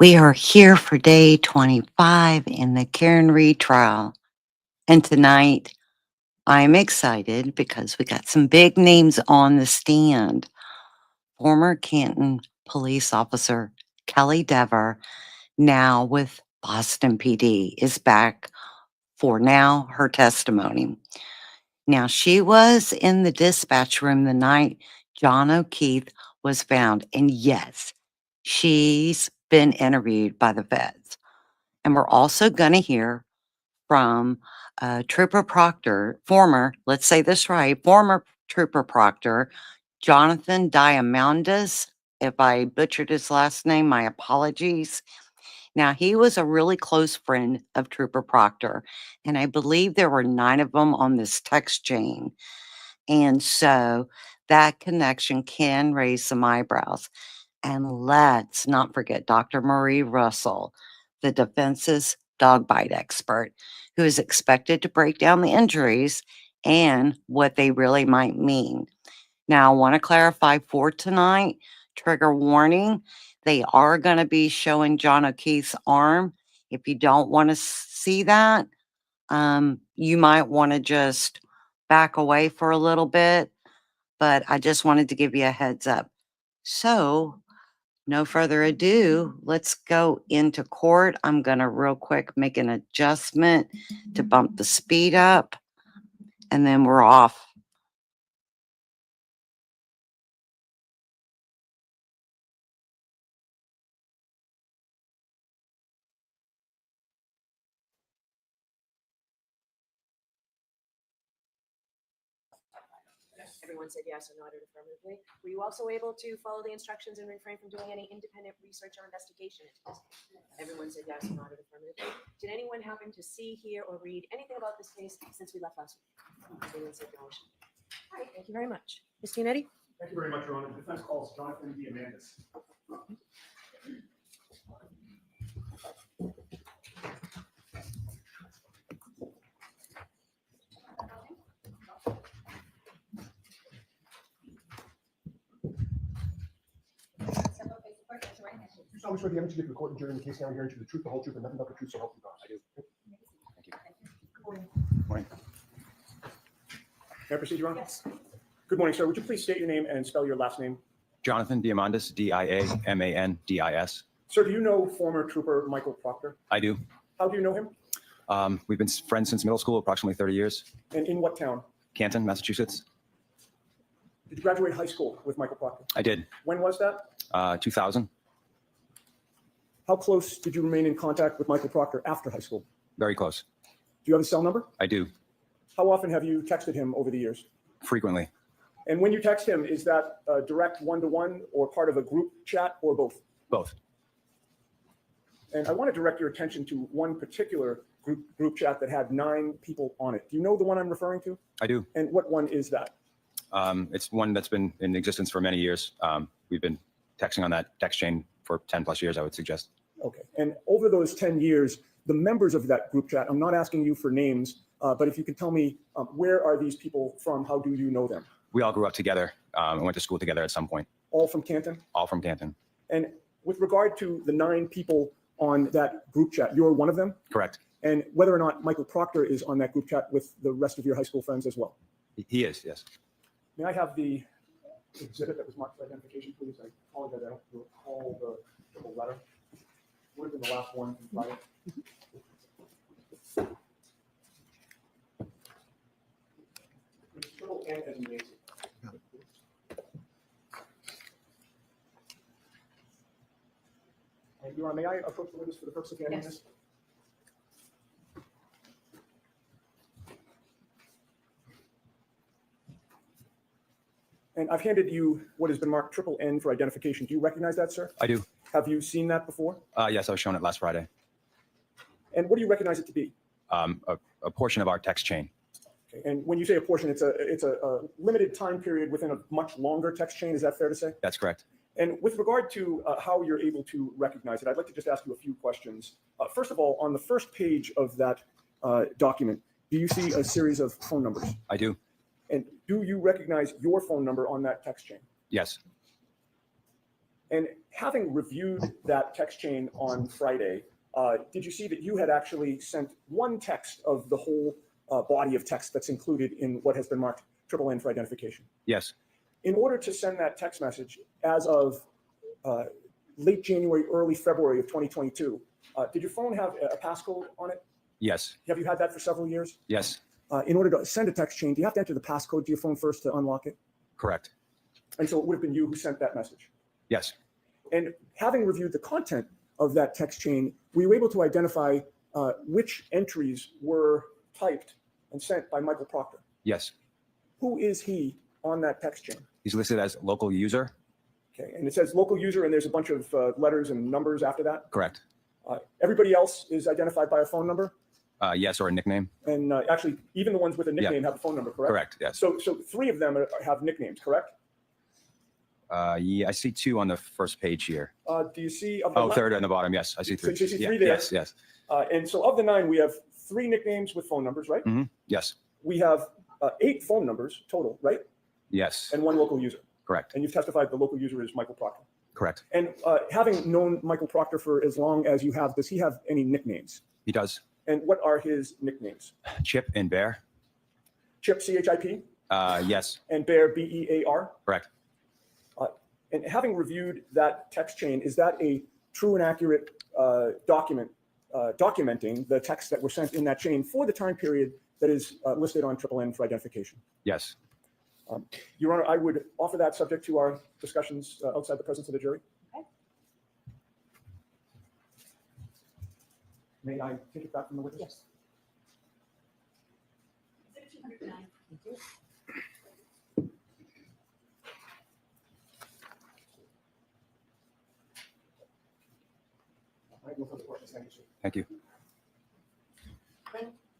We are here for day 25 in the Karen Reed trial. And tonight, I'm excited because we got some big names on the stand. Former Canton Police Officer Kelly Dever, now with Boston PD, is back for now her testimony. Now, she was in the dispatch room the night John O'Keefe was found. And yes, she's been interviewed by the feds. And we're also going to hear from Trooper Proctor, let's say this right, former Trooper Proctor, Jonathan Diamandis. If I butchered his last name, my apologies. Now, he was a really close friend of Trooper Proctor, and I believe there were 9 of them on this text chain. And so that connection can raise some eyebrows. And let's not forget Dr. Marie Russell, the defense's dog bite expert, who is expected to break down the injuries and what they really might mean. Now, I want to clarify for tonight, trigger warning, they are going to be showing John O'Keefe's arm. If you don't want to see that, you might want to just back away for a little bit, but I just wanted to give you a heads up. So, no further ado, let's go into court. I'm going to real quick make an adjustment to bump the speed up, and then we're off. Everyone said yes or nodded affirmatively. Were you also able to follow the instructions and refrain from doing any independent research or investigation into this case? Everyone said yes or nodded affirmatively. Did anyone happen to see, hear, or read anything about this case since we left last week? Everyone said no. All right, thank you very much. Ms. Giannetti? Thank you very much, Your Honor. The defense calls Jonathan Diamandis. You solemnly swear the evidence you give to the court and jury in the case now hearing to the truth, the whole truth, and nothing but the truth, so help you God. I do. Thank you. Good morning. Morning. May I proceed, Your Honor? Yes. Good morning, sir. Would you please state your name and spell your last name? Jonathan Diamandis, Diamandis. Sir, do you know former Trooper Michael Proctor? I do. How do you know him? We've been friends since middle school, approximately 30 years. And in what town? Canton, Massachusetts. Did you graduate high school with Michael Proctor? I did. When was that? 2000. How close did you remain in contact with Michael Proctor after high school? Very close. Do you have his cell number? I do. How often have you texted him over the years? Frequently. And when you text him, is that a direct one-to-one or part of a group chat or both? Both. And I want to direct your attention to one particular group chat that had 9 people on it. Do you know the one I'm referring to? I do. And what one is that? It's one that's been in existence for many years. We've been texting on that text chain for 10 plus years, I would suggest. Okay. And over those 10 years, the members of that group chat, I'm not asking you for names, but if you could tell me, where are these people from? How do you know them? We all grew up together and went to school together at some point. All from Canton? All from Canton. And with regard to the 9 people on that group chat, you're one of them? Correct. And whether or not Michael Proctor is on that group chat with the rest of your high school friends as well? He is, yes. May I have the exhibit that was marked for identification, please? I apologize, I don't recall the triple letter. Would have been the last one from Friday. Triple N as in Nancy. And Your Honor, may I approach the witness for the purpose of handling this? And I've handed you what has been marked triple N for identification. Do you recognize that, sir? I do. Have you seen that before? Yes, I was shown it last Friday. And what do you recognize it to be? A portion of our text chain. Okay. And when you say a portion, it's a limited time period within a much longer text chain. Is that fair to say? That's correct. And with regard to how you're able to recognize it, I'd like to just ask you a few questions. First of all, on the first page of that document, do you see a series of phone numbers? I do. And do you recognize your phone number on that text chain? Yes. And having reviewed that text chain on Friday, did you see that you had actually sent one text of the whole body of text that's included in what has been marked N for identification? Yes. In order to send that text message as of late January, early February of 2022, did your phone have a passcode on it? Yes. Have you had that for several years? Yes. In order to send a text chain, do you have to enter the passcode to your phone first to unlock it? Correct. And so it would have been you who sent that message. Yes. And having reviewed the content of that text chain, were you able to identify which entries were typed and sent by Michael Proctor? Yes. Who is he on that text chain? He's listed as local user. Okay, and it says local user, and there's a bunch of letters and numbers after that. Correct. Everybody else is identified by a phone number, Yes, or a nickname. and actually, even the ones with a nickname have a phone number, correct? Correct. Yes. So three of them have nicknames, correct? Yeah, I see 2 on the first page here. Do you see? Of the Oh, nine- third on the bottom. Yes, I see 3. So you see Yeah, 3 there? Yes. Yes. And so of the 9, we have 3 nicknames with phone numbers, right? Yes. We have 8 phone numbers total, right? Yes. And 1 local user. Correct. And you've testified the local user is Michael Proctor. Correct. And having known Michael Proctor for as long as you have, does he have any nicknames? He does. And what are his nicknames? Chip and Bear. Chip, CHIP, Yes. and Bear, BEAR. Correct. And having reviewed that text chain, is that a true and accurate document documenting the texts that were sent in that chain for the time period that is listed on N for identification? Yes. Your Honor, I would offer that subject to our discussions outside the presence of the jury. Okay. May I take it back from the witness? Yes. Exhibit 209. Thank you. All right, no further questions. Thank you, sir. Thank you.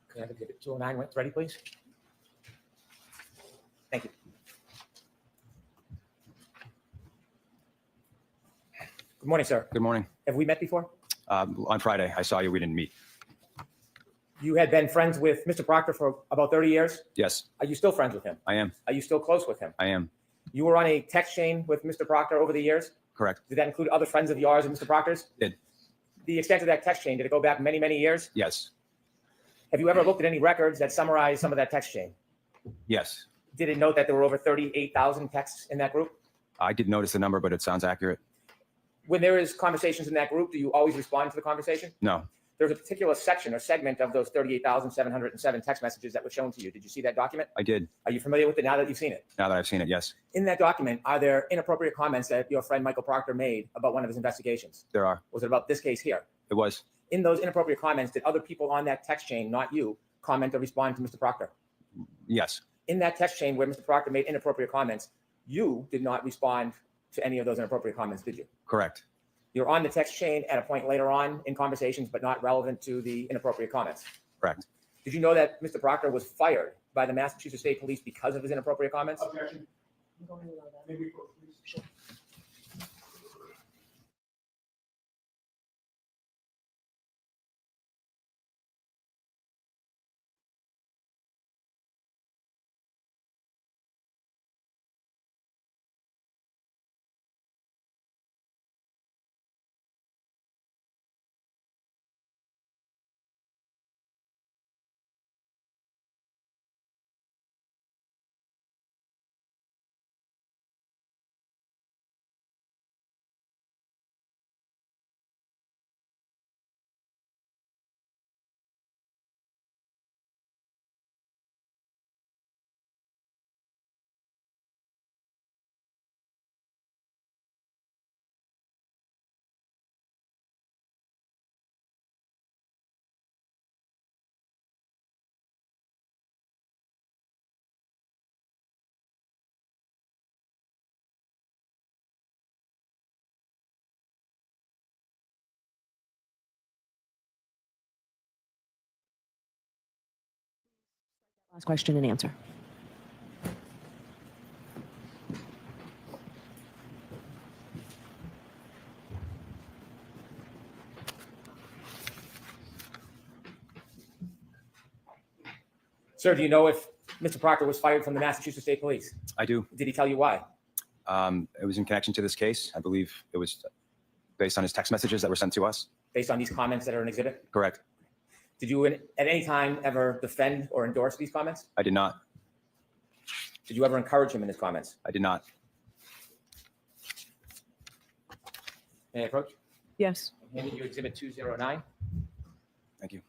Could I have exhibit 209 when it's ready, please? Thank you. Good morning, sir. Good morning. Have we met before? On Friday, I saw you. We didn't meet. You had been friends with Mr. Proctor for about 30 years. Yes, Are you still friends with him? I am. Are you still close with him? I am. You were on a text chain with Mr. Proctor over the years. Correct. Did that include other friends of yours and Mr. Proctor's? Did. The extent of that text chain, did it go back many, many years? Yes. Have you ever looked at any records that summarize some of that text chain? Yes. Did it note that there were over 38,000 texts in that group? I did notice the number, but it sounds accurate. When there is conversations in that group, do you always respond to the conversation? No. There's a particular section or segment of those 38,707 text messages that were shown to you. Did you see that document? I did. Are you familiar with it now that you've seen it? Now that I've seen it, yes, In that document, are there inappropriate comments that your friend Michael Proctor made about one of his investigations? there are. Was it about this case here? It was. In those inappropriate comments, did other people on that text chain, not you, comment or respond to Mr. Proctor? Yes. In that text chain where Mr. Proctor made inappropriate comments, you did not respond to any of those inappropriate comments, did you? Correct. You're on the text chain at a point later on in conversations, but not relevant to the inappropriate comments. Correct. Did you know that Mr. Proctor was fired by the Massachusetts State Police because of his inappropriate comments? Objection. I'm going to allow that. May we vote, please? Sure. Last question and answer. Sir, do you know if Mr. Proctor was fired from the Massachusetts State Police? I do. Did he tell you why? It was in connection to this case. I believe it was based on his text messages that were sent to us. Based on these comments that are in exhibit? Correct. Did you at any time ever defend or endorse these comments? I did not. Did you ever encourage him in his comments? I did not. May I approach? Yes. I'm handing you exhibit 209. Thank you.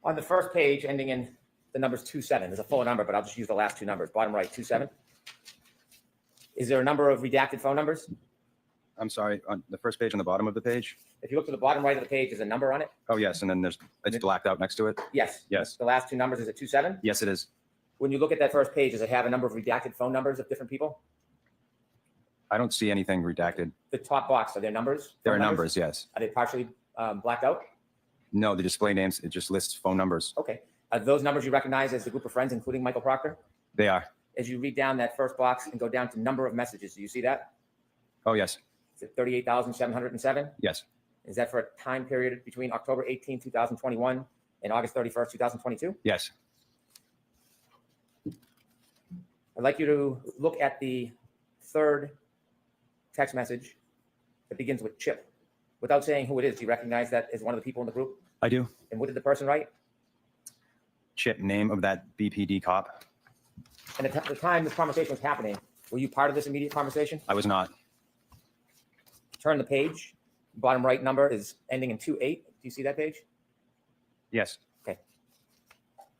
On the first page, ending in the numbers 27, there's a full number, but I'll just use the last two numbers. Bottom right, 27. Is there a number of redacted phone numbers? I'm sorry. On the first page on the bottom of the page? If you look to the bottom right of the page, there's a number on it. Oh, yes. And then it's blacked out next to it. Yes. Yes. The last two numbers, is it 27? Yes, it is. When you look at that first page, does it have a number of redacted phone numbers of different people? I don't see anything redacted. The top box, are there numbers? There are Phone numbers, yes. Are they partially blacked out? No, the display names, it just lists phone numbers. Okay. Are those numbers you recognize as the group of friends, including Michael Proctor? They are. As you read down that first box and go down to number of messages, do you see that? Oh, yes. Is it 38,707? Yes. Is that for a time period between October 18, 2021 and August 31st, 2022? Yes. I'd like you to look at the third text message that begins with Chip. Without saying who it is, do you recognize that as one of the people in the group? I do. And what did the person write? Chip, name of that BPD cop. And at the time this conversation was happening, were you part of this immediate conversation? I was not. Turn the page. Bottom right number is ending in 28. Do you see that page? Yes.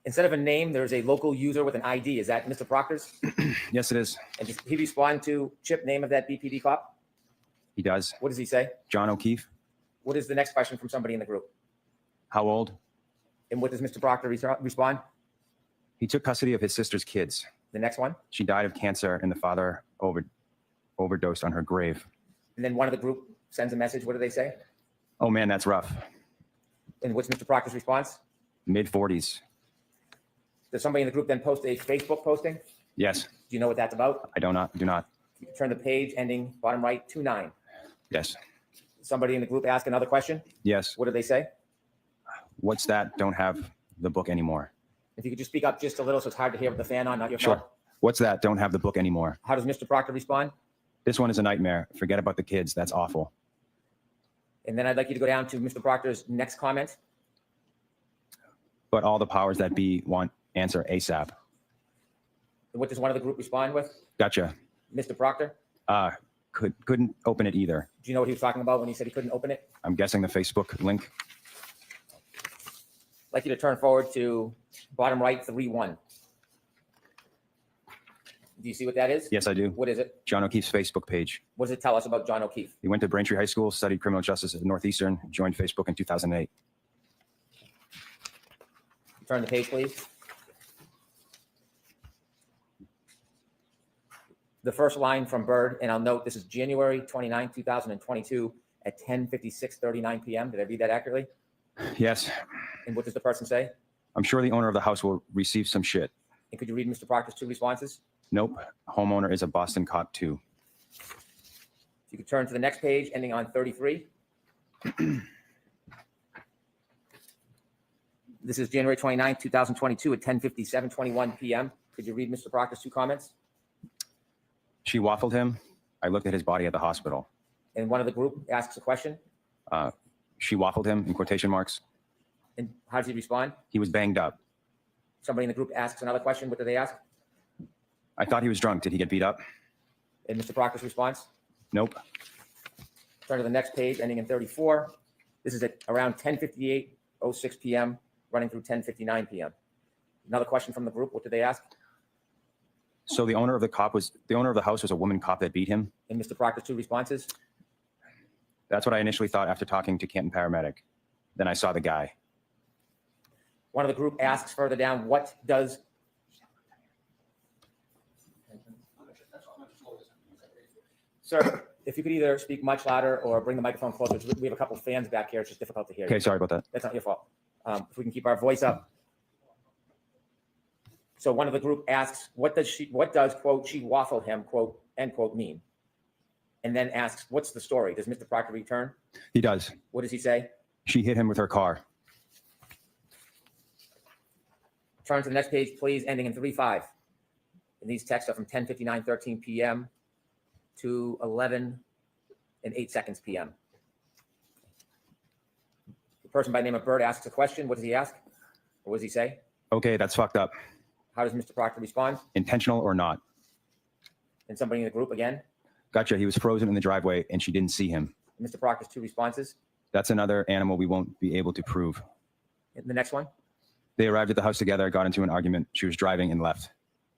Instead of a name, there's a local user with an ID. Is that Mr. Proctor's? Yes, it is. And does he respond to Chip, name of that BPD cop? He does. What does he say? John O'Keefe. What is the next question from somebody in the group? How old? And what does Mr. Proctor respond? He took custody of his sister's kids. The next one. She died of cancer and the father overdosed on her grave. And then one of the group sends a message. What do they say? Oh man, that's rough. And what's Mr. Proctor's response? Mid-40s. Does somebody in the group then post a Facebook posting? Yes. Do you know what that's about? I do not. You can turn the page ending bottom right 29. Yes. Somebody in the group ask another question. Yes. What do they say? What's that? Don't have the book anymore. If you could just speak up just a little so it's hard to hear with the fan on, not your Sure. phone. What's that? Don't have the book anymore. How does Mr. Proctor respond? This one is a nightmare. Forget about the kids. That's awful. And then I'd like you to go down to Mr. Proctor's next comment. But all the powers that be want answer ASAP. What does one of the group respond with? Gotcha. Mr. Proctor, Couldn't open it either. do you know what he was talking about when he said he couldn't open it? I'm guessing the Facebook link. I'd like you to turn forward to bottom right 3-1. Do you see what that is? Yes, I do. What is it? John O'Keefe's Facebook page. What does it tell us about John O'Keefe? He went to Braintree High School, studied criminal justice at Northeastern, joined Facebook in 2008. Turn the page, please. The first line from Bird, and I'll note this is January 29, 2022 at 10:56:39 p.m. Did I read that accurately? Yes. And what does the person say? I'm sure the owner of the house will receive some shit. And could you read Mr. Proctor's two responses? Nope. Homeowner is a Boston cop too. If you could turn to the next page, ending on 33. This is January 29, 2022 at 10:57:21 p.m. Could you read Mr. Proctor's two comments? She waffled him. I looked at his body at the hospital. And one of the group asks a question. She waffled him in quotation marks. And how does he respond? He was banged up. Somebody in the group asks another question. What do they ask? I thought he was drunk. Did he get beat up? And Mr. Proctor's response? Nope. Turn to the next page, ending in 34. This is at around 10:58:06 p.m., running through 10:59 p.m. Another question from the group. What did they ask? So the owner of the house was a woman cop that beat him. And Mr. Proctor's two responses? That's what I initially thought after talking to Canton paramedic. Then I saw the guy. One of the group asks further down, what does... Sir, if you could either speak much louder or bring the microphone closer. We have a couple fans back here. It's just difficult to hear. Okay, sorry about that. That's not your fault. If we can keep our voice up. So one of the group asks, what does, quote, she waffle him, quote, end quote, mean? And then asks, what's the story? Does Mr. Proctor return? He does. What does he say? She hit him with her car. Turn to the next page, please, ending in 3-5. And these texts are from 10:59:13 p.m. to 11:08 p.m. The person by the name of Bird asks a question. What does he ask? Or what does he say? Okay, that's fucked up. How does Mr. Proctor respond? Intentional or not? And somebody in the group again. Gotcha. He was frozen in the driveway and she didn't see him. Mr. Proctor's 2 responses. That's another animal we won't be able to prove. And the next one. They arrived at the house together, got into an argument. She was driving and left.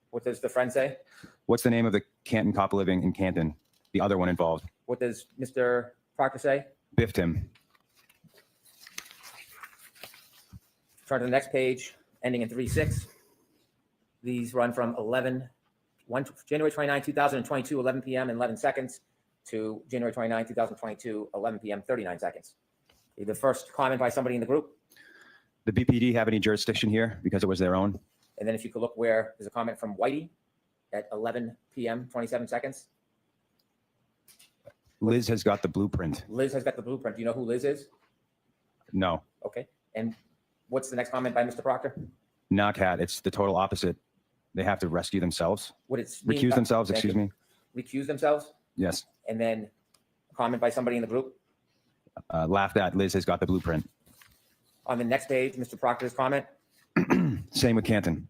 What does the friend say? What's the name of the Canton cop living in Canton? The other one involved. What does Mr. Proctor say? Biffed him. Turn to the next page, ending in 3-6. These run from January 29, 2022, 11 p.m. and 11 seconds to January 29, 2022, 11 p.m., 39 seconds. The first comment by somebody in the group. The BPD have any jurisdiction here because it was their own? And then if you could look where there's a comment from Whitey at 11 p.m., 27 seconds. Liz has got the blueprint. Liz has got the blueprint. Do you know who Liz is? No. Okay. And what's the next comment by Mr. Proctor? Not cat. It's the total opposite. They have to rescue themselves. What it's Recuse themselves, Thank excuse you. me. Recuse themselves. Yes. And then a comment by somebody in the group. Laughed at. Liz has got the blueprint. On the next page, Mr. Proctor's comment. Same with Canton.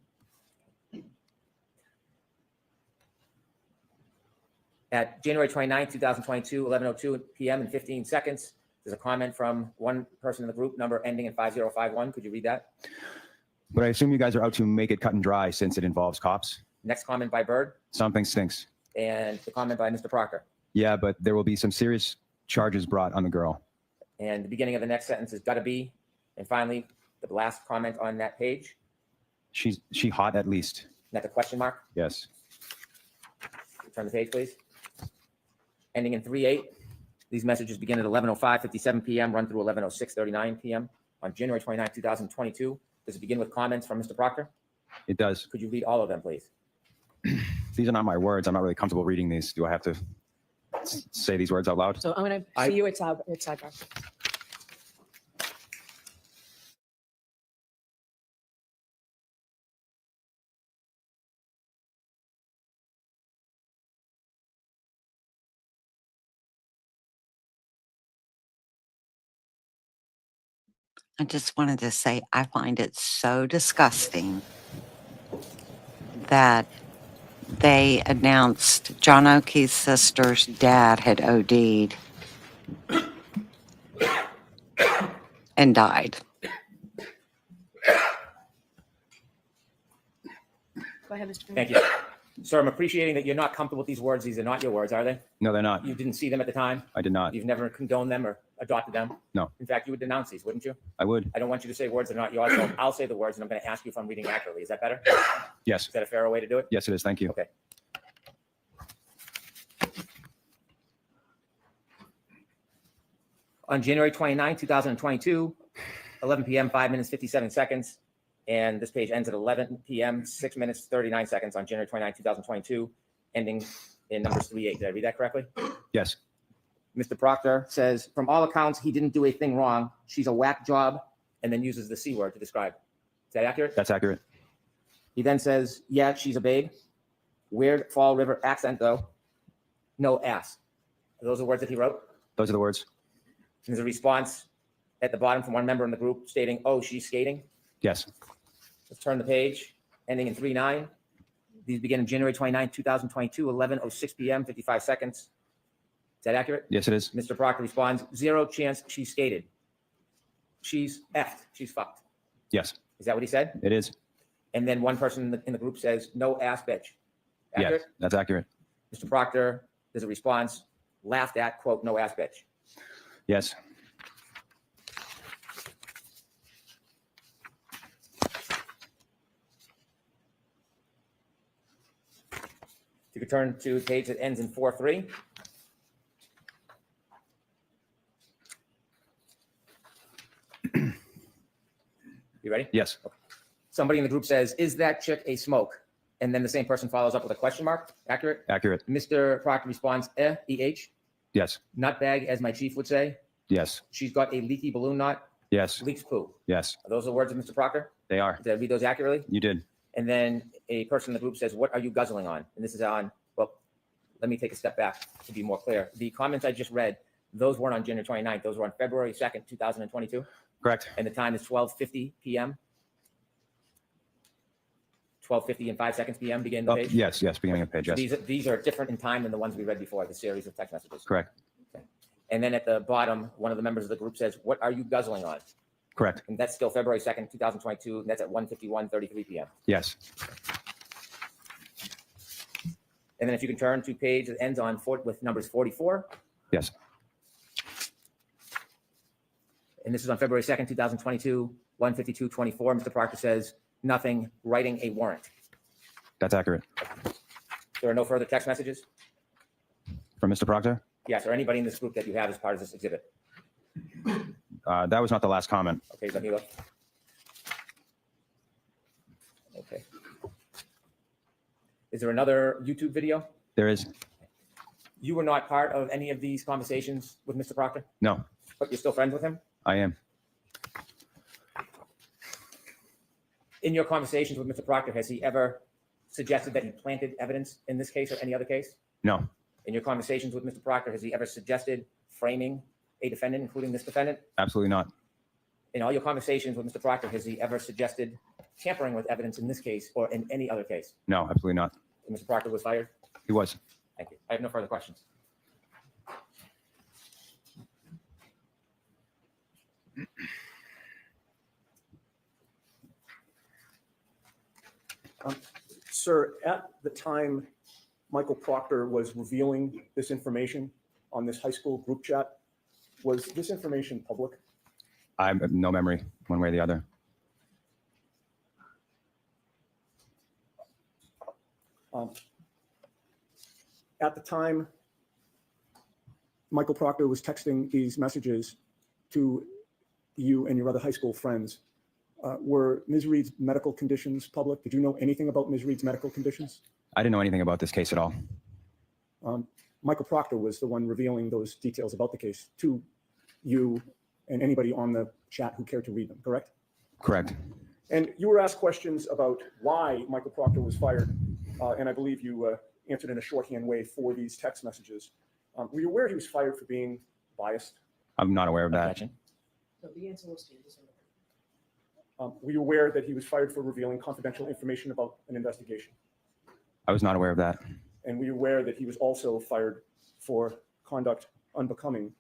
At January 29, 2022, 11:02 p.m. and 15 seconds, there's a comment from one person in the group, number ending in 5051. Could you read that? But I assume you guys are out to make it cut and dry since it involves cops. Next comment by Bird, Something stinks. and the comment by Mr. Proctor. Yeah, but there will be some serious charges brought on the girl. And the beginning of the next sentence is gotta be. And finally, the last comment on that page, She hot at least. not the question mark. Yes. Turn the page, please. Ending in 3-8. These messages begin at 11:05:57 p.m., run through 11:06:39 p.m. on January 29, 2022. Does it begin with comments from Mr. Proctor? It does. Could you read all of them, please? These are not my words. I'm not really comfortable reading these. Do I have to say these words out loud? So I'm going to see you at sidebar. I just wanted to say I find it so disgusting that they announced John O'Keefe's sister's dad had OD'd and died. Go ahead, Mr. Thank you. Sir, I'm appreciating that you're not comfortable with these words. These are not your words, are they? No, they're not. You didn't see them at the time. I did not. You've never condoned them or adopted them. No. In fact, you would denounce these, wouldn't you? I would. I don't want you to say words that are not yours. So I'll say the words, and I'm going to ask you if I'm reading accurately. Is that better? Yes. Is that a fairer way to do it? Yes, it is. Thank you. Okay. On January 29, 2022, 11 p.m., 5 minutes, 57 seconds. And this page ends at 11 p.m., 6 minutes, 39 seconds on January 29, 2022, ending in numbers 3-8. Did I read that correctly? Yes. Mr. Proctor says, from all accounts, he didn't do a thing wrong. She's a whack job, and then uses the C word to describe. Is that accurate? That's accurate. He then says, yeah, she's a babe. Weird Fall River accent, though. No ass. Are those the words that he wrote? Those are the words. There's a response at the bottom from one member in the group stating, oh, she's skating. Yes. Let's turn the page, ending in 3-9. These begin on January 29, 2022, 11:06 p.m., 55 seconds. Is that accurate? Yes, it is. Mr. Proctor responds, zero chance she skated. She's effed. She's fucked. Yes, Is that what he said? it is. And then one person in the group says, no ass bitch. Accurate? Yes, that's accurate. Mr. Proctor, there's a response, laughed at, quote, no ass bitch. Yes. You could turn to a page that ends in 4-3. You ready? Yes. Somebody in the group says, "Is that chick a smoke?" And then the same person follows up with a question mark. Accurate? Accurate. Mr. Proctor responds, EH. Yes. Nutbag, as my chief would say. Yes. She's got a leaky balloon knot. Yes. Leaks poo. Yes. Are those the words of Mr. Proctor? They are. Did I read those accurately? You did. And then a person in the group says, "What are you guzzling on?" And this is on, well, let me take a step back to be more clear. The comments I just read, those weren't on January 29th. Those were on February 2nd, 2022. Correct. And the time is 12:50 p.m. 12:50 and 5 seconds p.m. beginning the Oh, page. yes. Yes. Beginning of page. So Yes. these are different in time than the ones we read before, the series of text messages. Correct. And then at the bottom, one of the members of the group says, "What are you guzzling on?" Correct. And that's still February 2nd, 2022. And that's at 1:51:33 p.m. Yes. And then if you can turn to page that ends on with numbers 44. Yes. And this is on February 2nd, 2022, 1:52:24. Mr. Proctor says, "Nothing, writing a warrant." That's accurate. There are no further text messages? From Mr. Proctor? Yes, or anybody in this group that you have as part of this exhibit? That was not the last comment. Okay, let me look. Okay. Is there another YouTube video? There is. You were not part of any of these conversations with Mr. Proctor, No, but you're still friends with him? I am. In your conversations with Mr. Proctor, has he ever suggested that he planted evidence in this case or any other case? No, In your conversations with Mr. Proctor, has he ever suggested framing a defendant, including this defendant? absolutely not. In all your conversations with Mr. Proctor, has he ever suggested tampering with evidence in this case or in any other case? No, absolutely not. And Mr. Proctor was fired? He was. Thank you. I have no further questions. Sir, at the time Michael Proctor was revealing this information on this high school group chat, was this information public? I have no memory one way or the other. At the time Michael Proctor was texting these messages to you and your other high school friends, were Ms. Reed's medical conditions public? Did you know anything about Ms. Reed's medical conditions? I didn't know anything about this case at all. Michael Proctor was the one revealing those details about the case to you and anybody on the chat who cared to read them, correct? Correct. And you were asked questions about why Michael Proctor was fired, and I believe you answered in a shorthand way for these text messages. Were you aware he was fired for being biased? I'm not aware of that. Objection. So the answer will stand. Were you aware that he was fired for revealing confidential information about an investigation? I was not aware of that. And were you aware that he was also fired for conduct unbecoming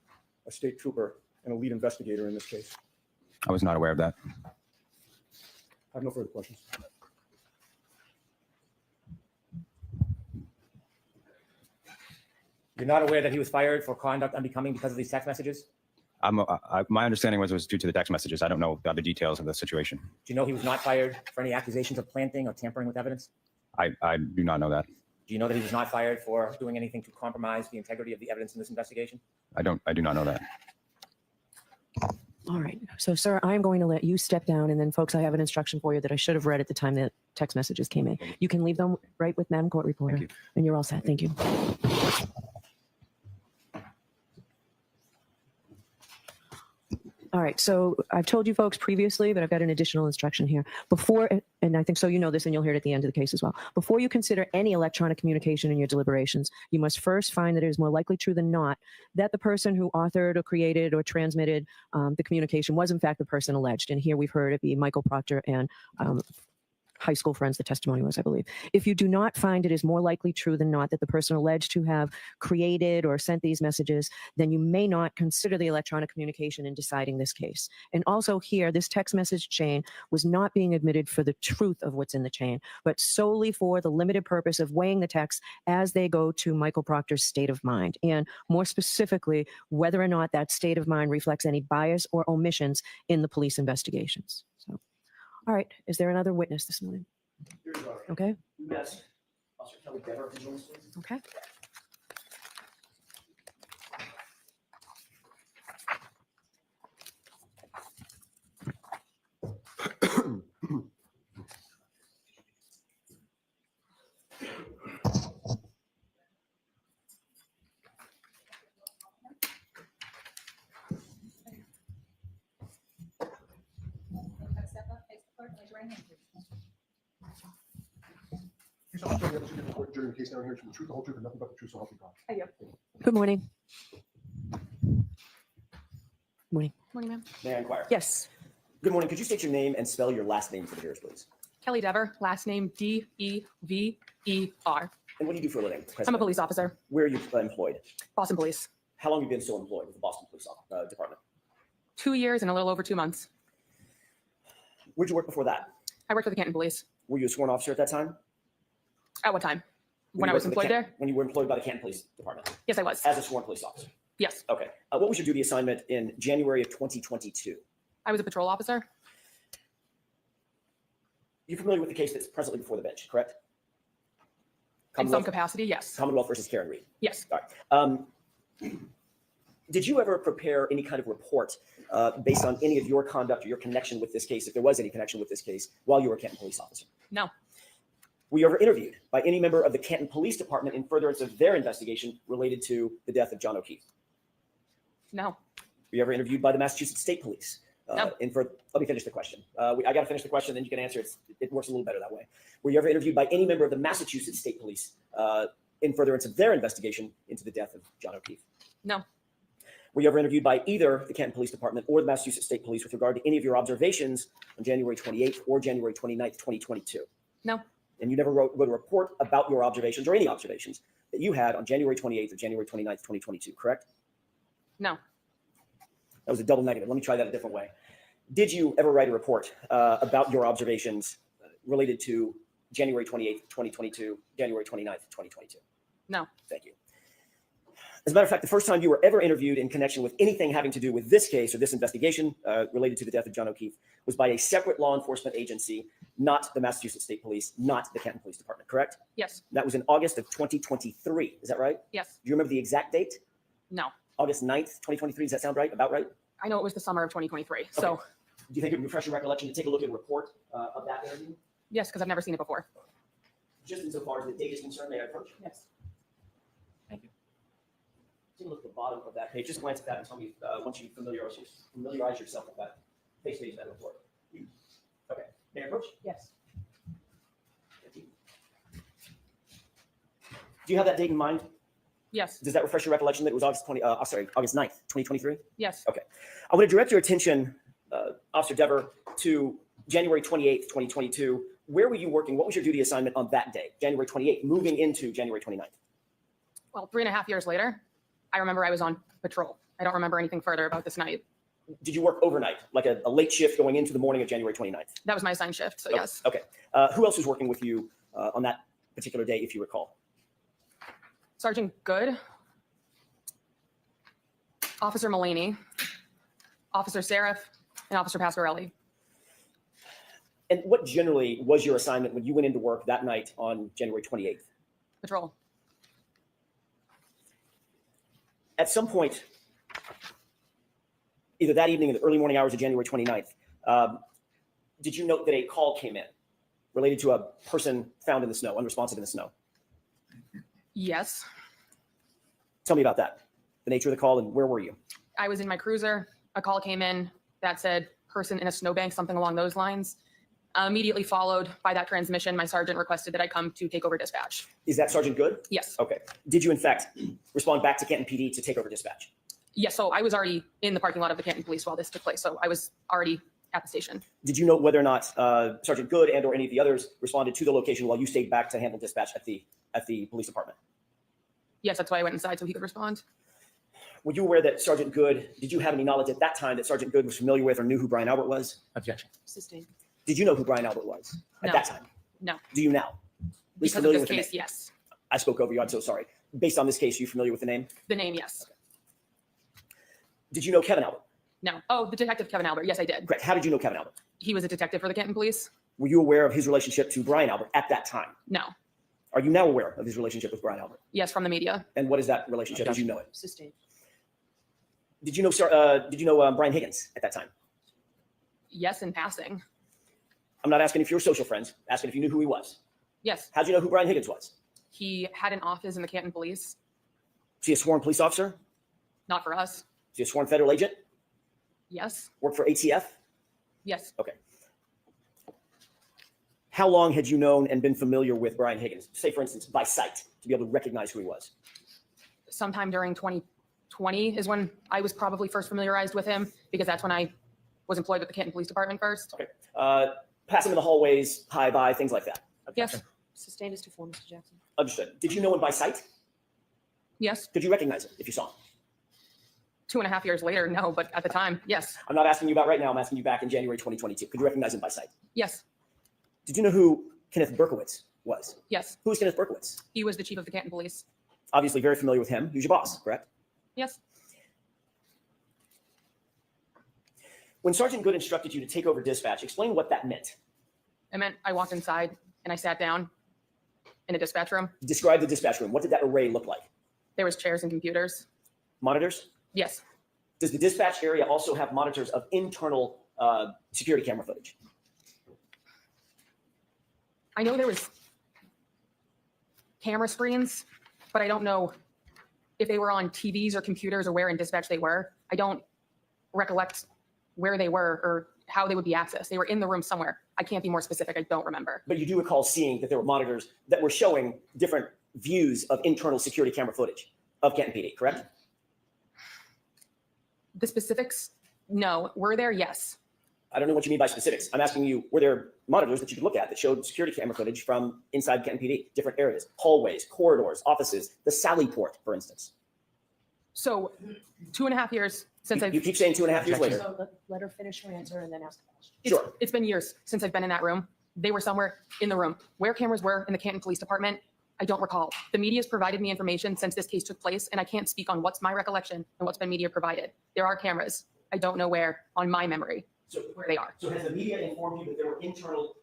a state trooper and a lead investigator in this case? I was not aware of that. I have no further questions. You're not aware that he was fired for conduct unbecoming because of these text messages? My understanding was it was due to the text messages. I don't know the other details of the situation. Do you know he was not fired for any accusations of planting or tampering with evidence? I do not know that. Do you know that he was not fired for doing anything to compromise the integrity of the evidence in this investigation? I do not know that. All right. So, sir, I'm going to let you step down. And then, folks, I have an instruction for you that I should have read at the time that text messages came in. You can leave them right with Madam Court Reporter. Thank you. And you're all set. Thank you. All right. So I've told you folks previously, but I've got an additional instruction here. Before, and I think so you know this and you'll hear it at the end of the case as well. Before you consider any electronic communication in your deliberations, you must first find that it is more likely true than not that the person who authored or created or transmitted the communication was in fact the person alleged. And here we've heard it be Michael Proctor and high school friends, the testimony was, I believe. If you do not find it is more likely true than not that the person alleged to have created or sent these messages, then you may not consider the electronic communication in deciding this case. And also here, this text message chain was not being admitted for the truth of what's in the chain, but solely for the limited purpose of weighing the texts as they go to Michael Proctor's state of mind. And more specifically, whether or not that state of mind reflects any bias or omissions in the police investigations. So. All right. Is there another witness this morning? Okay. Yes. Officer Kelly Dever, could you join us, please? Okay. Please also tell the others who didn't report during the case now and here to the truth, the whole truth, and nothing but the truth, so help you God. Good morning. Morning. Morning, ma'am. May I inquire? Yes. Good morning. Could you state your name and spell your last name for the viewers, please? Kelly Dever, last name Dever. And what do you do for a living? I'm a President? police officer, Where are you employed? Boston Police. How long have you been still employed with the Boston Police Department? 2 years and a little over 2 months. Where'd you work before that? I worked for the Canton Police. Were you a sworn officer at that time? At what time? When you I was worked for the employed there? When you were employed by the Canton Police Department Yes, I was. as a sworn police officer? Yes, Okay. What was your duty assignment in January of 2022? I was a patrol officer. You're familiar with the case that's presently before the bench, correct? In some capacity, yes. Commonwealth versus Karen Reed. Yes. All right. Did you ever prepare any kind of report based on any of your conduct or your connection with this case, if there was any connection with this case, while you were a Canton Police Officer? No. Were you ever interviewed by any member of the Canton Police Department in furtherance of their investigation related to the death of John O'Keefe? No. Were you ever interviewed by the Massachusetts State Police? No. Let me finish the question. I got to finish the question, then you can answer it. It works a little better that way. Were you ever interviewed by any member of the Massachusetts State Police in furtherance of their investigation into the death of John O'Keefe? No. Were you ever interviewed by either the Canton Police Department or the Massachusetts State Police with regard to any of your observations on January 28th or January 29th, 2022? No. And you never wrote a report about your observations or any observations that you had on January 28th or January 29th, 2022, correct? No. That was a double negative. Let me try that a different way. Did you ever write a report about your observations related to January 28th, 2022, January 29th, 2022? No. Thank you. As a matter of fact, the first time you were ever interviewed in connection with anything having to do with this case or this investigation related to the death of John O'Keefe was by a separate law enforcement agency, not the Massachusetts State Police, not the Canton Police Department, correct? Yes. That was in August of 2023. Is that right? Yes. Do you remember the exact date? No. August 9th, 2023. Does that sound right? About right? I know it was the summer of 2023. So Okay. Do you think it would refresh your recollection to take a look at a report of that interview? yes, because I've never seen it before. Just insofar as the date is concerned, may I approach? Yes. Thank you. Take a look at the bottom of that page. Just glance at that and tell me once you familiarize yourself with that page of that report. Okay. May I approach? Yes. Thank you. Do you have that date in mind? Yes. Does that refresh your recollection that it was August 9th, 2023? Yes. I want to direct your attention, Officer Dever, to January 28th, 2022. Where were you working? What was your duty assignment on that day, January 28th, moving into January 29th? Well, 3.5 years later, I remember I was on patrol. I don't remember anything further about this night. Did you work overnight, like a late shift going into the morning of January 29th? That was my assigned shift. So yes. Okay. Who else was working with you on that particular day, if you recall? Sergeant Good, Officer Mullaney, Officer Seraph, and Officer Pasquarelli. And what generally was your assignment when you went into work that night on January 28th? Patrol. At some point, either that evening or the early morning hours of January 29th, did you note that a call came in related to a person found in the snow, unresponsive in the snow? Yes. Tell me about that, the nature of the call, and where were you? I was in my cruiser. A call came in that said person in a snowbank, something along those lines. Immediately followed by that transmission, my sergeant requested that I come to take over dispatch. Is that Sergeant Good? Yes. Okay. Did you, in fact, respond back to Canton PD to take over dispatch? Yes. So I was already in the parking lot of the Canton Police while this took place. So I was already at the station. Did you know whether or not Sergeant Good and or any of the others responded to the location while you stayed back to handle dispatch at the police department? Yes, that's why I went inside so he could respond. Were you aware that Sergeant Good, did you have any knowledge at that time that Sergeant Good was familiar with or knew who Brian Albert was? Objection. Sustained. Did you know who Brian Albert was at No. that time? No. Do you now? At least Because of familiar this with the case, name? yes. I spoke over you. I'm so sorry. Based on this case, are you familiar with the name? The name, yes. Did you know Kevin Albert? No. Oh, the detective Kevin Albert. Yes, I did. Correct. How did you know Kevin Albert? He was a detective for the Canton Police. Were you aware of his relationship to Brian Albert at that time? No. Are you now aware of his relationship with Brian Albert? Yes, from the media. And what is that relationship as you know it? Sustained. Did you know Brian Higgins at that time? Yes, in passing. I'm not asking if you were social friends, asking if you knew who he was. Yes. How'd you know who Brian Higgins was? He had an office in the Canton Police. Is he a sworn police officer? Not for us. Is he a sworn federal agent? Yes. Worked for ATF? Yes. Okay. how long had you known and been familiar with Brian Higgins? Say, for instance, by sight, to be able to recognize who he was. Sometime during 2020 is when I was probably first familiarized with him, because that's when I was employed with the Canton Police Department first. Okay. Pass him in the hallways, hi, bye, things like that. Yes. Sustained as to form, Mr. Jackson. Understood. Did you know him by sight? Yes. Could you recognize him if you saw him? 2.5 years later, no, but at the time, yes. I'm not asking you about right now. I'm asking you back in January 2022. Could you recognize him by sight? Yes. Did you know who Kenneth Berkowitz was? Yes. Who is Kenneth Berkowitz? He was the chief of the Canton Police. Obviously very familiar with him. Who's your boss, correct? Yes. When Sergeant Good instructed you to take over dispatch, explain what that meant. It meant I walked inside and I sat down in a dispatch room. Describe the dispatch room. What did that array look like? There was chairs and computers. Monitors? Yes. Does the dispatch area also have monitors of internal security camera footage? I know there was camera screens, but I don't know if they were on TVs or computers or where in dispatch they were. I don't recollect where they were or how they would be accessed. They were in the room somewhere. I can't be more specific. I don't remember. But you do recall seeing that there were monitors that were showing different views of internal security camera footage of Canton PD, correct? The specifics, no. Were there? Yes. I don't know what you mean by specifics. I'm asking you, were there monitors that you could look at that showed security camera footage from inside Canton PD, different areas, hallways, corridors, offices, the Sally Port, for instance? So 2.5 years since You keep saying 2.5 years later. So let her finish her answer and then ask the question. Sure. It's been years since I've been in that room. They were somewhere in the room. Where cameras were in the Canton Police Department, I don't recall. The media's provided me information since this case took place, and I can't speak on what's my recollection and what's been media provided. There are cameras. I don't know where on my memory where they are. So has the media informed you that there were internal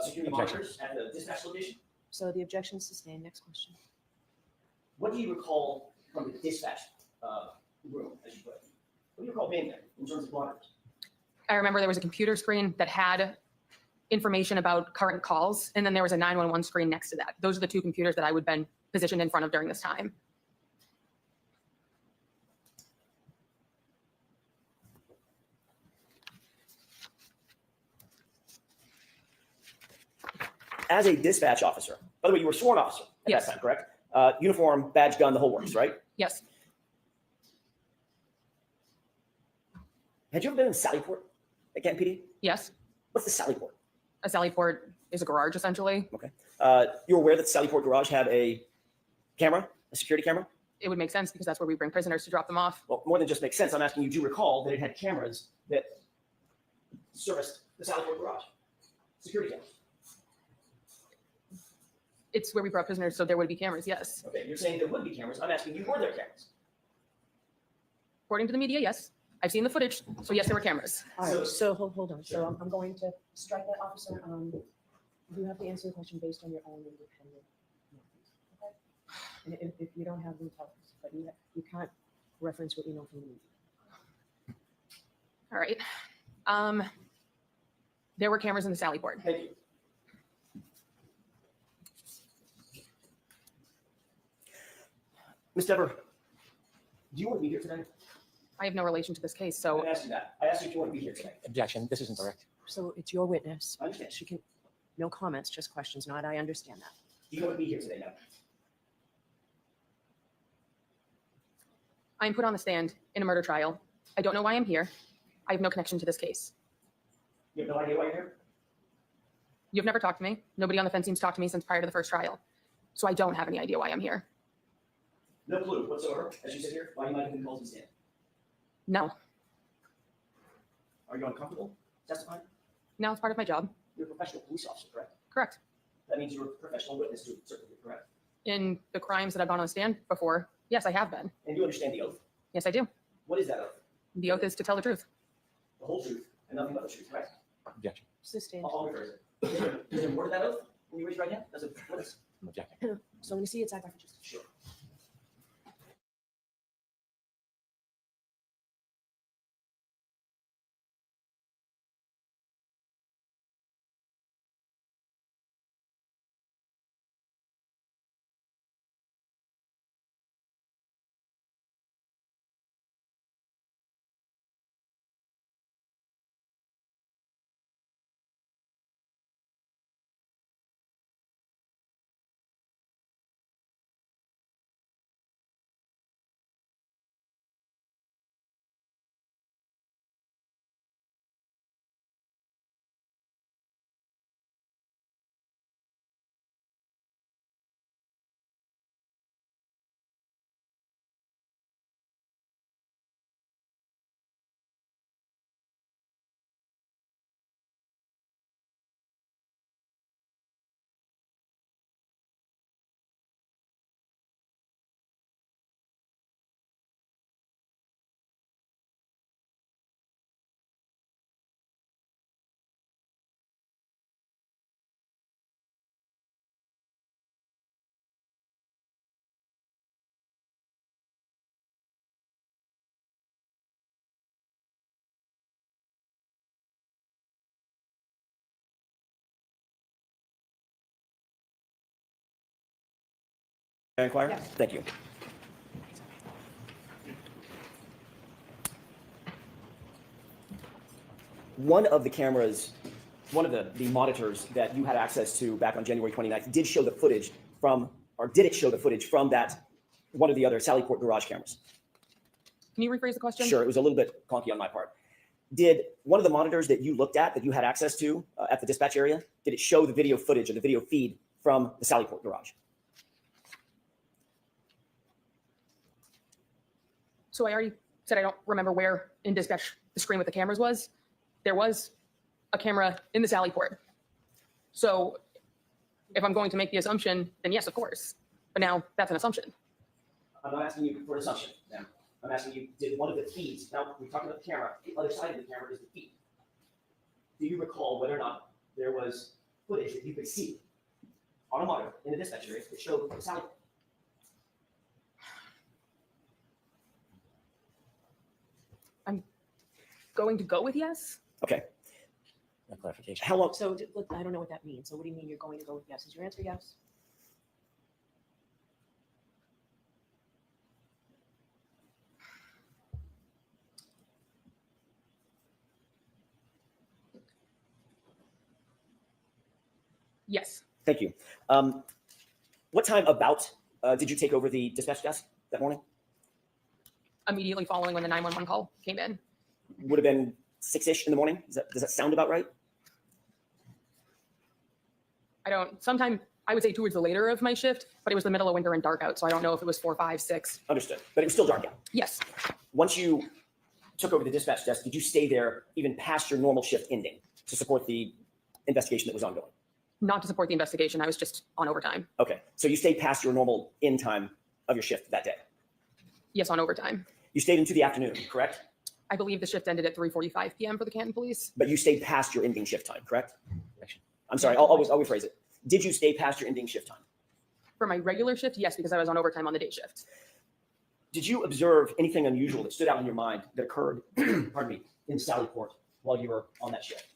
security monitors at the dispatch location? So the objection is sustained. Next question. What do you recall from the dispatch room, as you put it? What do you recall being there in terms of monitors? I remember there was a computer screen that had information about current calls, and then there was a 911 screen next to that. Those are the two computers that I would have been positioned in front of during this time. As a dispatch officer, by the way, you were a sworn officer at Yes. that time, correct? Uniform, badge, gun, the whole works, right? Yes. Had you ever been in Sallyport at Canton PD? Yes. What's the Sallyport? A Sallyport is a garage, essentially. You're aware that the Sallyport garage had a camera, a security camera? It would make sense because that's where we bring prisoners to drop them off. Well, more than just makes sense. I'm asking you, do you recall that it had cameras that serviced the Sallyport garage? Security cameras. It's where we brought prisoners, so there would be cameras, yes. Okay, you're saying there would be cameras. I'm asking you, were there cameras? According to the media, yes. I've seen the footage, so yes, there were cameras. All right, so hold on. So I'm going to strike that, officer. You have to answer the question based on your own independent. Okay? And if you don't have them, tell us, but you can't reference what you know from the media. All right. There were cameras in the Sallyport. Thank you. Ms. Dever, do you want to be here today? I have no relation to this case, I so didn't ask you that. I asked you if you want to be here today. Objection, this isn't direct. So it's your witness. I understand. She can, no comments, just questions, not I understand that. Do you want to be here today now? I'm put on the stand in a murder trial. I don't know why I'm here. I have no connection to this case. You have no idea why you're here? You've never talked to me. Nobody on the fence seems to talk to me since prior to the first trial. So I don't have any idea why I'm here. No clue whatsoever, as you sit here, why you might have been called to the stand. No. Are you uncomfortable testifying? No, it's part of my job. You're a professional police officer, correct? Correct. That means you're a professional witness to a certain degree, correct? In the crimes that I've gone on the stand before, yes, I have been. And you understand the oath. Yes, I do. What is that oath? The oath is to tell the truth. The whole truth and nothing but the truth, correct? Objection, Sustained. I'll refer it. Is there more to that oath? Can you raise your right hand? Does it, what is? I'm objecting. So when you see it's act like just. Sure. May I inquire? Yes. Thank you. One of the cameras, one of the monitors that you had access to back on January 29th did show the footage from, or did it show the footage from that, one of the other Sallyport garage cameras? Can you rephrase the question? Sure, it was a little bit clunky on my part. Did one of the monitors that you looked at, that you had access to at the dispatch area, did it show the video footage or the video feed from the Sallyport garage? So I already said I don't remember where in dispatch the screen with the cameras was. There was a camera in the Sallyport. So if I'm going to make the assumption, then yes, of course. But now that's an assumption. I'm not asking you for an assumption, ma'am. I'm asking you, did one of the feeds, now we're talking about the camera, the other side of the camera is the feed. Do you recall whether or not there was footage that you could see on a monitor in the dispatch area that showed the Sallyport? I'm going to go with yes. Okay. No clarification. How long? So I don't know what that means. So what do you mean you're going to go with yes? Is your answer yes? Yes. Thank you. What time about did you take over the dispatch desk that morning? Immediately following when the 911 call came in. Would have been 6-ish in the morning. Does that sound about right? Sometime I would say towards the later of my shift, but it was the middle of winter and dark out. So I don't know if it was 4, 5, 6. Understood. But it was still dark out. Yes. Once you took over the dispatch desk, did you stay there even past your normal shift ending to support the investigation that was ongoing? Not to support the investigation. I was just on overtime. Okay. So you stayed past your normal end time of your shift that day. Yes, on overtime. You stayed into the afternoon, correct? I believe the shift ended at 3:45 p.m. for the Canton Police. But you stayed past your ending shift time, correct? I'm sorry, I'll rephrase it. Did you stay past your ending shift time? For my regular shift, yes, because I was on overtime on the day shift. Did you observe anything unusual that stood out in your mind that occurred, pardon me, in Sallyport while you were on that shift?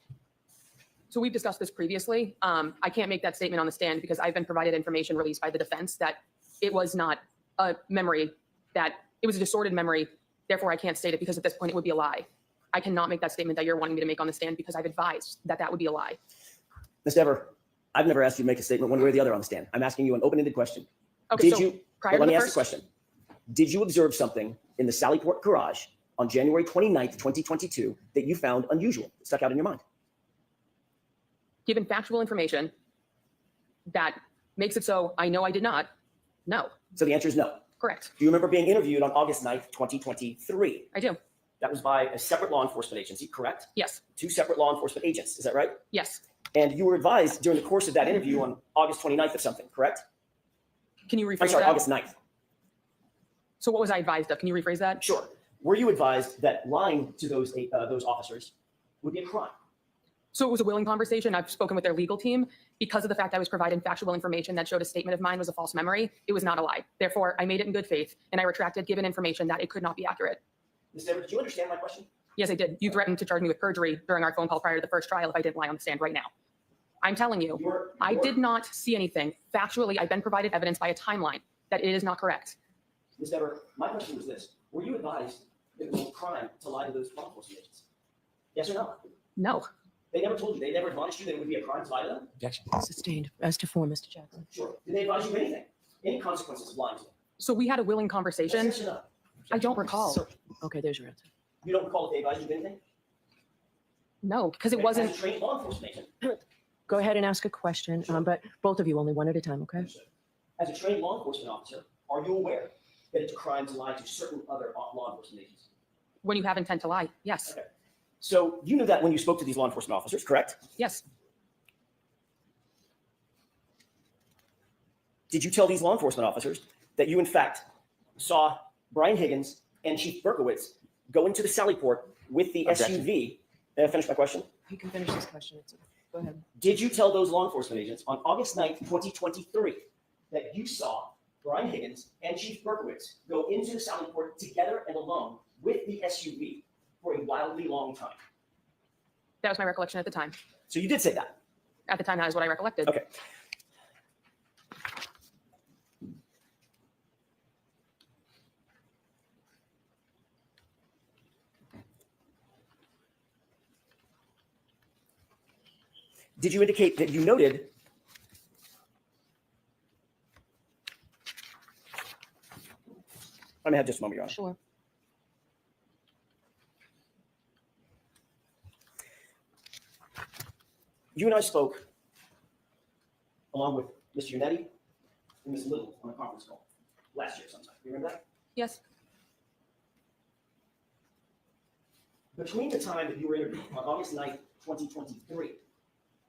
So we've discussed this previously. I can't make that statement on the stand because I've been provided information released by the defense that it was not a memory, that it was a distorted memory. Therefore, I can't state it because at this point it would be a lie. I cannot make that statement that you're wanting me to make on the stand because I've advised that that would be a lie. Ms. Dever, I've never asked you to make a statement one way or the other on the stand. I'm asking you an open-ended question. Okay, Did so you, prior to let the me ask the first, question. Did you observe something in the Sallyport garage on January 29th, 2022 that you found unusual, that stuck out in your mind? given factual information that makes it so I know I did not, no. So the answer is no. Correct. Do you remember being interviewed on August 9th, 2023? I do. That was by a separate law enforcement agency, correct? Yes. 2 separate law enforcement agents, is that right? Yes. And you were advised during the course of that interview on August 29th of something, correct? Can you rephrase I'm sorry, that? August 9th. So what was I advised of? Can you rephrase that? Sure. Were you advised that lying to those officers would be a crime? So it was a willing conversation. I've spoken with their legal team. Because of the fact I was provided factual information that showed a statement of mine was a false memory, it was not a lie. Therefore, I made it in good faith, and I retracted given information that it could not be accurate. Ms. Dever, did you understand my question? Yes, I did. You threatened to charge me with perjury during our phone call prior to the first trial if I didn't lie on the stand right now. I'm telling you, I did not see anything. Factually, I've been provided evidence by a timeline that it is not correct. Ms. Dever, my question was this. Were you advised that it was a crime to lie to those law enforcement agents? Yes or no? No. They never told you, they never admonished you that it would be a crime to lie to them? Objection. Sustained. As to form, Mr. Jackson. Sure. Did they advise you of anything? Any consequences of lying to them? So we had a willing conversation. Yes or no? I don't recall. Okay, there's your answer. You don't recall if they advised you of anything? No, because it As wasn't. a trained law enforcement agent. Go ahead and ask a question, but both of you only one at a time, okay? As a trained law enforcement officer, are you aware that it's a crime to lie to certain other law enforcement agents? When you have intent to lie, yes. Okay. So you knew that when you spoke to these law enforcement officers, correct? Yes. Did you tell these law enforcement officers that you, in fact, saw Brian Higgins and Chief Berkowitz go into the Sallyport with the Objection. SUV? May I finish my question? You can finish this question. Go ahead. Did you tell those law enforcement agents on August 9th, 2023, that you saw Brian Higgins and Chief Berkowitz go into the Sallyport together and alone with the SUV for a wildly long time? That was my recollection at the time. So you did say that. At the time, that is what I recollected. Okay. Did you indicate that you noted let me have just a moment, Your Honor. Sure. You and I spoke along with Mr. Unetti and Ms. Little on a conference call last year sometime. You remember that? Yes, Between the time that you were interviewed on August 9th, 2023,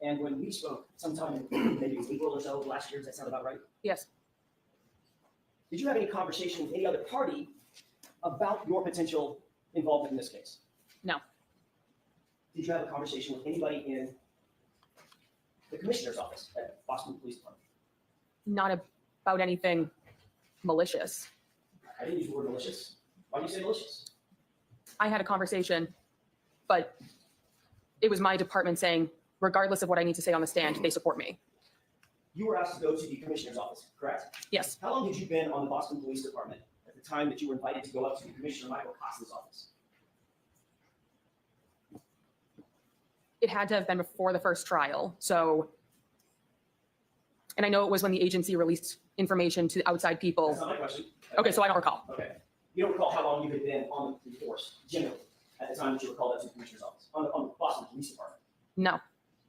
and when we spoke sometime in maybe April or so of last year, does that sound about right? yes, Did you have any conversation with any other party about your potential involvement in this case? no, Did you have a conversation with anybody in the commissioner's office at Boston Police Department? not about anything malicious. I didn't use the word malicious. Why do you say malicious? I had a conversation, but it was my department saying, regardless of what I need to say on the stand, they support me. You were asked to go to the commissioner's office, correct? Yes, How long had you been on the Boston Police Department at the time that you were invited to go up to the Commissioner Michael Proctor's office? it had to have been before the first trial. So, and I know it was when the agency released information to outside people. That's not my question. Okay, so I don't recall. Okay. You don't recall how long you had been on the force, generally, at the time that you were called up to the Commissioner's office, on the Boston Police Department? No.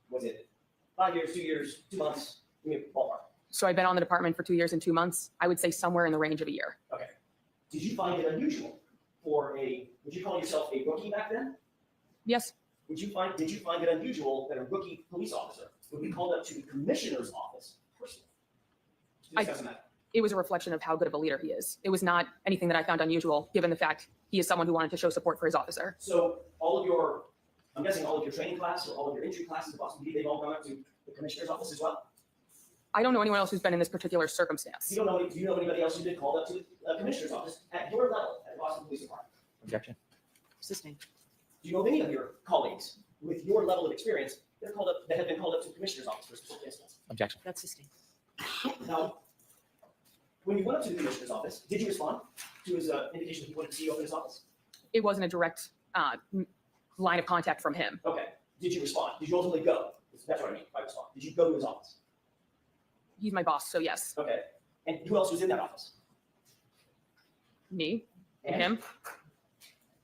Was it 5 years, 2 years, 2 months? Give me a ballpark. So I've been on the department for 2 years and 2 months. I would say somewhere in the range of a year. Okay. Did you find it unusual for would you call yourself a rookie back then? Yes, Did you find it unusual that a rookie police officer would be called up to the commissioner's office personally? To discuss a matter? it was a reflection of how good of a leader he is. It was not anything that I found unusual, given the fact he is someone who wanted to show support for his officer. So I'm guessing all of your training class or all of your entry classes at Boston PD, they've all gone up to the commissioner's office as well? I don't know anyone else who's been in this particular circumstance. Do you know anybody else who's been called up to the commissioner's office at your level at Boston Police Department? Objection. Sustained. Do you know of any of your colleagues with your level of experience that have been called up to the commissioner's office for a specific instance? Objection. That's sustained. Now, when you went up to the commissioner's office, did you respond to his indication that he wanted to see you up in his office? It wasn't a direct line of contact from him. Okay. Did you respond? Did you ultimately go? That's what I mean by respond. Did you go to his office? He's my boss, so yes. Okay. And who else was in that office? Me, And him,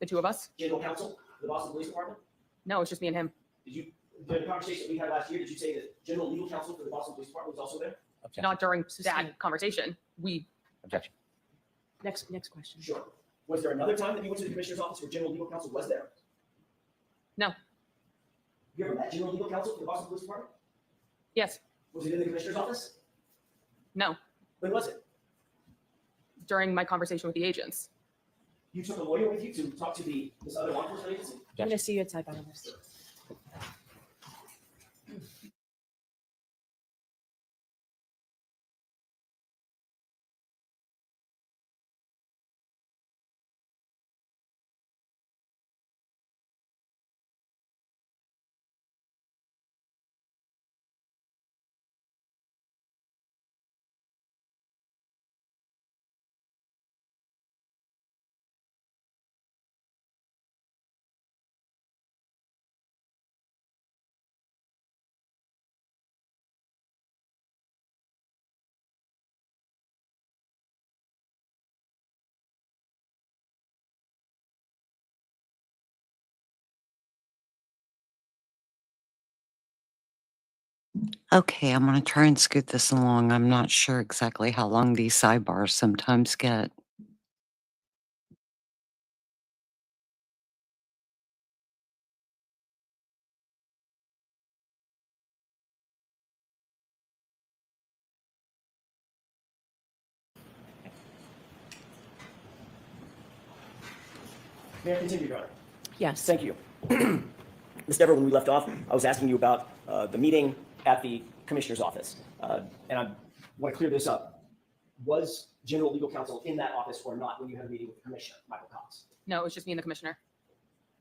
the two of us. General counsel of the Boston Police Department? No, it's just me and him. During the conversation we had last year, did you say that general legal counsel for the Boston Police Department was also there? Objection. Not during that Sustained. conversation. Objection. Next question. Sure. Was there another time that you went to the commissioner's office where general legal counsel was there? No. You ever met general legal counsel for the Boston Police Department? Yes, Was it in the commissioner's office? no, When was it? during my conversation with the agents. You took a lawyer with you to talk to this other law enforcement agency? I'm going to see you at sidebar on this. Okay, I'm going to try and scoot this along. I'm not sure exactly how long these sidebars sometimes get. May I continue, Your Honor? Yes. Thank you. Ms. Dever, when we left off, I was asking you about the meeting at the commissioner's office. And I want to clear this up. Was general legal counsel in that office or not when you had a meeting with the commissioner, Michael Cox? No, it was just me and the commissioner.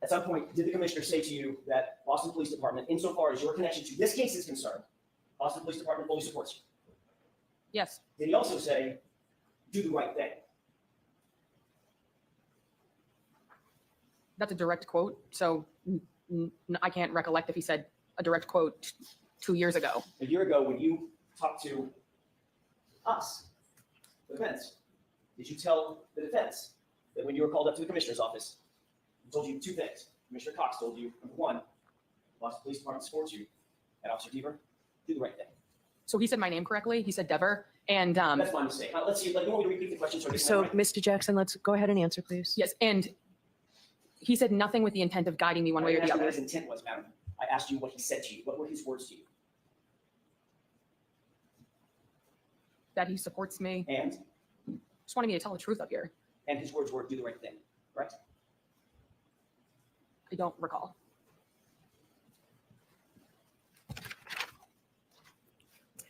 At some point, did the commissioner say to you that Boston Police Department, insofar as your connection to this case is concerned, Boston Police Department fully supports you? Yes, Did he also say, do the right thing? that's a direct quote. So I can't recollect if he said a direct quote 2 years ago. A year ago, when you talked to us, the defense, did you tell the defense that when you were called up to the commissioner's office, he told you two things? Commissioner Cox told you, number one, Boston Police Department supports you, and Officer Deaver, do the right thing. So he said my name correctly. He said Dever. And That's my mistake. Now, let's see, like, you want me to repeat the question? So, Mr. Jackson, let's go ahead and answer, please. yes, and he said nothing with the intent of guiding me one way or the What other. his intent was, madam. I asked you what he said to you. What were his words to you? That he supports me. And Just wanted me to tell the truth up here. his words were, do the right thing, right? I don't recall.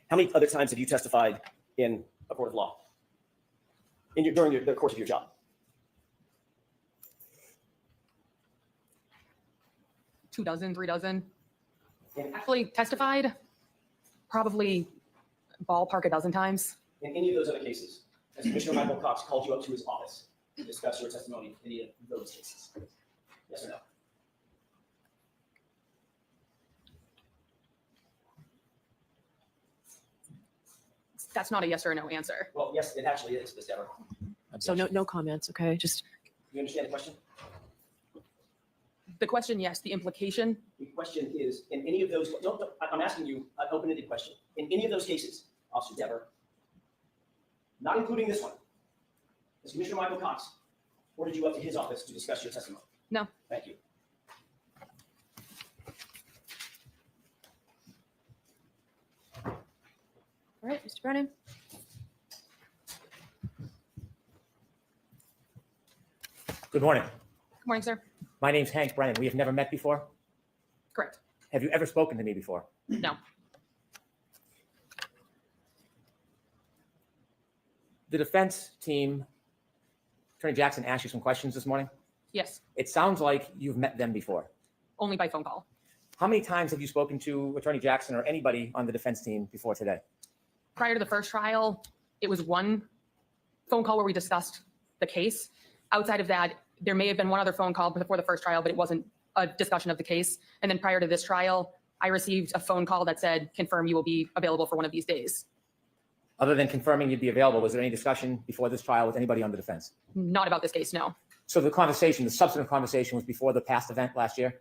How many other times have you testified in a court of law during the course of your job? 2 dozen, 3 dozen. In, Actually testified probably ballpark a dozen times. in any of those other cases, has Commissioner Michael Cox called you up to his office to discuss your testimony in any of those cases? Yes or no? That's not a yes or a no answer. Well, yes, it actually is, Ms. Dever. So no comments, okay? Just, You understand the question? The question, yes. The implication, The question is, in any of those, no, I'm asking you an open-ended question. In any of those cases, Officer Dever, not including this one, has Commissioner Michael Cox ordered you up to his office to discuss your testimony? No. Thank you. all right, Mr. Brennan. Good morning. good morning, sir. My name's Hank Brennan. We have never met before. Correct. Have you ever spoken to me before? No. The defense team, Attorney Jackson asked you some questions this morning. Yes. It sounds like you've met them before. Only by phone call. How many times have you spoken to Attorney Jackson or anybody on the defense team before today? Prior to the first trial, it was one phone call where we discussed the case. Outside of that, there may have been one other phone call before the first trial, but it wasn't a discussion of the case. And then prior to this trial, I received a phone call that said, confirm you will be available for one of these days. Other than confirming you'd be available, was there any discussion before this trial with anybody on the defense? Not about this case, no. So the conversation, the substantive conversation was before the past event last year?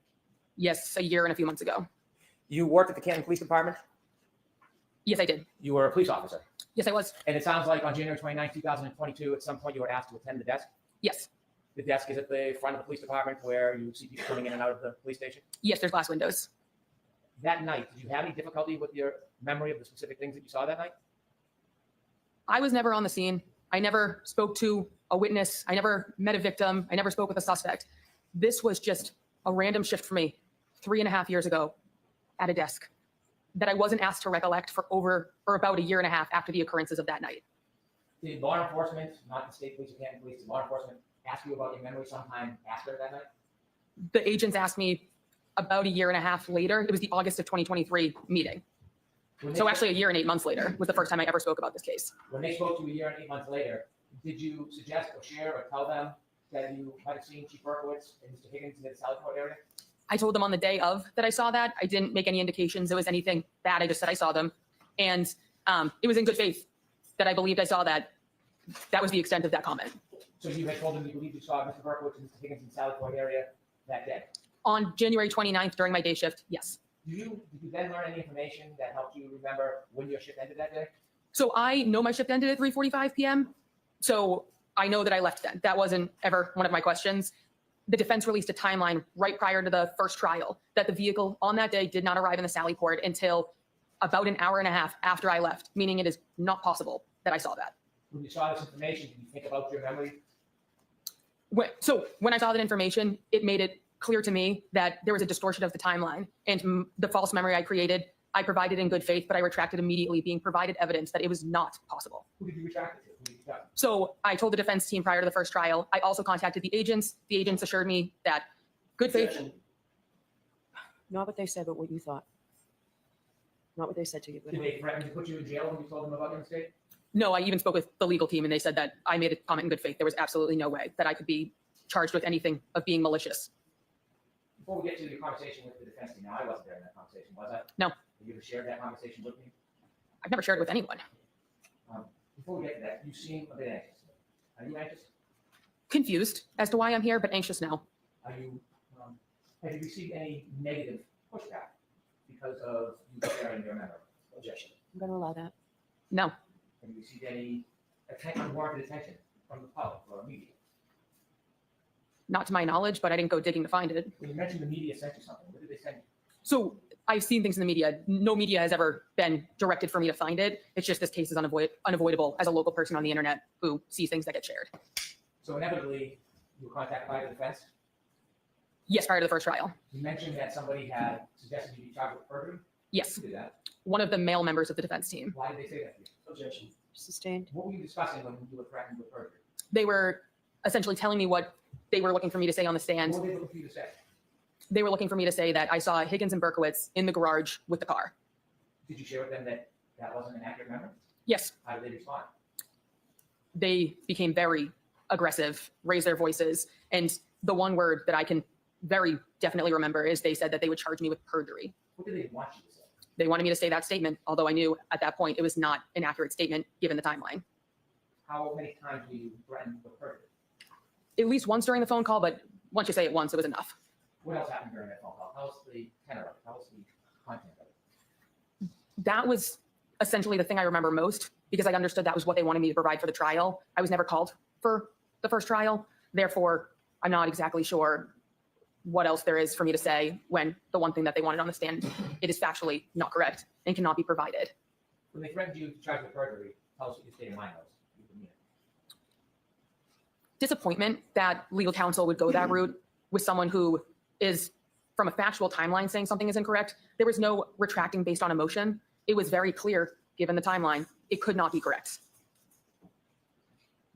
Yes, a year and a few months ago. You worked at the Canton Police Department? Yes, I did. You were a police officer? Yes, I was. And it sounds like on January 29, 2022, at some point you were asked to attend the desk? Yes. The desk is at the front of the police department where you see people coming in and out of the police station? Yes, there's glass windows. That night, did you have any difficulty with your memory of the specific things that you saw that night? I was never on the scene. I never spoke to a witness. I never met a victim. I never spoke with a suspect. This was just a random shift for me 3.5 years ago at a desk that I wasn't asked to recollect for about a year and a half after the occurrences of that night. Did law enforcement, not the state police or Canton police, did law enforcement ask you about your memory sometime after that night? The agents asked me about a year and a half later. It was the August of 2023 meeting. So actually a year and 8 months later was the first time I ever spoke about this case. When they spoke to you a year and 8 months later, did you suggest or share or tell them that you might have seen Chief Berkowitz and Mr. Higgins in the Sallyport area? I told them on the day of that I saw that. I didn't make any indications it was anything bad. I just said I saw them. And it was in good faith that I believed I saw that. That was the extent of that comment. So you had told them you believed you saw Mr. Berkowitz and Mr. Higgins in the Sallyport area that day? On January 29th during my day shift, yes. Did you then learn any information that helped you remember when your shift ended that day? So I know my shift ended at 3:45 p.m. So I know that I left then. That wasn't ever one of my questions. The defense released a timeline right prior to the first trial that the vehicle on that day did not arrive in the Sallyport until about an hour and a half after I left, meaning it is not possible that I saw that. When you saw this information, did you think about your memory? So when I saw that information, it made it clear to me that there was a distortion of the timeline and the false memory I created, I provided in good faith, but I retracted immediately, being provided evidence that it was not possible. Who did you retract it to? Who did you retract? So I told the defense team prior to the first trial. I also contacted the agents. The agents assured me that good faith. Not what they said, but what you thought. Not what they said to you. Did they threaten to put you in jail when you told them about your mistake? No, I even spoke with the legal team and they said that I made a comment in good faith. There was absolutely no way that I could be charged with anything of being malicious. Before we get to your conversation with the defense team, now I wasn't there in that conversation, was I? No. Have you ever shared that conversation with me? I've never shared it with anyone. Before we get to that, you seem a bit anxious. Are you anxious? Confused as to why I'm here, but anxious now. Are you, have you received any negative pushback because of you sharing your memory? Objection. I'm going to allow that. No, Have you received any unwarranted attention from the public or media? not to my knowledge, but I didn't go digging to find it. When you mentioned the media sent you something, what did they send you? So I've seen things in the media. No media has ever been directed for me to find it. It's just this case is unavoidable as a local person on the internet who sees things that get shared. So inevitably, you were contacted by the defense. Yes, prior to the first trial. You mentioned that somebody had suggested you be charged with perjury. Yes, Who did that? one of the male members of the defense team. Why did they say that to you? Objection. Sustained. What were you discussing when you were threatened with perjury? They were essentially telling me what they were looking for me to say on the stand. What were they looking for you to say? They were looking for me to say that I saw Higgins and Berkowitz in the garage with the car. Did you share with them that that wasn't an accurate memory? Yes, How did they respond? they became very aggressive, raised their voices. And the one word that I can very definitely remember is they said that they would charge me with perjury. What did they want you to say? They wanted me to say that statement, although I knew at that point it was not an accurate statement given the timeline. How many times were you threatened with perjury? At least once during the phone call, but once you say it once, it was enough. What else happened during that phone call? Tell us the tenor of it. Tell us the content of it. That was essentially the thing I remember most because I understood that was what they wanted me to provide for the trial. I was never called for the first trial. Therefore, I'm not exactly sure what else there is for me to say when the one thing that they wanted on the stand, it is factually not correct and cannot be provided. When they threatened you to charge with perjury, tell us what your state of mind was. You can mean it. Disappointment that legal counsel would go that route with someone who is from a factual timeline saying something is incorrect. There was no retracting based on emotion. It was very clear, given the timeline, it could not be correct.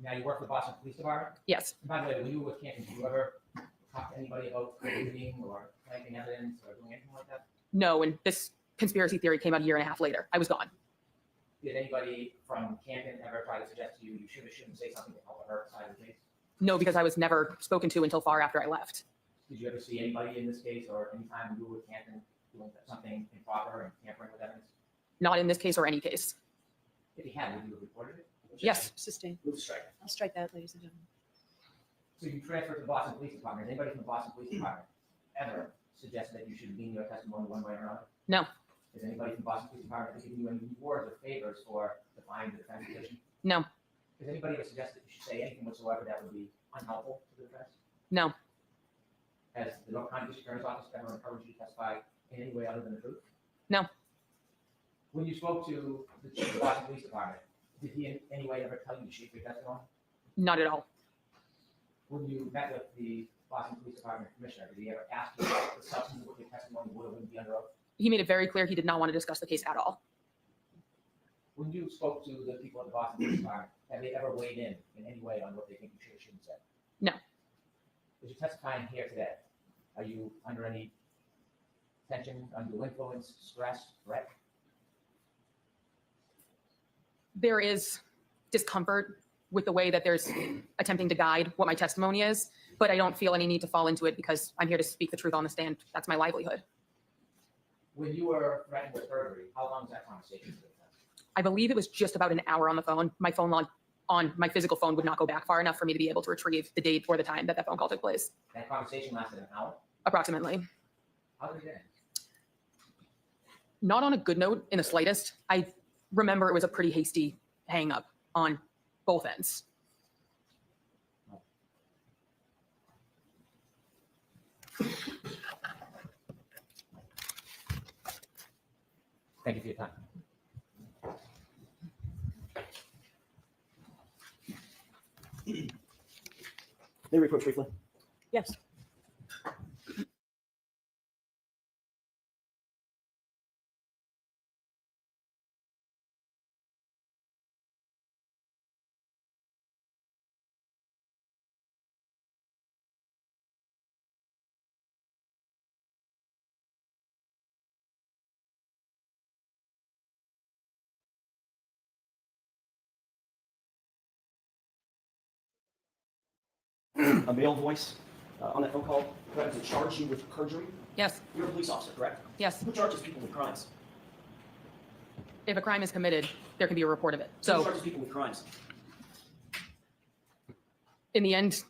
Now you work for the Boston Police Department. Yes, And by the way, when you were with Canton, did you ever talk to anybody about reading or planting evidence or doing anything like that? no, and this conspiracy theory came out a year and a half later. I was gone. Did anybody from Canton ever try to suggest to you you should or shouldn't say something to help her side of the case? No, because I was never spoken to until far after I left. Did you ever see anybody in this case or any time you were with Canton doing something improper and tampering with evidence? Not in this case or any case. If you had, would you have reported it? Yes, Sustained. Move to strike. I'll strike that, ladies and gentlemen. So you transferred to the Boston Police Department. Has anybody from the Boston Police Department ever suggested that you should lean your testimony one way or another? No. Has anybody from the Boston Police Department given you any rewards or favors for defying the defense position? No. Has anybody ever suggested you should say anything whatsoever that would be unhelpful to the defense? No. Has the North County District Attorney's Office ever encouraged you to testify in any way other than the truth? No. When you spoke to the chief of the Boston Police Department, did he in any way ever tell you to shape your testimony? Not at all. When you met with the Boston Police Department Commissioner, did he ever ask you about the substance of what your testimony would or wouldn't be under oath? He made it very clear he did not want to discuss the case at all. When you spoke to the people at the Boston Police Department, have they ever weighed in any way on what they think you should or shouldn't say? No. As you're testifying here today, are you under any tension, undue influence, stress, threat? There is discomfort with the way that there's attempting to guide what my testimony is, but I don't feel any need to fall into it because I'm here to speak the truth on the stand. That's my livelihood. When you were threatened with perjury, how long was that conversation with the defense? I believe it was just about an hour on the phone. My phone log on my physical phone would not go back far enough for me to be able to retrieve the date or the time that that phone call took place. That conversation lasted an hour? Approximately. How did it end? Not on a good note in the slightest. I remember it was a pretty hasty hang up on both ends. Thank you for your time. May we approach briefly? Yes. A male voice on that phone call threatened to charge you with perjury. Yes, You're a police officer, correct? yes. Who charges people with crimes? If a crime is committed, there can be a report of it. Who So charges people with crimes? in the end,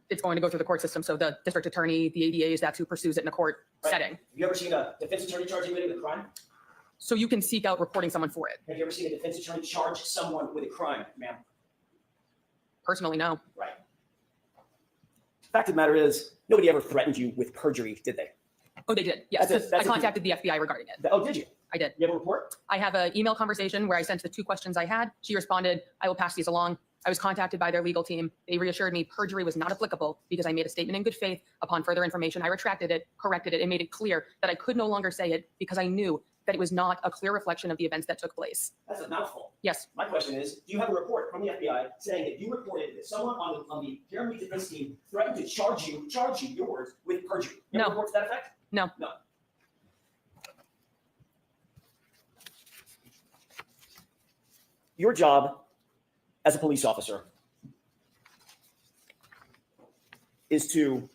it's going to go through the court system. So the district attorney, the ADA, that's who pursues it in a court Right. setting. Have you ever seen a defense attorney charge anybody with a crime? So you can seek out reporting someone for it. Have you ever seen a defense attorney charge someone with a crime, ma'am? Personally, no. Right. Fact of the matter is, nobody ever threatened you with perjury, did they? Oh, they did. Yes. That's a- I contacted the FBI regarding it. Oh, did you? I did. You have a report? I have an email conversation where I sent the 2 questions I had. She responded, I will pass these along. I was contacted by their legal team. They reassured me perjury was not applicable because I made a statement in good faith. Upon further information, I retracted it, corrected it, and made it clear that I could no longer say it because I knew that it was not a clear reflection of the events that took place. That's a mouthful. Yes, My question is, do you have a report from the FBI saying that you reported that someone on the Karen Reed defense team threatened to charge you, your words, with perjury? You have a No. report to that effect? No. No. Your job as a police officer is to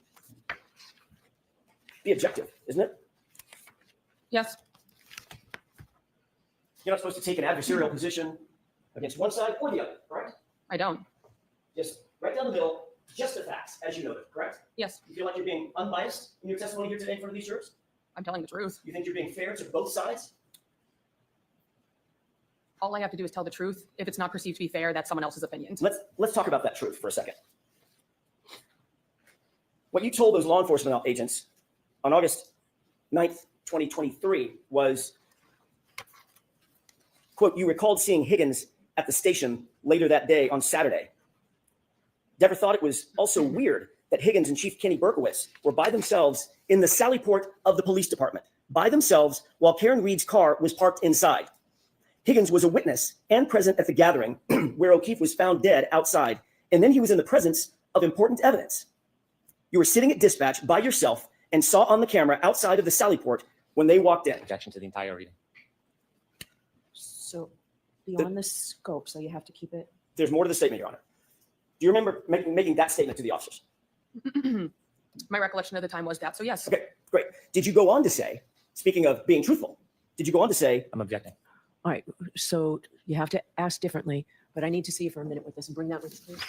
be objective, isn't it? yes, You're not supposed to take an adversarial position against one side or the other, correct? I don't. Just right down the middle, just the facts, as you noted, correct? Yes, You feel like you're being unbiased in your testimony here today in front of these jurors? I'm telling the truth. You think you're being fair to both sides? All I have to do is tell the truth. If it's not perceived to be fair, that's someone else's opinion. Let's talk about that truth for a second. What you told those law enforcement agents on August 9th, 2023 was, quote, you recalled seeing Higgins at the station later that day on Saturday. Deborah thought it was also weird that Higgins and Chief Kenny Berkowitz were by themselves in the sally port of the police department, by themselves while Karen Reed's car was parked inside. Higgins was a witness and present at the gathering where O'Keefe was found dead outside, and then he was in the presence of important evidence. You were sitting at dispatch by yourself and saw on the camera outside of the sally port when they walked in. Objection to the entire reading. So beyond the scope, so you have to keep it. There's more to the statement, Your Honor. Do you remember making that statement to the officers? My recollection of the time was that. So yes, Okay, great. Did you go on to say, speaking of being truthful, did you go on to say, I'm objecting. All right. So you have to ask differently, but I need to see you for a minute with this and bring that with you, please.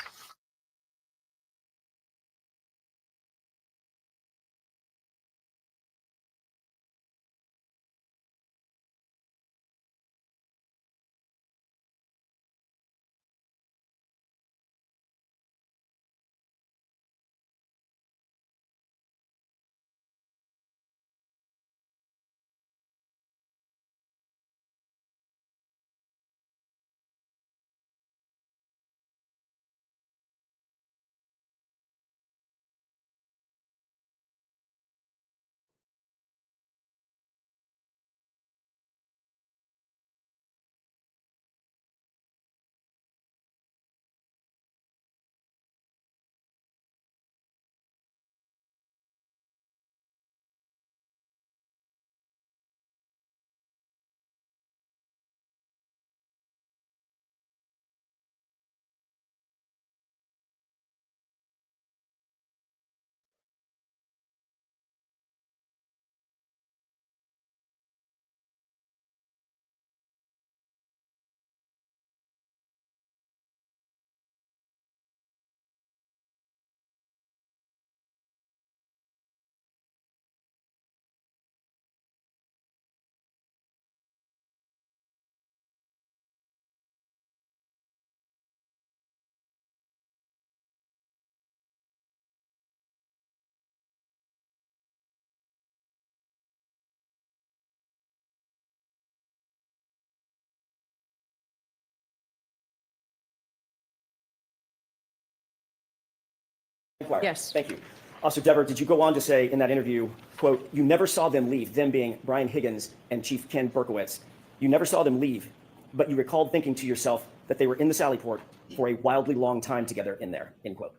inquire? Yes. Thank you. Officer Dever, did you go on to say in that interview, quote, you never saw them leave, them being Brian Higgins and Chief Ken Berkowitz. You never saw them leave, but you recalled thinking to yourself that they were in the sally port for a wildly long time together in there, end quote.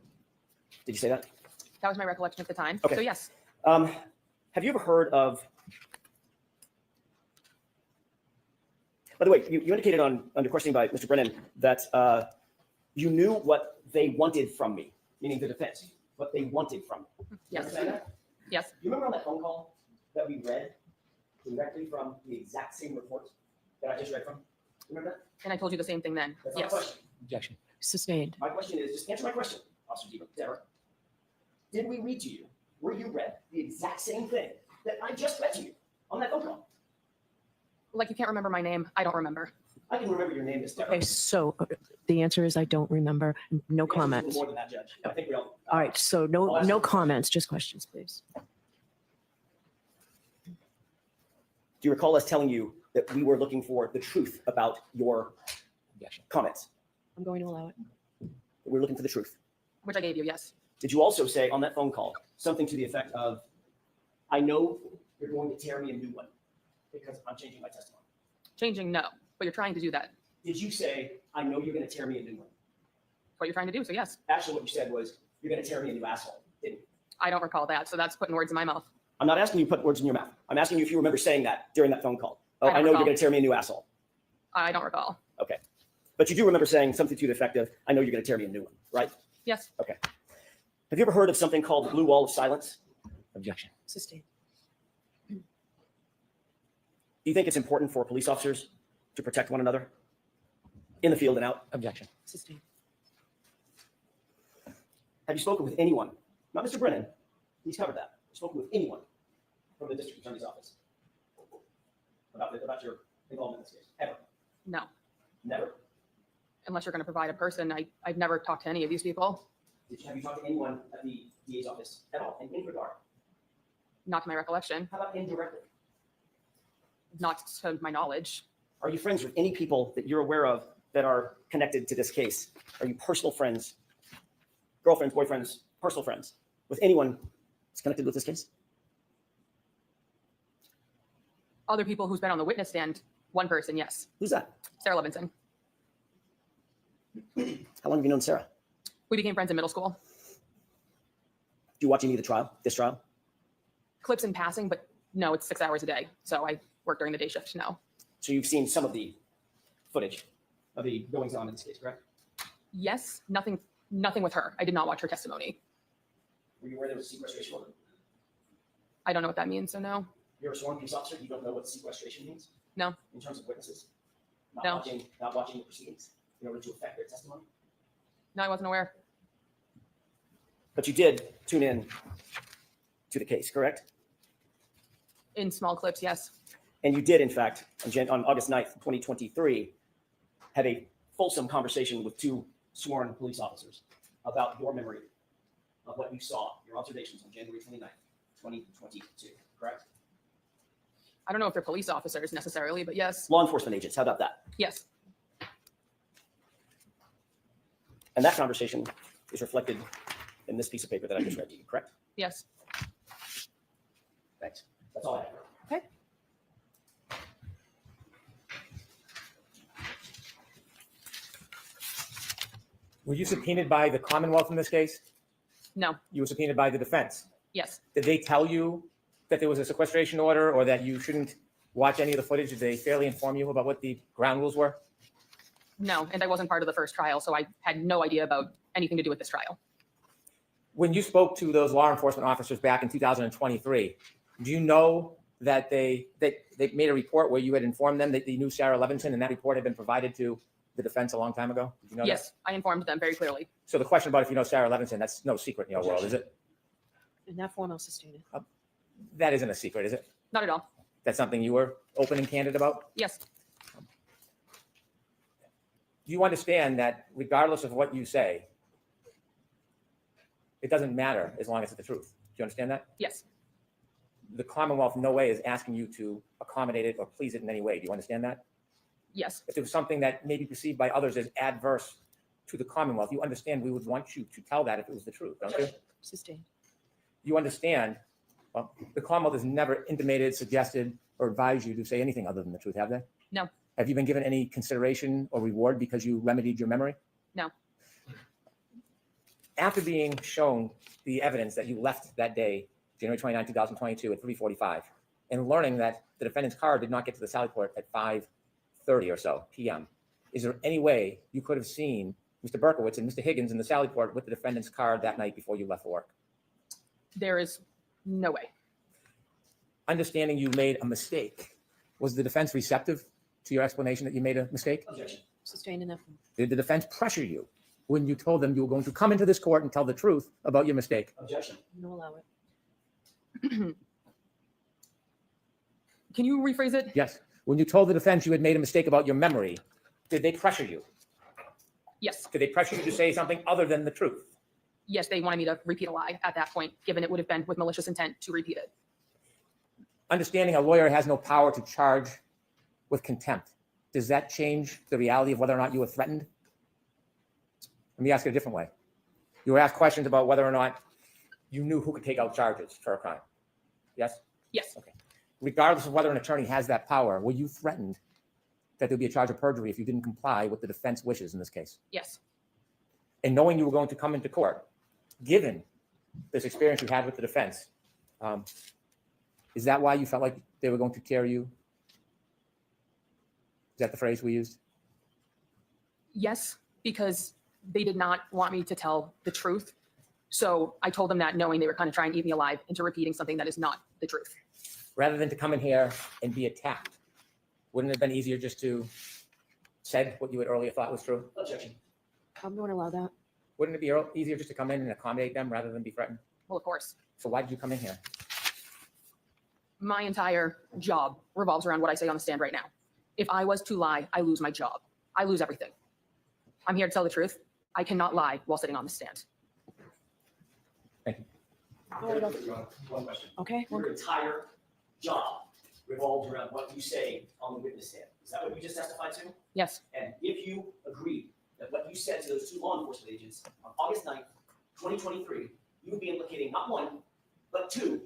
Did you say that? that was my recollection at the time. Okay. So yes, Have you ever heard of, by the way, you indicated under questioning by Mr. Brennan that you knew what they wanted from me, meaning the defense, what they wanted from me. You yes, understand that? yes, You remember on that phone call that we read directly from the exact same report that I just read from? Remember that? And I told you the same thing then. That's not a Yes. question. Objection. Sustained. My question is, just answer my question, Officer Deborah. Did we read to you, were you read the exact same thing that I just read to you on that phone call? Like you can't remember my name. I don't remember. I can remember your name, Miss Deborah. Okay, so the answer is I don't remember. No The answer's a little comments. More than that, Judge. I think we all. All right, so no comments, just questions, please. Do you recall us telling you that we were looking for the truth about your Objection. comments? I'm going to allow it. We're looking for the truth. Which I gave you, yes. Did you also say on that phone call something to the effect of, I know you're going to tear me a new one because I'm changing my testimony? Changing, no. But you're trying to do that. Did you say, I know you're going to tear me a new one? What you're trying to do, so yes. Actually, what you said was, you're going to tear me a new asshole, didn't you? I don't recall that, so that's putting words in my mouth. I'm not asking you to put words in your mouth. I'm asking you if you remember saying that during that phone call. Oh, I don't I know you're recall. going to tear me a new asshole. I don't recall. Okay. But you do remember saying something to the effect of, I know you're going to tear me a new one, right? Yes. Okay. Have you ever heard of something called the blue wall of silence? Objection. Sustained. Do you think it's important for police officers to protect one another in the field and out? Objection. Sustained. Have you spoken with anyone, not Mr. Brennan, he's covered that, spoken with anyone from the district attorney's office about your involvement in this case? Ever? No. Never? Unless you're going to provide a person. I've never talked to any of these people. Have you talked to anyone at the DA's office at all in any regard? Not to my recollection. How about indirectly? Not to my knowledge. Are you friends with any people that you're aware of that are connected to this case? Are you personal friends, girlfriends, boyfriends, personal friends with anyone that's connected with this case? Other people who's been on the witness stand, one person, yes. Who's that? Sarah Levinson. How long have you known Sarah? We became friends in middle school. Do you watch any of this trial? Clips in passing, but no, it's 6 hours a day. So I work during the day shift now. So you've seen some of the footage of the goings on in this case, correct? Yes, nothing with her. I did not watch her testimony. Were you aware there was a sequestration order? I don't know what that means, so no. You're a sworn police officer. You don't know what sequestration means? No. In terms of witnesses? No. Not watching the proceedings in order to affect their testimony? No, I wasn't aware. But you did tune in to the case, correct? In small clips, yes. And you did, in fact, on August 9th, 2023, have a fulsome conversation with two sworn police officers about your memory of what you saw, your observations on January 29th, 2022, correct? I don't know if they're police officers necessarily, but yes. Law enforcement agents, how about that? Yes. And that conversation is reflected in this piece of paper that I just read to you, correct? Yes. Thanks. That's all I have. Okay. Were you subpoenaed by the Commonwealth in this case? No. You were subpoenaed by the defense. Yes. Did they tell you that there was a sequestration order or that you shouldn't watch any of the footage? Did they fairly inform you about what the ground rules were? No. And I wasn't part of the first trial, so I had no idea about anything to do with this trial. When you spoke to those law enforcement officers back in 2023, do you know that they made a report where you had informed them that they knew Sarah Levinson and that report had been provided to the defense a long time ago? Did you know Yes, I informed them very clearly. that? So the question about if you know Sarah Levinson, that's no secret in your world, is it? In that form, I'll sustain it. That isn't a secret, is it? Not at all. That's something you were open and candid about? Yes. Do you understand that regardless of what you say, it doesn't matter as long as it's the truth? Do you understand that? Yes. The Commonwealth in no way is asking you to accommodate it or please it in any way. Do you understand that? Yes. If there was something that may be perceived by others as adverse to the Commonwealth, you understand we would want you to tell that if it was the truth, don't you? Sustained. You understand, well, the Commonwealth has never intimated, suggested, or advised you to say anything other than the truth, have they? No. Have you been given any consideration or reward because you remedied your memory? No. After being shown the evidence that you left that day, January 29, 2022 at 3:45, and learning that the defendant's car did not get to the Sally Port at 5:30 or so p.m., is there any way you could have seen Mr. Berkowitz and Mr. Higgins in the Sally Port with the defendant's car that night before you left for work? There is no way. Understanding you made a mistake, was the defense receptive to your explanation that you made a mistake? Objection. Sustained enough. Did the defense pressure you when you told them you were going to come into this court and tell the truth about your mistake? Objection. No, allow it. Can you rephrase it? Yes. When you told the defense you had made a mistake about your memory, did they pressure you? Yes. Did they pressure you to say something other than the truth? Yes, they wanted me to repeat a lie at that point, given it would have been with malicious intent to repeat it. Understanding a lawyer has no power to charge with contempt, does that change the reality of whether or not you were threatened? Let me ask it a different way. You were asked questions about whether or not you knew who could take out charges for a crime. Yes? Yes. Okay. Regardless of whether an attorney has that power, were you threatened that there'd be a charge of perjury if you didn't comply with the defense wishes in this case? Yes. And knowing you were going to come into court, given this experience you had with the defense, is that why you felt like they were going to tear you? Is that the phrase we used? Yes, because they did not want me to tell the truth. So I told them that knowing they were kind of trying to eat me alive into repeating something that is not the truth. Rather than to come in here and be attacked, wouldn't it have been easier just to said what you had earlier thought was true? Objection. I'm going to allow that. Wouldn't it be easier just to come in and accommodate them rather than be threatened? Well, of course, So why did you come in here? my entire job revolves around what I say on the stand right now. If I was to lie, I lose my job. I lose everything. I'm here to tell the truth. I cannot lie while sitting on the stand. One question. Okay. Your entire job revolves around what you say on the witness stand. Is that what you just testified to? Yes. And if you agree that what you said to those two law enforcement agents on August 9th, 2023, you would be implicating not one, but two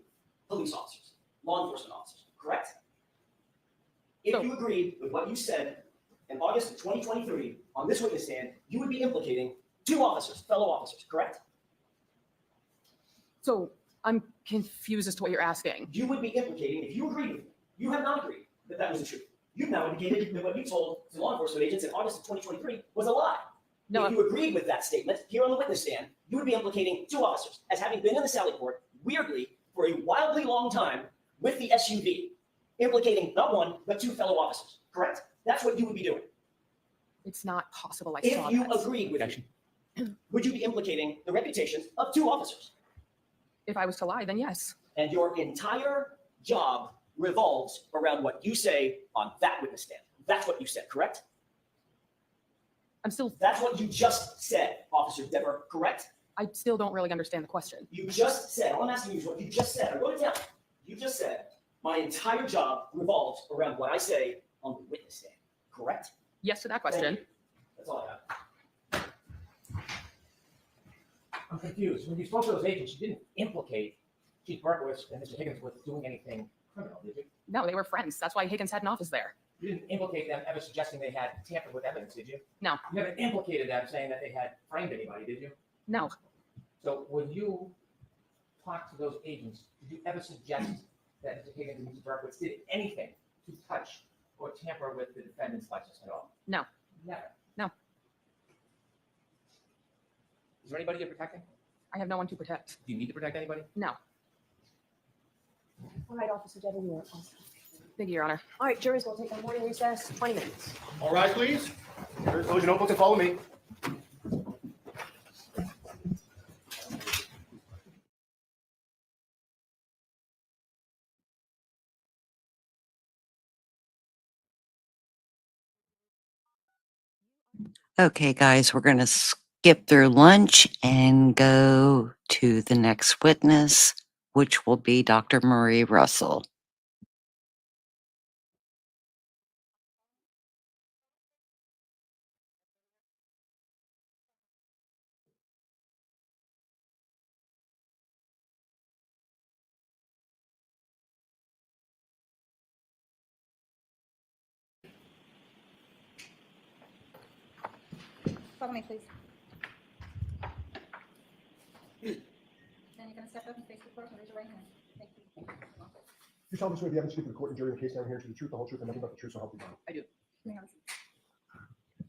police officers, law enforcement officers, correct? If you agreed with what you said in August of 2023 on this witness stand, you would be implicating two officers, fellow officers, correct? So I'm confused as to what you're asking. You would be implicating, if you agreed with me, you have not agreed that that was the truth. You've now indicated that what you told to law enforcement agents in August of 2023 was a lie. No, If you agreed with that statement here on the witness stand, you would be implicating two officers as having been in the Sally Port, weirdly, for a wildly long time with the SUV, implicating not one, but two fellow officers, correct? That's what you would be doing. it's not possible. I If saw you that. agreed with me, would you be implicating the reputations of two officers? If I was to lie, then yes. And your entire job revolves around what you say on that witness stand. That's what you said, correct? I'm still, That's what you just said, Officer Dever, correct? I still don't really understand the question. You just said, all I'm asking you is what you just said. I wrote it down. You just said, my entire job revolves around what I say on the witness stand, correct? Yes to that Thank question. you. That's all I have. I'm confused. When you spoke to those agents, you didn't implicate Chief Berkowitz and Mr. Higgins with doing anything criminal, did you? No, they were friends. That's why Higgins had an office there. You didn't implicate them ever suggesting they had tampered with evidence, did you? No. You never implicated them saying that they had framed anybody, did you? No. So when you talked to those agents, did you ever suggest that Mr. Higgins and Mr. Berkowitz did anything to touch or tamper with the defendant's license at all? No. Never? No. Is there anybody you're protecting? I have no one to protect. Do you need to protect anybody? No. All right, Officer Dever, you're up. Thank you, Your Honor. All right, juries will take a morning recess, 20 minutes. All right, please. Close your notebooks and follow me. Okay, guys, we're going to skip through lunch and go to the next witness, which will be Dr. Marie Russell. Follow me, please. Then you're going to step up and face the court and raise your right hand. Thank you. You tell me swear the evidence speaking to the court and jury in the case now hearing to the truth, the whole truth, and nothing but the truth, so help you God. May I have a seat?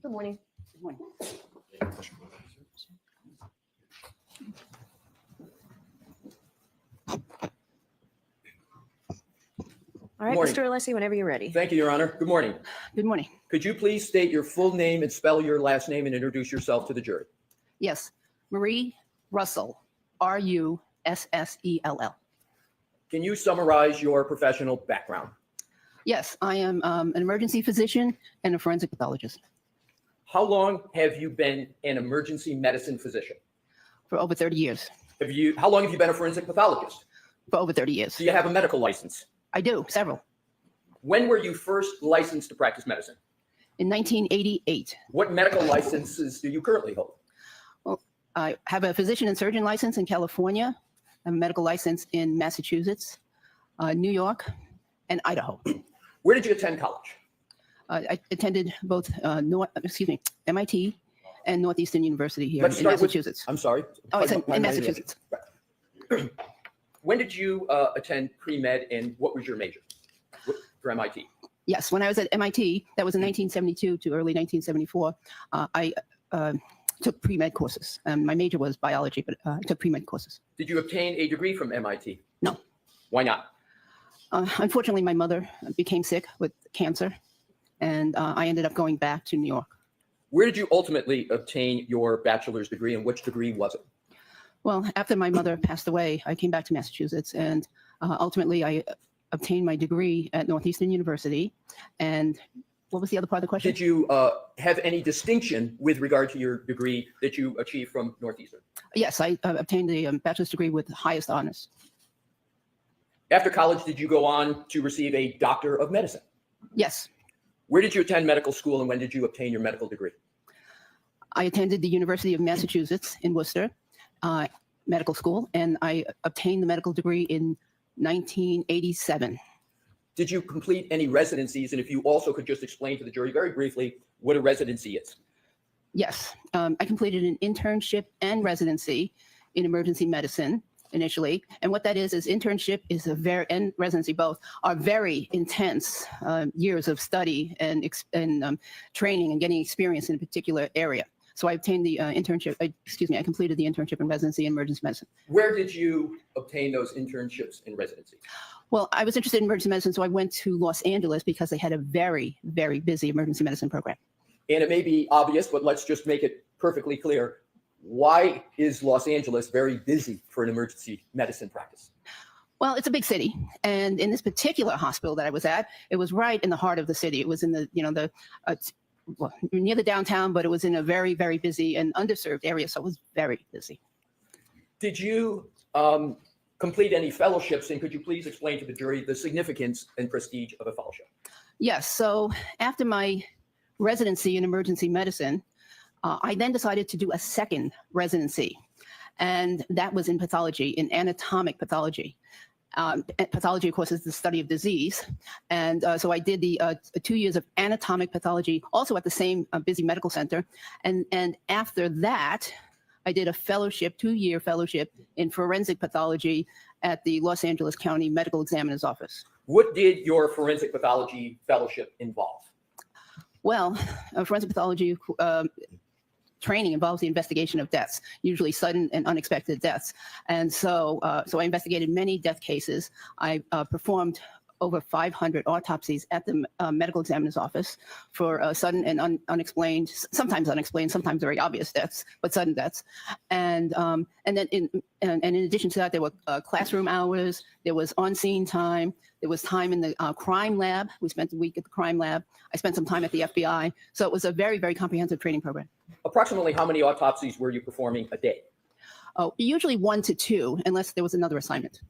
Good morning. Good morning. All right, Morning. Mr. Alessi, whenever you're ready. Thank you, Your Honor. Good morning. Good morning. Could you please state your full name and spell your last name and introduce yourself to the jury? Yes, Marie Russell, Russell. Can you summarize your professional background? Yes, I am an emergency physician and a forensic pathologist How long have you been an emergency medicine physician? for over 30 years. How long have you been a forensic pathologist? For over 30 years. Do you have a medical license? I do, several. When were you first licensed to practice medicine? In 1988, What medical licenses do you currently hold? I have a physician and surgeon license in California, a medical license in Massachusetts, New York, and Idaho. Where did you attend college? I attended both MIT and Northeastern University here Let's in start with- Massachusetts. I'm sorry. Oh, it's in Massachusetts. When did you attend pre-med and what was your major for MIT? Yes, when I was at MIT, that was in 1972 to early 1974, I took pre-med courses. My major was biology, but I took pre-med courses. Did you obtain a degree from MIT? No. Why not? Unfortunately, my mother became sick with cancer, and I ended up going back to New York. Where did you ultimately obtain your bachelor's degree and which degree was it? Well, after my mother passed away, I came back to Massachusetts, and ultimately I obtained my degree at Northeastern University. And what was the other part of the question? Did you have any distinction with regard to your degree that you achieved from Northeastern? Yes, I obtained a bachelor's degree with the highest honors. After college, did you go on to receive a Doctor of Medicine? Yes, Where did you attend medical school and when did you obtain your medical degree? I attended the University of Massachusetts in Worcester medical school, and I obtained the medical degree in 1987. Did you complete any residencies? And if you also could just explain to the jury very briefly what a residency is. Yes, I completed an internship and residency in emergency medicine initially. And what that is internship is and residency both are very intense years of study and training and getting experience in a particular area. So I obtained the I completed the internship and residency in emergency medicine. Where did you obtain those internships and residency? Well, I was interested in emergency medicine, so I went to Los Angeles because they had a very, very busy emergency medicine program. And it may be obvious, but let's just make it perfectly clear. Why is Los Angeles very busy for an emergency medicine practice? Well, it's a big city, and in this particular hospital that I was at, it was right in the heart of the city. It was in the near the downtown, but it was in a very, very busy and underserved area, so it was very busy. Did you complete any fellowships, and could you please explain to the jury the significance and prestige of a fellowship? Yes. So after my residency in emergency medicine, I then decided to do a second residency, and that was in pathology, in anatomic pathology. Pathology, of course, is the study of disease. And so I did the 2 years of anatomic pathology, also at the same busy medical center. And after that, I did a fellowship, 2-year fellowship in forensic pathology at the Los Angeles County Medical Examiner's Office. What did your forensic pathology fellowship involve? Well, forensic pathology training involves the investigation of deaths, usually sudden and unexpected deaths. And so I investigated many death cases. I performed over 500 autopsies at the medical examiner's office for sudden and unexplained, sometimes very obvious deaths, but sudden deaths. And then in addition to that, there were classroom hours, there was on-scene time, there was time in the crime lab. We spent a week at the crime lab. I spent some time at the FBI. So it was a very, very comprehensive training program. Approximately how many autopsies were you performing a day? Usually 1 to 2, unless there was another assignment.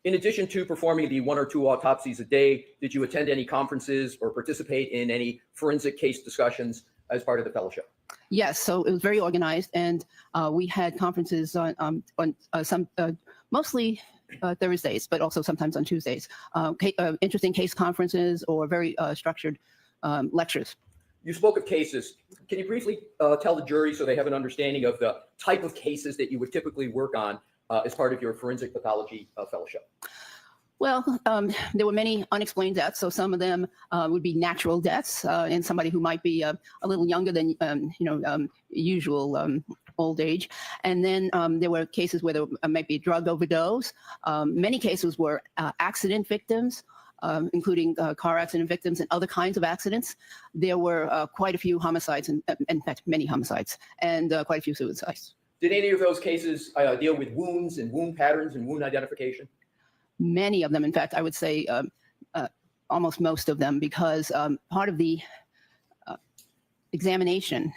In addition to performing the 1 or 2 autopsies a day, did you attend any conferences or participate in any forensic case discussions as part of the fellowship? Yes, so it was very organized, and we had conferences on some mostly Thursdays, but also sometimes on Tuesdays. Interesting case conferences or very structured lectures. You spoke of cases. Can you briefly tell the jury so they have an understanding of the type of cases that you would typically work on as part of your forensic pathology fellowship? Well, there were many unexplained deaths. So some of them would be natural deaths in somebody who might be a little younger than usual old age. And then there were cases where there might be drug overdose. Many cases were accident victims. including car accident victims and other kinds of accidents. There were quite a few homicides, and in fact, many homicides, and quite a few suicides. Did any of those cases deal with wounds and wound patterns and wound identification? Many of them, in fact, I would say almost most of them, because part of the examination,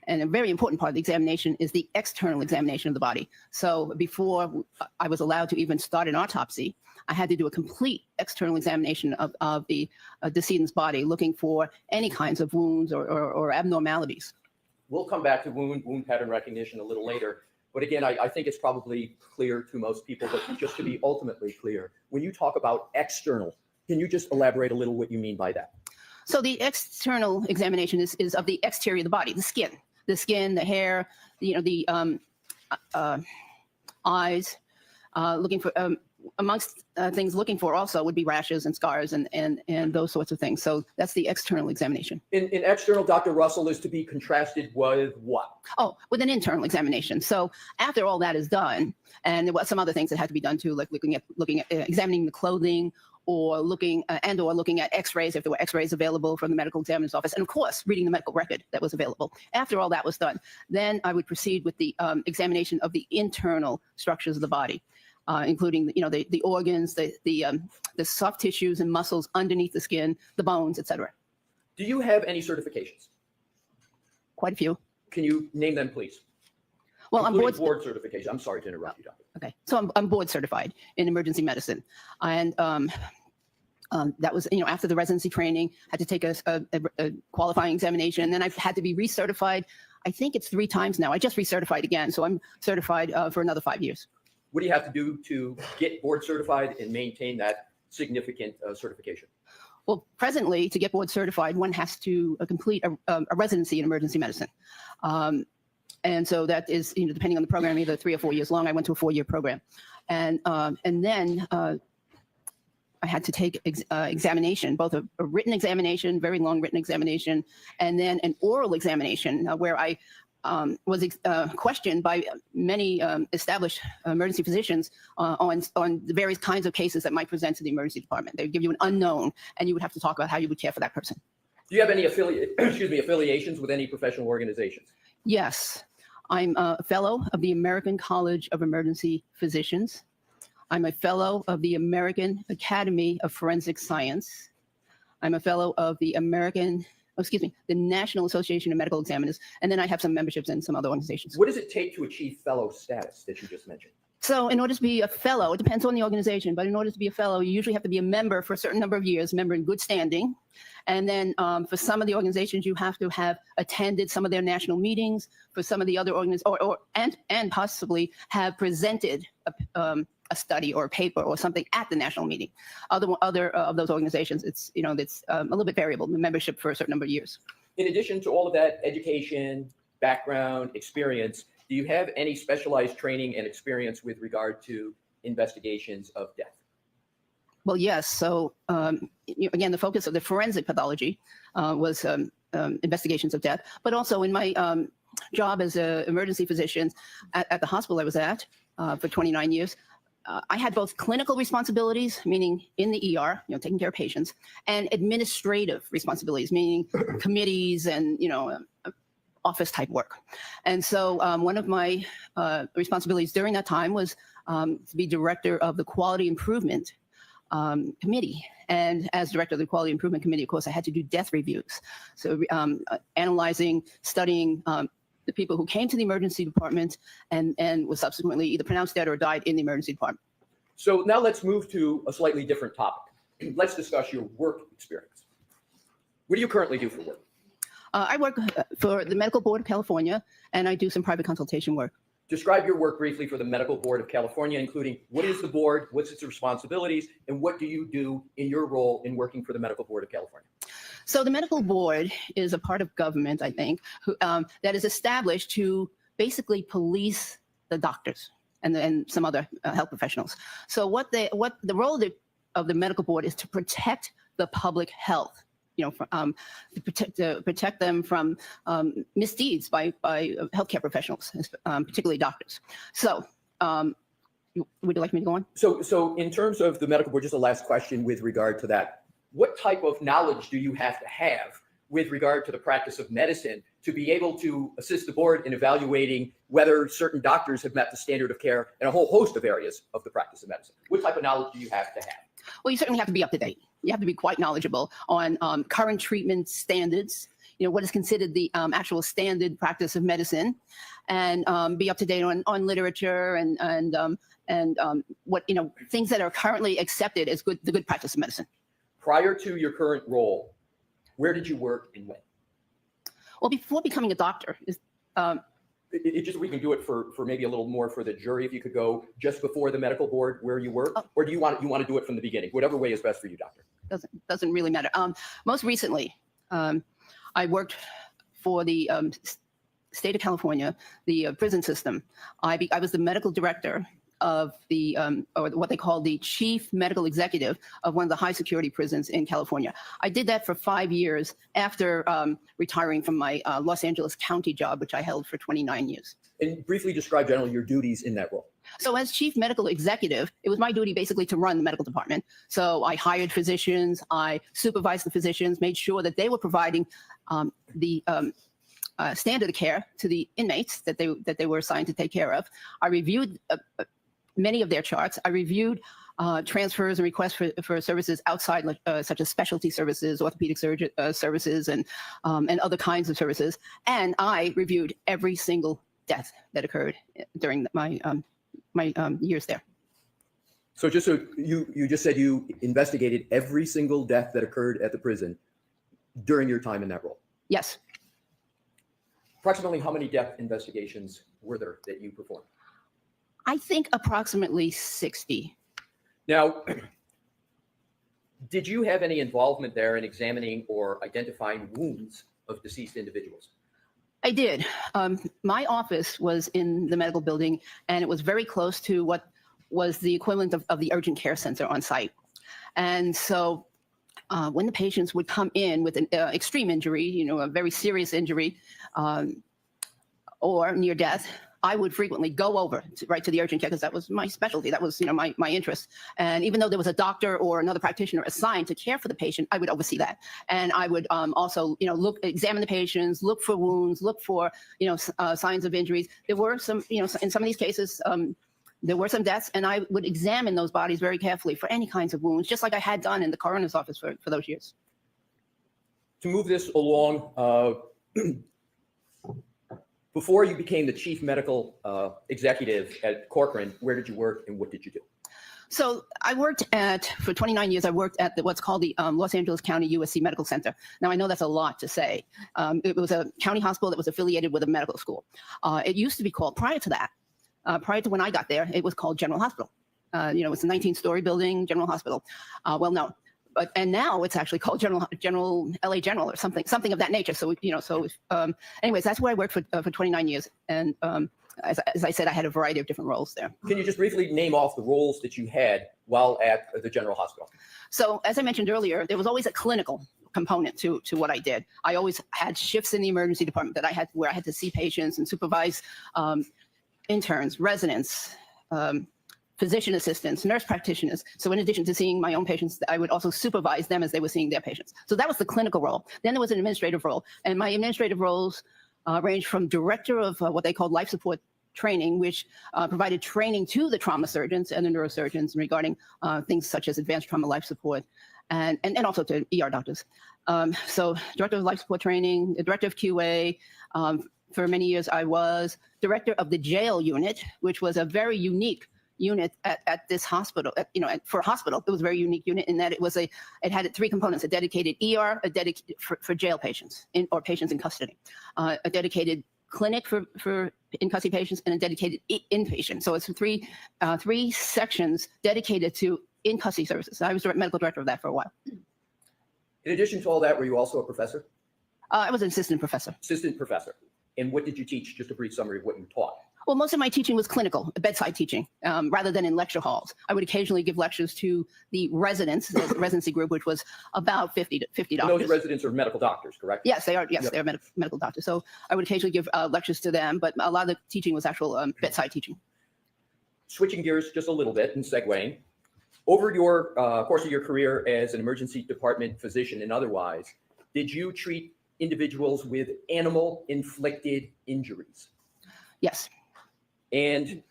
and a very important part of the examination, is the external examination of the body. So before I was allowed to even start an autopsy, I had to do a complete external examination of the decedent's body, looking for any kinds of wounds or abnormalities. We'll come back to wound pattern recognition a little later. But again, I think it's probably clear to most people, but just to be ultimately clear, when you talk about external, can you just elaborate a little what you mean by that? So the external examination is of the exterior of the body, the skin, the hair, the eyes, looking for, amongst things looking for also would be rashes and scars and those sorts of things. So that's the external examination. In external, Dr. Russell, is to be contrasted with what? Oh, with an internal examination. So after all that is done, and there were some other things that had to be done too, like looking at examining the clothing, or looking at x-rays if there were x-rays available from the medical examiner's office, and of course reading the medical record that was available. After all that was done, then I would proceed with the examination of the internal structures of the body, including the organs, the soft tissues and muscles underneath the skin, the bones, etc. Do you have any certifications? Quite a few. Can you name them, please? Well, I'm board certification. I'm sorry to interrupt you, Doctor. Okay, so I'm board certified in emergency medicine, and that was, after the residency training, had to take a qualifying examination, and then I've had to be recertified. I think it's 3 times now. I just recertified again, so I'm certified for another 5 years. What do you have to do to get board certified and maintain that significant certification? Well, presently, to get board certified, one has to complete a residency in emergency medicine. And so that is, depending on the program, either 3 or 4 years long. I went to a 4-year program. And then I had to take examination, both a written examination, very long written examination, and then an oral examination where I was questioned by many established emergency physicians on the various kinds of cases that might present to the emergency department. They would give you an unknown, and you would have to talk about how you would care for that person. Do you have any affiliations with any professional organizations? Yes. I'm a fellow of the American College of Emergency Physicians. I'm a fellow of the American Academy of Forensic Science. I'm a fellow of the the National Association of Medical Examiners. And then I have some memberships in some other organizations. What does it take to achieve fellow status that you just mentioned? So in order to be a fellow, it depends on the organization, but in order to be a fellow, you usually have to be a member for a certain number of years, member in good standing. And then for some of the organizations, you have to have attended some of their national meetings. For some of the other organizations, and possibly have presented a study or a paper or something at the national meeting. Other of those organizations, it's a little bit variable, the membership for a certain number of years. In addition to all of that education, background, experience, do you have any specialized training and experience with regard to investigations of death? Well, yes. So again, the focus of the forensic pathology was investigations of death, but also in my job as an emergency physician at the hospital I was at for 29 years, I had both clinical responsibilities, meaning in the ER, taking care of patients, and administrative responsibilities, meaning committees and, office type work. And so one of my responsibilities during that time was to be director of the Quality Improvement Committee. And as director of the Quality Improvement Committee, of course, I had to do death reviews. So analyzing, studying the people who came to the emergency department and was subsequently either pronounced dead or died in the emergency department. So now let's move to a slightly different topic. Let's discuss your work experience. What do you currently do for work? I work for the Medical Board of California, and I do some private consultation work. Describe your work briefly for the Medical Board of California, including what is the board, what's its responsibilities, and what do you do in your role in working for the Medical Board of California? So the Medical Board is a part of government, I think, that is established to basically police the doctors and some other health professionals. So what the role of the Medical Board is to protect the public health. To protect them from misdeeds by healthcare professionals, particularly doctors. So would you like me to go on? So in terms of the medical board, just a last question with regard to that. What type of knowledge do you have to have with regard to the practice of medicine to be able to assist the board in evaluating whether certain doctors have met the standard of care in a whole host of areas of the practice of medicine? What type of knowledge do you have to have? Well, you certainly have to be up to date. You have to be quite knowledgeable on current treatment standards, what is considered the actual standard practice of medicine, and be up to date on literature and what, things that are currently accepted as the good practice of medicine. Prior to your current role, where did you work and when? Well, before becoming a doctor, It just, we can do it for maybe a little more for the jury. If you could go just before the medical board where you work, or do you want to do it from the beginning? Whatever way is best for you, doctor. doesn't really matter. Most recently, I worked for the state of California, the prison system. I was the medical director of the, or what they call the chief medical executive of one of the high security prisons in California. I did that for 5 years after retiring from my Los Angeles County job, which I held for 29 years. And briefly describe generally your duties in that role. So as chief medical executive, it was my duty basically to run the medical department. So I hired physicians, I supervised the physicians, made sure that they were providing the standard of care to the inmates that they were assigned to take care of. I reviewed many of their charts. I reviewed transfers and requests for services outside, such as specialty services, orthopedic services, and other kinds of services. And I reviewed every single death that occurred during my years there. So just so you just said you investigated every single death that occurred at the prison during your time in that role. Yes. Approximately how many death investigations were there that you performed? I think approximately 60. Now, did you have any involvement there in examining or identifying wounds of deceased individuals? I did. My office was in the medical building, and it was very close to what was the equivalent of the urgent care center on site. And so when the patients would come in with an extreme injury, a very serious injury or near death, I would frequently go over right to the urgent care because that was my specialty. That was, my interest. And even though there was a doctor or another practitioner assigned to care for the patient, I would oversee that. And I would also, examine the patients, look for wounds, look for, signs of injuries. There were some, in some of these cases, there were some deaths, and I would examine those bodies very carefully for any kinds of wounds, just like I had done in the coroner's office for those years. To move this along, before you became the chief medical executive at Corcoran, where did you work and what did you do? So I worked for 29 years, I worked at what's called the Los Angeles County USC Medical Center. Now, I know that's a lot to say. It was a county hospital that was affiliated with a medical school. It used to be called, prior to that, prior to when I got there, it was called General Hospital. It was a 19-story building, General Hospital. No. And now it's actually called LA General or something of that nature. So, anyways, that's where I worked for 29 years. And as I said, I had a variety of different roles there. Can you just briefly name off the roles that you had while at the General Hospital? So as I mentioned earlier, there was always a clinical component to what I did. I always had shifts in the emergency department where I had to see patients and supervise interns, residents, physician assistants, nurse practitioners. So in addition to seeing my own patients, I would also supervise them as they were seeing their patients. So that was the clinical role. Then there was an administrative role. And my administrative roles ranged from director of what they called life support training, which provided training to the trauma surgeons and the neurosurgeons regarding things such as advanced trauma life support, and also to ER doctors. So director of life support training, director of QA. For many years, I was director of the jail unit, which was a very unique unit at this hospital. For a hospital, it was a very unique unit in that it had three components: a dedicated ER, a dedicated for jail patients or patients in custody, a dedicated clinic for in custody patients, and a dedicated inpatient. So it's three sections dedicated to in custody services. I was medical director of that for a while. In addition to all that, were you also a professor? I was an assistant professor. Assistant professor. And what did you teach? Just a brief summary of what you taught. Well, most of my teaching was clinical, bedside teaching, rather than in lecture halls. I would occasionally give lectures to the residents, the residency group, which was about 50 doctors. And those residents are medical doctors, correct? Yes, they are. Yes, they're medical doctors. So I would occasionally give lectures to them, but a lot of the teaching was actual bedside teaching. switching gears just a little bit and segueing, over your course of your career as an emergency department physician and otherwise, did you treat individuals with animal inflicted injuries? Yes. And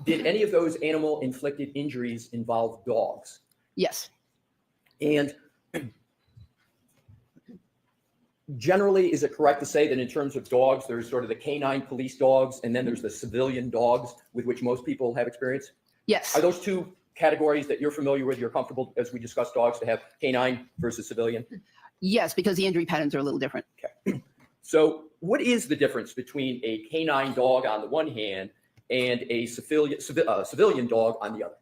did any of those animal inflicted injuries involve dogs? Yes. And generally, is it correct to say that in terms of dogs, there's sort of the canine police dogs, and then there's the civilian dogs with which most people have experience? Yes. Are those two categories that you're familiar with, you're comfortable, as we discussed dogs, to have canine versus civilian? Yes, because the injury patterns are a little different. Okay. So what is the difference between a canine dog on the one hand and a civilian dog on the other?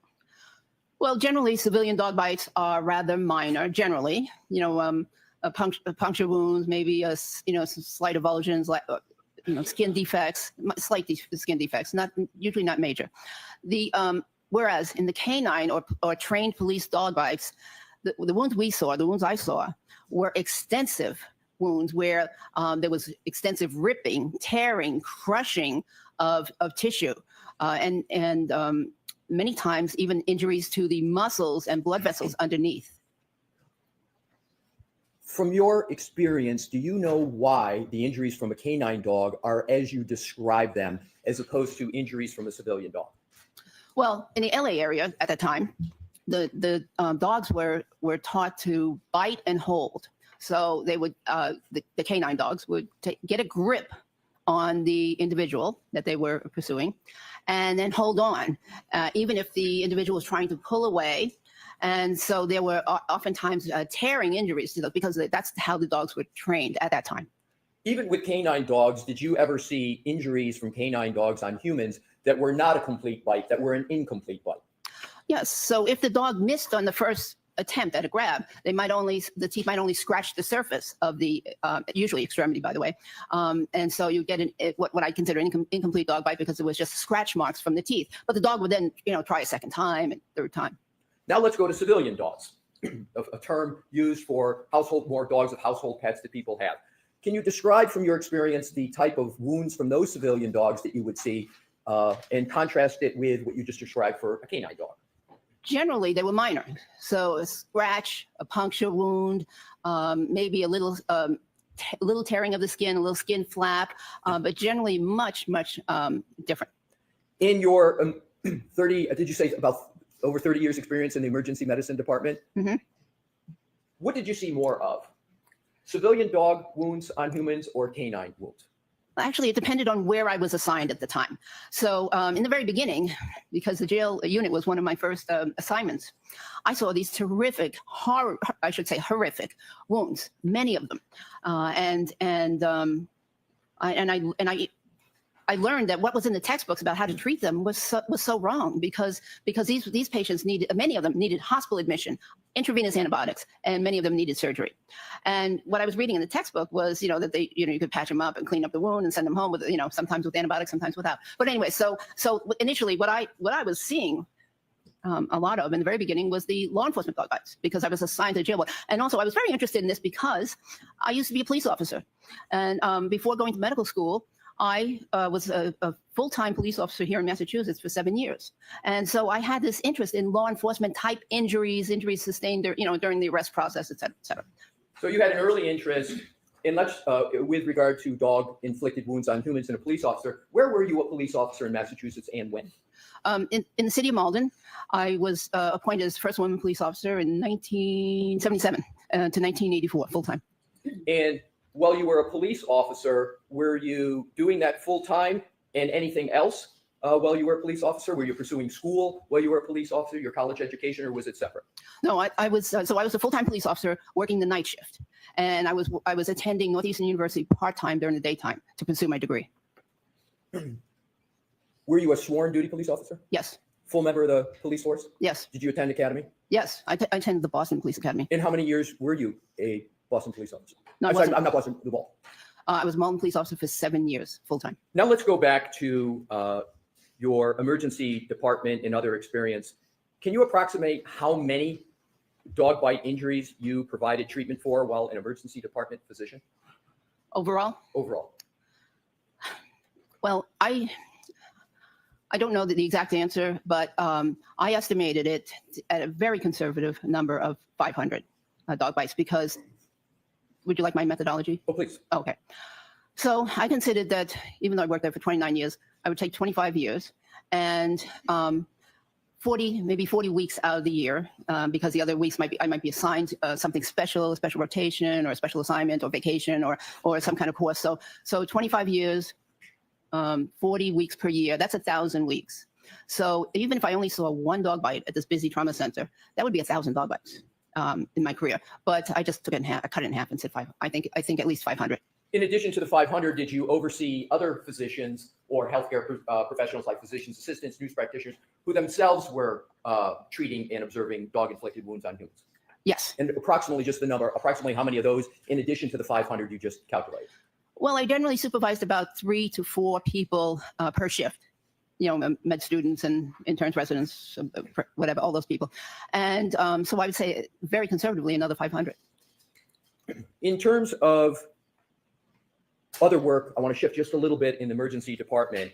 Well, generally, civilian dog bites are rather minor. Generally, puncture wounds, maybe some slight avulsions, like skin defects, slight skin defects, usually not major. Whereas in the canine or trained police dog bites, the wounds I saw, were extensive wounds where there was extensive ripping, tearing, crushing of tissue, and many times even injuries to the muscles and blood vessels underneath. From your experience, do you know why the injuries from a canine dog are as you describe them, as opposed to injuries from a civilian dog? Well, in the LA area at the time, the dogs were taught to bite and hold. So they would, the canine dogs would get a grip on the individual that they were pursuing, and then hold on, even if the individual was trying to pull away. And so there were oftentimes tearing injuries to those, because that's how the dogs were trained at that time. Even with canine dogs, did you ever see injuries from canine dogs on humans that were not a complete bite, that were an incomplete bite? Yes. So if the dog missed on the first attempt at a grab, the teeth might only scratch the surface of the usually extremity, by the way, and so you get what I consider an incomplete dog bite, because it was just scratch marks from the teeth. But the dog would then try a second time and third time. Now let's go to civilian dogs, a term used for more dogs of household pets that people have. Can you describe from your experience the type of wounds from those civilian dogs that you would see, and contrast it with what you just described for a canine dog? Generally, they were minor. So a scratch, a puncture wound, maybe a little tearing of the skin, a little skin flap, but generally much different. In your 30, did you say about over 30 years experience in the emergency medicine department? Mm-hmm. What did you see more of? Civilian dog wounds on humans or canine wounds? Actually, it depended on where I was assigned at the time. So in the very beginning, because the jail unit was one of my first assignments, I saw these horrific wounds, many of them, I learned that what was in the textbooks about how to treat them was so wrong, because these patients many of them needed hospital admission, intravenous antibiotics, and many of them needed surgery. And what I was reading in the textbook was, that they, you could patch them up and clean up the wound and send them home with, sometimes with antibiotics, sometimes without. But anyway, so initially what I was seeing a lot of in the very beginning was the law enforcement dog bites, because I was assigned to jail. And also I was very interested in this because I used to be a police officer. And before going to medical school, I was a full-time police officer here in Massachusetts for 7 years. And so I had this interest in law enforcement type injuries sustained during the arrest process, et cetera, et cetera. So you had an early interest in, with regard to dog inflicted wounds on humans and a police officer. Where were you a police officer in Massachusetts, and when? In the city of Malden, I was appointed as first woman police officer in 1977 to 1984, full-time. And while you were a police officer, were you doing that full-time and anything else while you were a police officer? Were you pursuing school while you were a police officer, your college education, or was it separate? No, I was a full-time police officer working the night shift. And I was attending Northeastern University part-time during the daytime to pursue my degree. Were you a sworn duty police officer? Yes. Full member of the police force? Yes. Did you attend academy? Yes, I attended the Boston Police Academy. And how many years were you a Boston police officer? No, I'm not Boston, the ball. I was Malden police officer for 7 years, full-time. Now let's go back to your emergency department and other experience. Can you approximate how many dog bite injuries you provided treatment for while an emergency department physician? Overall? Overall. Well, I don't know the exact answer, but I estimated it at a very conservative number of 500 dog bites because, would you like my methodology? Oh, please. Okay. So I considered that even though I worked there for 29 years, I would take 25 years and 40 weeks out of the year, because the other weeks I might be assigned something special, a special rotation or a special assignment or vacation or some kind of course. So 25 years, 40 weeks per year, that's 1,000 weeks. So even if I only saw one dog bite at this busy trauma center, that would be 1,000 dog bites in my career. But I just took it in half, I cut it in half and said I think at least 500. In addition to the 500, did you oversee other physicians or healthcare professionals like physicians, assistants, nurse practitioners who themselves were treating and observing dog-inflicted wounds on humans? Yes. And approximately just the number, approximately how many of those in addition to the 500 you just calculated? Well, I generally supervised about 3 to 4 people per shift, med students and interns, residents, whatever, all those people. And so I would say very conservatively another 500. In terms of other work, I want to shift just a little bit in the emergency department.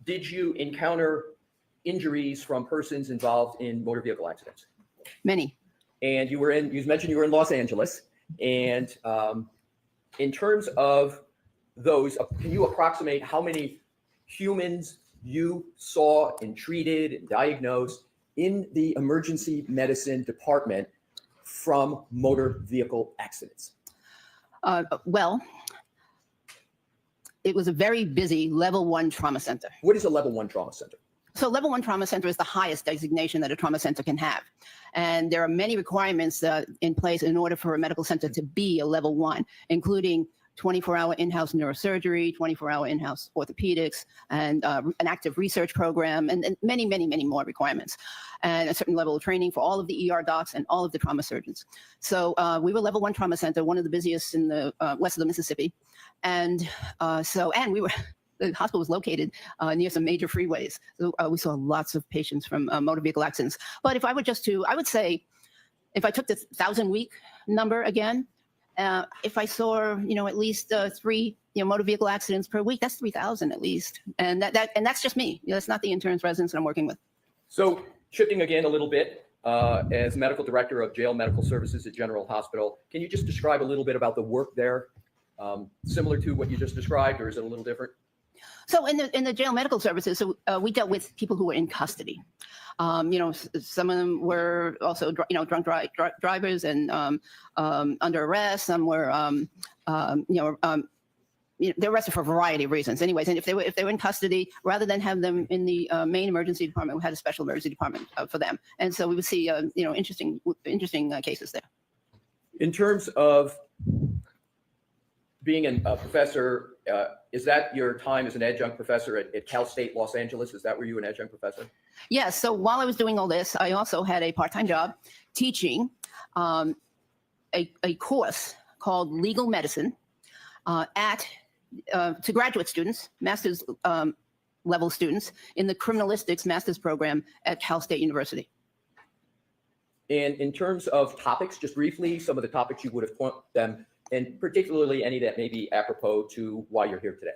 Did you encounter injuries from persons involved in motor vehicle accidents? Many. And you mentioned you were in Los Angeles. And in terms of those, can you approximate how many humans you saw and treated and diagnosed in the emergency medicine department from motor vehicle accidents? Well, it was a very busy level 1 trauma center. What is a level 1 trauma center? So level 1 trauma center is the highest designation that a trauma center can have. And there are many requirements in place in order for a medical center to be a level 1, including 24-hour in-house neurosurgery, 24-hour in-house orthopedics, and an active research program, and many, many, many more requirements, and a certain level of training for all of the ER docs and all of the trauma surgeons. So we were level 1 trauma center, one of the busiest in the west of the Mississippi. And the hospital was located near some major freeways. So we saw lots of patients from motor vehicle accidents. But if I were I would say, if I took the 1,000-week number again, if I saw, at least 3, motor vehicle accidents per week, that's 3,000 at least. And that's just me. That's not the interns, residents that I'm working with. So shifting again a little bit, as medical director of jail medical services at General Hospital, can you just describe a little bit about the work there? Similar to what you just described, or is it a little different? So in the jail medical services, we dealt with people who were in custody. Some of them were also, drunk drivers and under arrest. Some were, they're arrested for a variety of reasons. Anyways, and if they were in custody, rather than have them in the main emergency department, we had a special emergency department for them. And so we would see, interesting cases there. In terms of being a professor, is that your time as an adjunct professor at Cal State Los Angeles? Is that where you were an adjunct professor? Yes. So while I was doing all this, I also had a part-time job teaching a course called Legal Medicine to graduate students, master's level students in the criminalistics master's program at Cal State University. And in terms of topics, just briefly, some of the topics you would have taught them, and particularly any that may be apropos to why you're here today.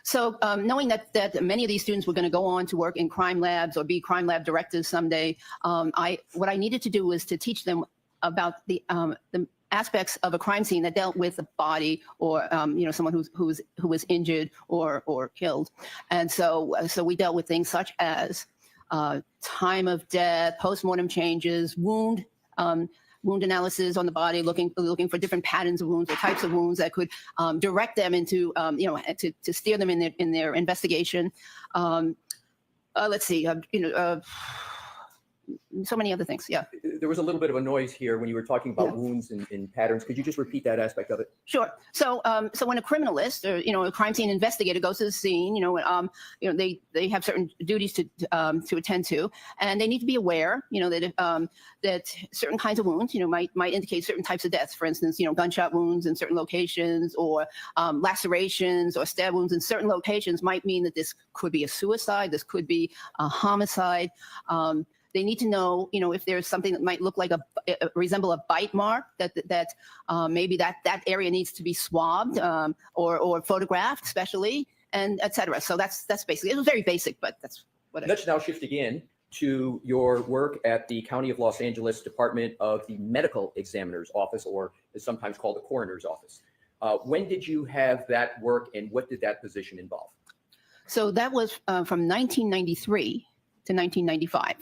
So knowing that many of these students were going to go on to work in crime labs or be crime lab directors someday, what I needed to do was to teach them about the aspects of a crime scene that dealt with the body or someone who was injured or killed. And so we dealt with things such as time of death, postmortem changes, wound analysis on the body, looking for different patterns of wounds or types of wounds that could direct them into, to steer them in their investigation. Let's see, so many other things. Yeah. There was a little bit of a noise here when you were talking about wounds and patterns. Could you just repeat that aspect of it? Sure. So when a criminalist or a crime scene investigator goes to the scene, they have certain duties to attend to, and they need to be aware, that certain kinds of wounds, might indicate certain types of deaths. For instance, gunshot wounds in certain locations, or lacerations or stab wounds in certain locations might mean that this could be a suicide. This could be a homicide. They need to know, if there's something that might look like resemble a bite mark, maybe that area needs to be swabbed or photographed, especially. and et cetera. So that's basically, it was very basic, but that's what I Let's now shift again to your work at the County of Los Angeles Department of the Medical Examiner's Office, or is sometimes called the Coroner's Office. When did you have that work, and what did that position involve? So that was from 1993 to 1995.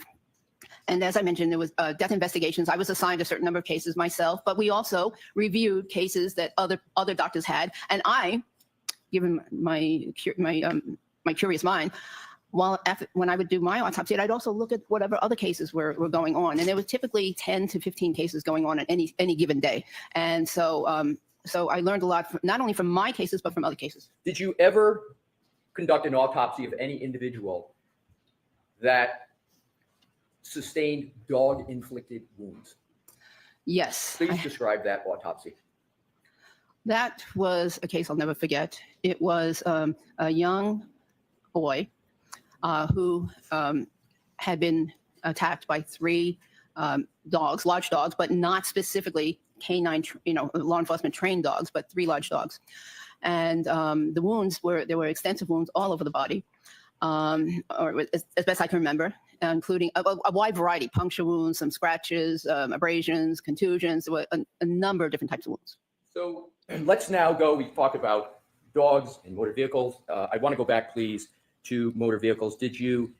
And as I mentioned, there was death investigations. I was assigned a certain number of cases myself, but we also reviewed cases that other doctors had. And I, given my curious mind, when I would do my autopsy, I'd also look at whatever other cases were going on. And there was typically 10 to 15 cases going on at any given day. And so so I learned a lot, not only from my cases, but from other cases. Did you ever conduct an autopsy of any individual that sustained dog-inflicted wounds? Yes. Please describe that autopsy. That was a case I'll never forget. It was a young boy who had been attacked by 3 dogs, large dogs, but not specifically canine, law enforcement trained dogs, but 3 large dogs. And the wounds there were extensive wounds all over the body, or as best I can remember, including a wide variety, puncture wounds, some scratches, abrasions, contusions. There were a number of different types of wounds. So let's now go, we talked about dogs and motor vehicles. I want to go back, please, to motor vehicles. Did you,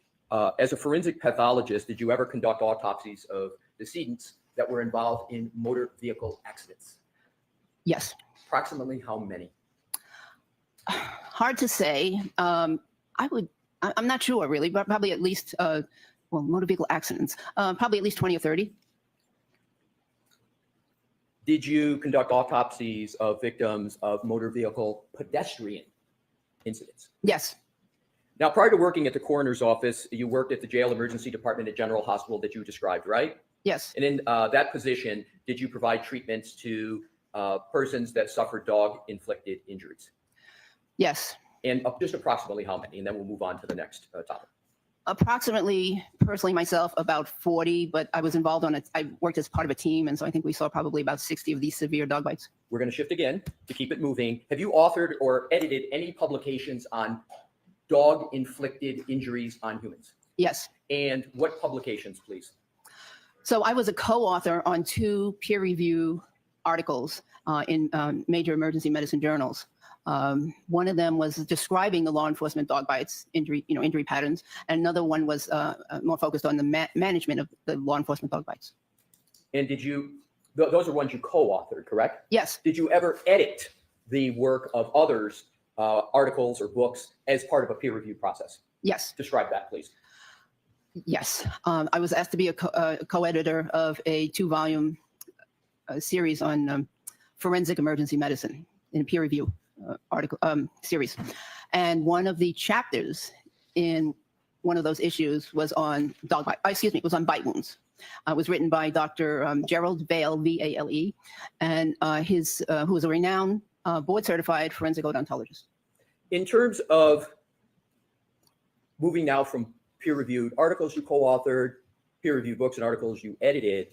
as a forensic pathologist, did you ever conduct autopsies of decedents that were involved in motor vehicle accidents? Yes. Approximately how many? Hard to say. I'm not sure really, but probably at least, motor vehicle accidents, probably at least 20 or 30. Did you conduct autopsies of victims of motor vehicle pedestrian incidents? Yes. Now, prior to working at the coroner's office, you worked at the jail emergency department at General Hospital that you described, right? Yes. And in that position, did you provide treatments to persons that suffered dog-inflicted injuries? Yes. And just approximately how many? And then we'll move on to the next topic. Approximately, personally myself, about 40, but I was involved on it. I worked as part of a team, and so I think we saw probably about 60 of these severe dog bites. We're going to shift again to keep it moving. Have you authored or edited any publications on dog-inflicted injuries on humans? Yes. And what publications, please? So I was a co-author on 2 peer review articles in major emergency medicine journals. One of them was describing the law enforcement dog bites injury patterns, and another one was more focused on the management of the law enforcement dog bites. And did you? Those are ones you co-authored, correct? Yes. Did you ever edit the work of others, articles or books, as part of a peer review process? Yes. Describe that, please. Yes. I was asked to be a co-editor of a 2-volume series on forensic emergency medicine in a peer review article series, and one of the chapters in one of those issues was on was on bite wounds. It was written by Dr. Gerald Vale, V-A-L-E, and who was a renowned board-certified forensic odontologist. In terms of moving now from peer-reviewed articles you co-authored, peer-reviewed books and articles you edited,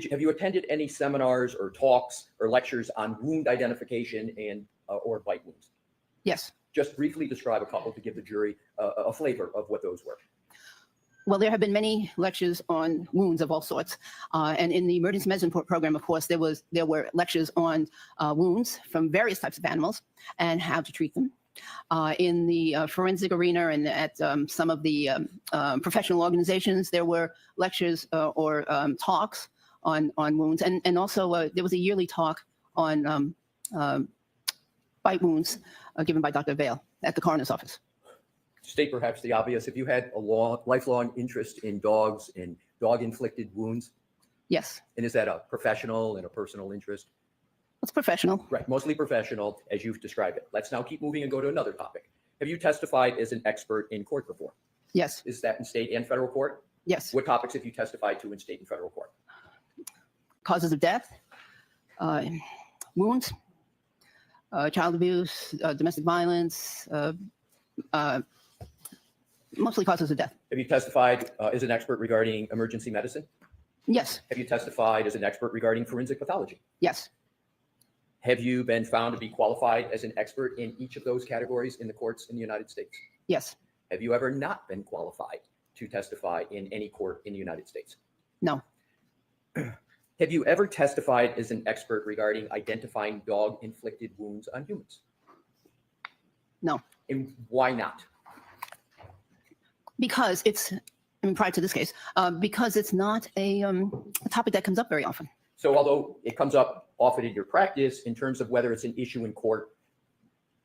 have you attended any seminars or talks or lectures on wound identification and or bite wounds? Yes. Just briefly describe a couple to give the jury a flavor of what those were. Well, there have been many lectures on wounds of all sorts. And in the emergency medicine program, of course, there were lectures on wounds from various types of animals and how to treat them. In the forensic arena and at some of the professional organizations, there were lectures or talks on wounds. And also there was a yearly talk on bite wounds given by Dr. Vale at the coroner's office. State perhaps the obvious, if you had a lifelong interest in dogs and dog-inflicted wounds? Yes. And is that a professional and a personal interest? It's professional. Right, mostly professional, as you've described it. Let's now keep moving and go to another topic. Have you testified as an expert in court before? Yes. Is that in state and federal court? Yes. What topics have you testified to in state and federal court? Causes of death, wounds, child abuse, domestic violence, mostly causes of death. Have you testified as an expert regarding emergency medicine? Yes. Have you testified as an expert regarding forensic pathology? Yes. Have you been found to be qualified as an expert in each of those categories in the courts in the United States? Yes. Have you ever not been qualified to testify in any court in the United States? No. Have you ever testified as an expert regarding identifying dog-inflicted wounds on humans? No. And why not? Because it's, I mean, prior to this case, because it's not a topic that comes up very often. So although it comes up often in your practice, in terms of whether it's an issue in court,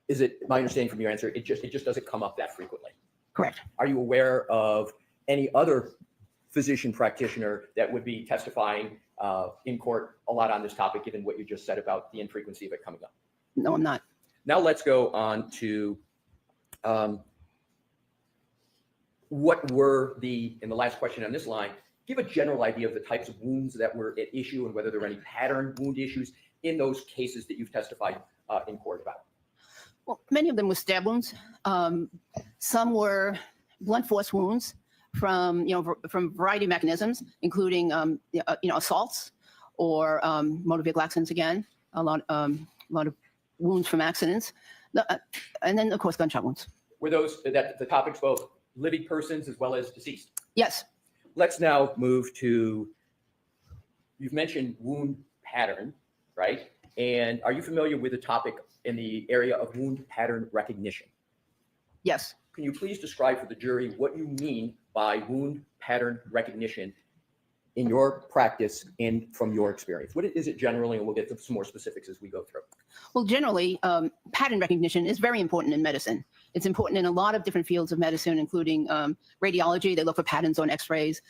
is it, my understanding from your answer, it just doesn't come up that frequently? Correct. Are you aware of any other physician practitioner that would be testifying in court a lot on this topic, given what you just said about the infrequency of it coming up? No, I'm not. Now let's go on to what were in the last question on this line, give a general idea of the types of wounds that were at issue and whether there were any pattern wound issues in those cases that you've testified in court about. Well, many of them were stab wounds. Some were blunt force wounds from, from a variety of mechanisms, including, assaults or motor vehicle accidents again, a lot of wounds from accidents, and then, of course, gunshot wounds. Were those, the topics both living persons as well as deceased? Yes. Let's now move to, you've mentioned wound pattern, right? And are you familiar with the topic in the area of wound pattern recognition? Yes. Can you please describe for the jury what you mean by wound pattern recognition in your practice and from your experience? What is it generally? And we'll get to some more specifics as we go through. Well, generally, pattern recognition is very important in medicine. It's important in a lot of different fields of medicine, including radiology. They look for patterns on x-rays.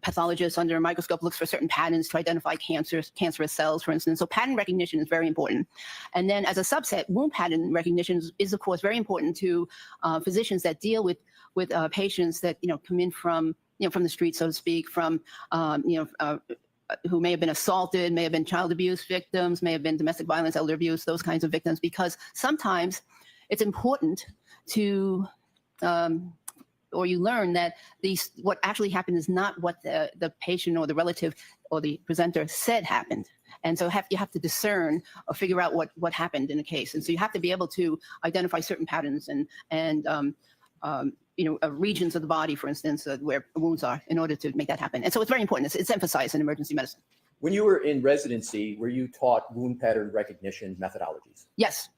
Pathologists under a microscope look for certain patterns to identify cancerous cells, for instance. So pattern recognition is very important. And then as a subset, wound pattern recognition is of course, very important to physicians that deal with patients that, come in from the street, so to speak, from, who may have been assaulted, may have been child abuse victims, may have been domestic violence, elder abuse, those kinds of victims, because sometimes it's important to, or you learn that what actually happened is not what the patient or the relative or the presenter said happened. And so you have to discern or figure out what happened in a case. And so you have to be able to identify certain patterns and regions of the body, for instance, where wounds are, in order to make that happen. And so it's very important. It's emphasized in emergency medicine. When you were in residency, were you taught wound pattern recognition methodologies? Yes.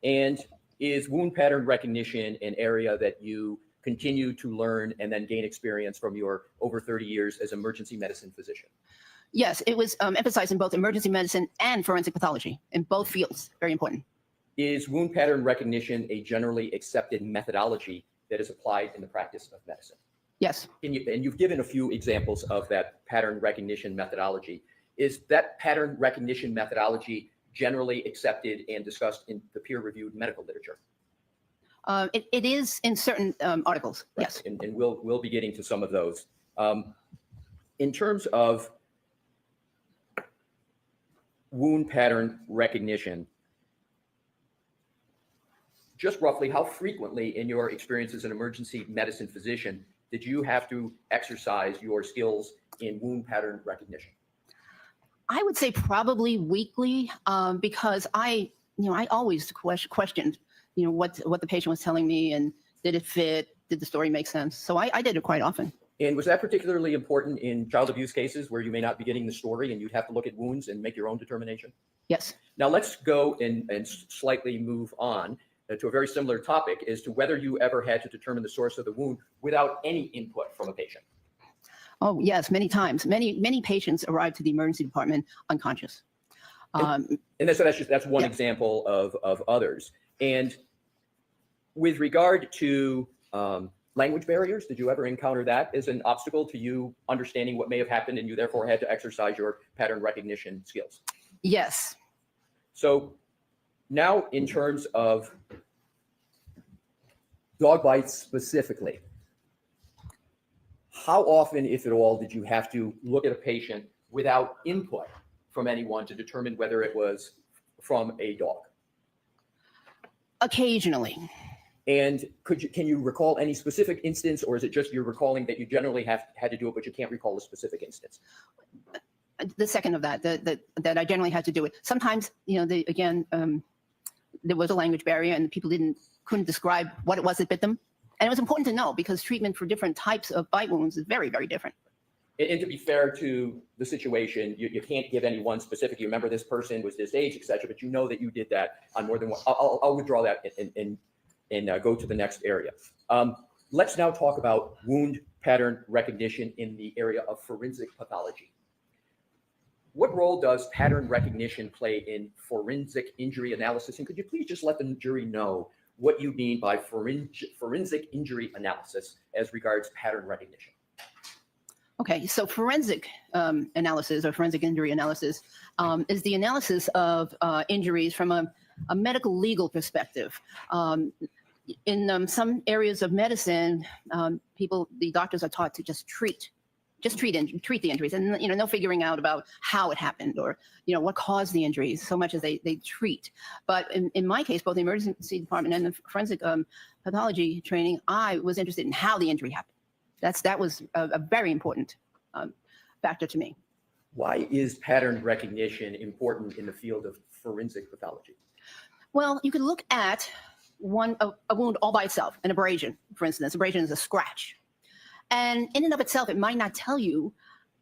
And is wound pattern recognition an area that you continue to learn and then gain experience from your over 30 years as emergency medicine physician? Yes, it was emphasized in both emergency medicine and forensic pathology, in both fields. Very important. Is wound pattern recognition a generally accepted methodology that is applied in the practice of medicine? Yes. And you've given a few examples of that pattern recognition methodology. Is that pattern recognition methodology generally accepted and discussed in the peer-reviewed medical literature? It is in certain articles, Right. Yes. And we'll be getting to some of those. In terms of wound pattern recognition, just roughly how frequently in your experience as an emergency medicine physician did you have to exercise your skills in wound pattern recognition? I would say probably weekly, because I always questioned, what the patient was telling me, and did it fit? Did the story make sense? So I did it quite often. And was that particularly important in child abuse cases where you may not be getting the story and you'd have to look at wounds and make your own determination? Yes. Now let's go and slightly move on to a very similar topic as to whether you ever had to determine the source of the wound without any input from a patient. Oh, yes, many times. Many patients arrive to the emergency department unconscious. And that's one Yeah. example of others. And with regard to language barriers, did you ever encounter that as an obstacle to you understanding what may have happened and you therefore had to exercise your pattern recognition skills? Yes. So now in terms of dog bites specifically, how often, if at all, did you have to look at a patient without input from anyone to determine whether it was from a dog? Occasionally. And can you recall any specific instance, or is it just you're recalling that you generally had to do it, but you can't recall a specific instance? The second of that I generally had to do it. Sometimes, there was a language barrier and people couldn't describe what it was that bit them. And it was important to know because treatment for different types of bite wounds is very, very different. And to be fair to the situation, you can't give any one specific. You remember this person was this age, et cetera, but you know that you did that on more than one. I'll withdraw that and go to the next area. Let's now talk about wound pattern recognition in the area of forensic pathology. What role does pattern recognition play in forensic injury analysis? And could you please just let the jury know what you mean by forensic injury analysis as regards pattern recognition? Okay, so forensic analysis or forensic injury analysis is the analysis of injuries from a medical legal perspective. In some areas of medicine, the doctors are taught to just treat the injuries, and no figuring out about how it happened or what caused the injuries so much as they treat. But in my case, both the emergency department and the forensic pathology training, I was interested in how the injury happened. That was a very important factor to me. Why is pattern recognition important in the field of forensic pathology? Well, you could look at a wound all by itself, an abrasion, for instance. Abrasion is a scratch. And in and of itself, it might not tell you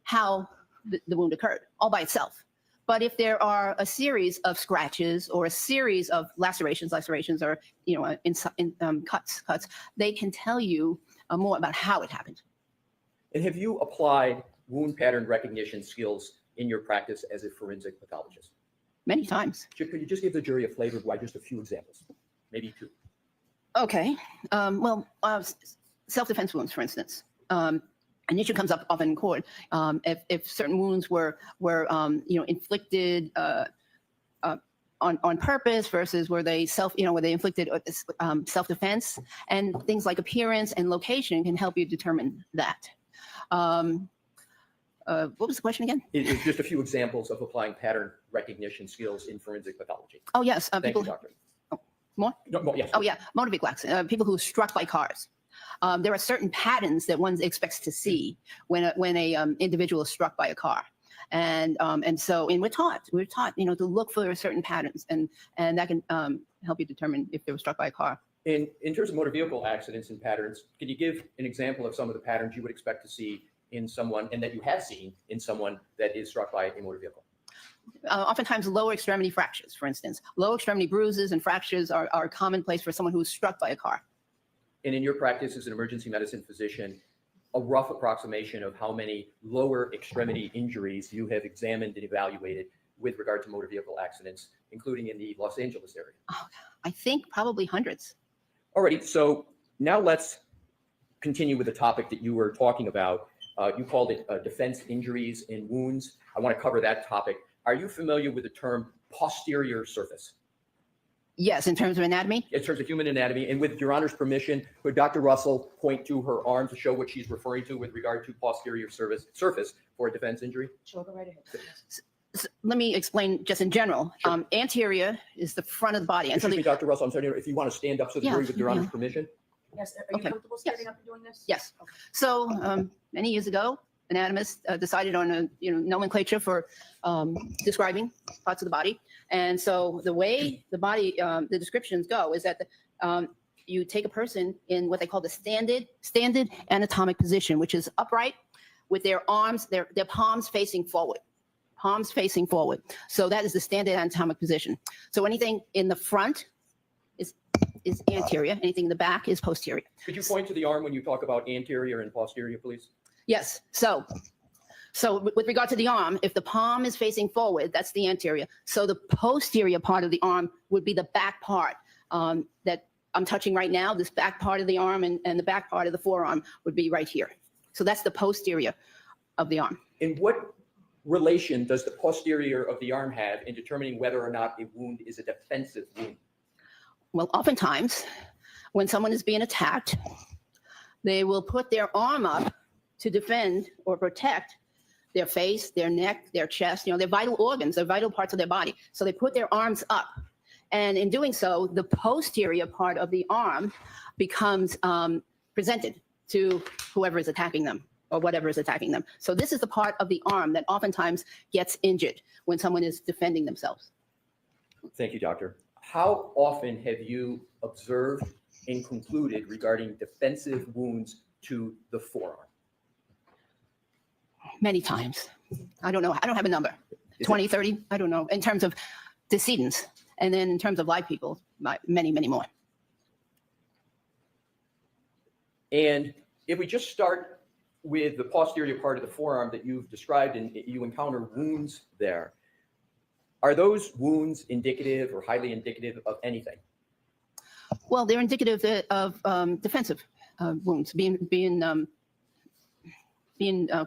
how the wound occurred all by itself. But if there are a series of scratches or a series of lacerations or cuts, they can tell you more about how it happened. And have you applied wound pattern recognition skills in your practice as a forensic pathologist? Many times. Could you just give the jury a flavor of why? Just a few examples, maybe two. Okay. Self-defense wounds, for instance. An issue comes up often in court if certain wounds were inflicted on purpose versus were they inflicted self-defense, and things like appearance and location can help you determine that. What was the question again? It's just a few examples of applying pattern recognition skills in forensic pathology. Oh yes, Thank you, doctor. More? No, yes. Oh yeah, motor vehicle accidents. People who are struck by cars. There are certain patterns that one expects to see when a individual is struck by a car, and we're taught to look for certain patterns, and that can help you determine if they were struck by a car. In terms of motor vehicle accidents and patterns, can you give an example of some of the patterns you would expect to see in someone, and that you have seen in someone that is struck by a motor vehicle? Oftentimes lower extremity fractures, for instance. Lower extremity bruises and fractures are commonplace for someone who is struck by a car. And in your practice as an emergency medicine physician, a rough approximation of how many lower extremity injuries you have examined and evaluated with regard to motor vehicle accidents, including in the Los Angeles area? Oh, I think probably hundreds. Alrighty, so now let's continue with the topic that you were talking about. You called it defense injuries and wounds. I want to cover that topic. Are you familiar with the term posterior surface? Yes, in terms of anatomy? In terms of human anatomy, and with Your Honor's permission, could Dr. Russell point to her arm to show what she's referring to with regard to posterior surface for a defense injury? Sure, go right ahead. So let me explain just in general. Sure. Anterior is the front of the body. Excuse me, Dr. Russell, I'm sorry, if you want to stand up so the jury with Your Honor's permission? Yes, are you Okay. comfortable standing up and doing this? Yes. So many years ago, anatomists decided on a nomenclature for describing parts of the body. And so the way the body, the descriptions go is that you take a person in what they call the standard anatomic position, which is upright with their arms, their palms facing forward. Palms facing forward. So that is the standard anatomic position. So anything in the front is anterior. Anything in the back is posterior. Could you point to the arm when you talk about anterior and posterior, please? Yes. So with regard to the arm, if the palm is facing forward, that's the anterior. So the posterior part of the arm would be the back part that I'm touching right now. This back part of the arm and the back part of the forearm would be right here. So that's the posterior of the arm. And what relation does the posterior of the arm have in determining whether or not a wound is a defensive wound? Well, oftentimes when someone is being attacked, they will put their arm up to defend or protect their face, their neck, their chest, their vital organs, their vital parts of their body. So they put their arms up. And in doing so, the posterior part of the arm becomes presented to whoever is attacking them or whatever is attacking them. So this is the part of the arm that oftentimes gets injured when someone is defending themselves. Thank you, doctor. How often have you observed and concluded regarding defensive wounds to the forearm? Many times. I don't know. I don't have a number. 20, 30, I don't know, in terms of decedents. And then in terms of live people, many, many more. And if we just start with the posterior part of the forearm that you've described and you encounter wounds there, are those wounds indicative or highly indicative of anything? Well, they're indicative of defensive wounds being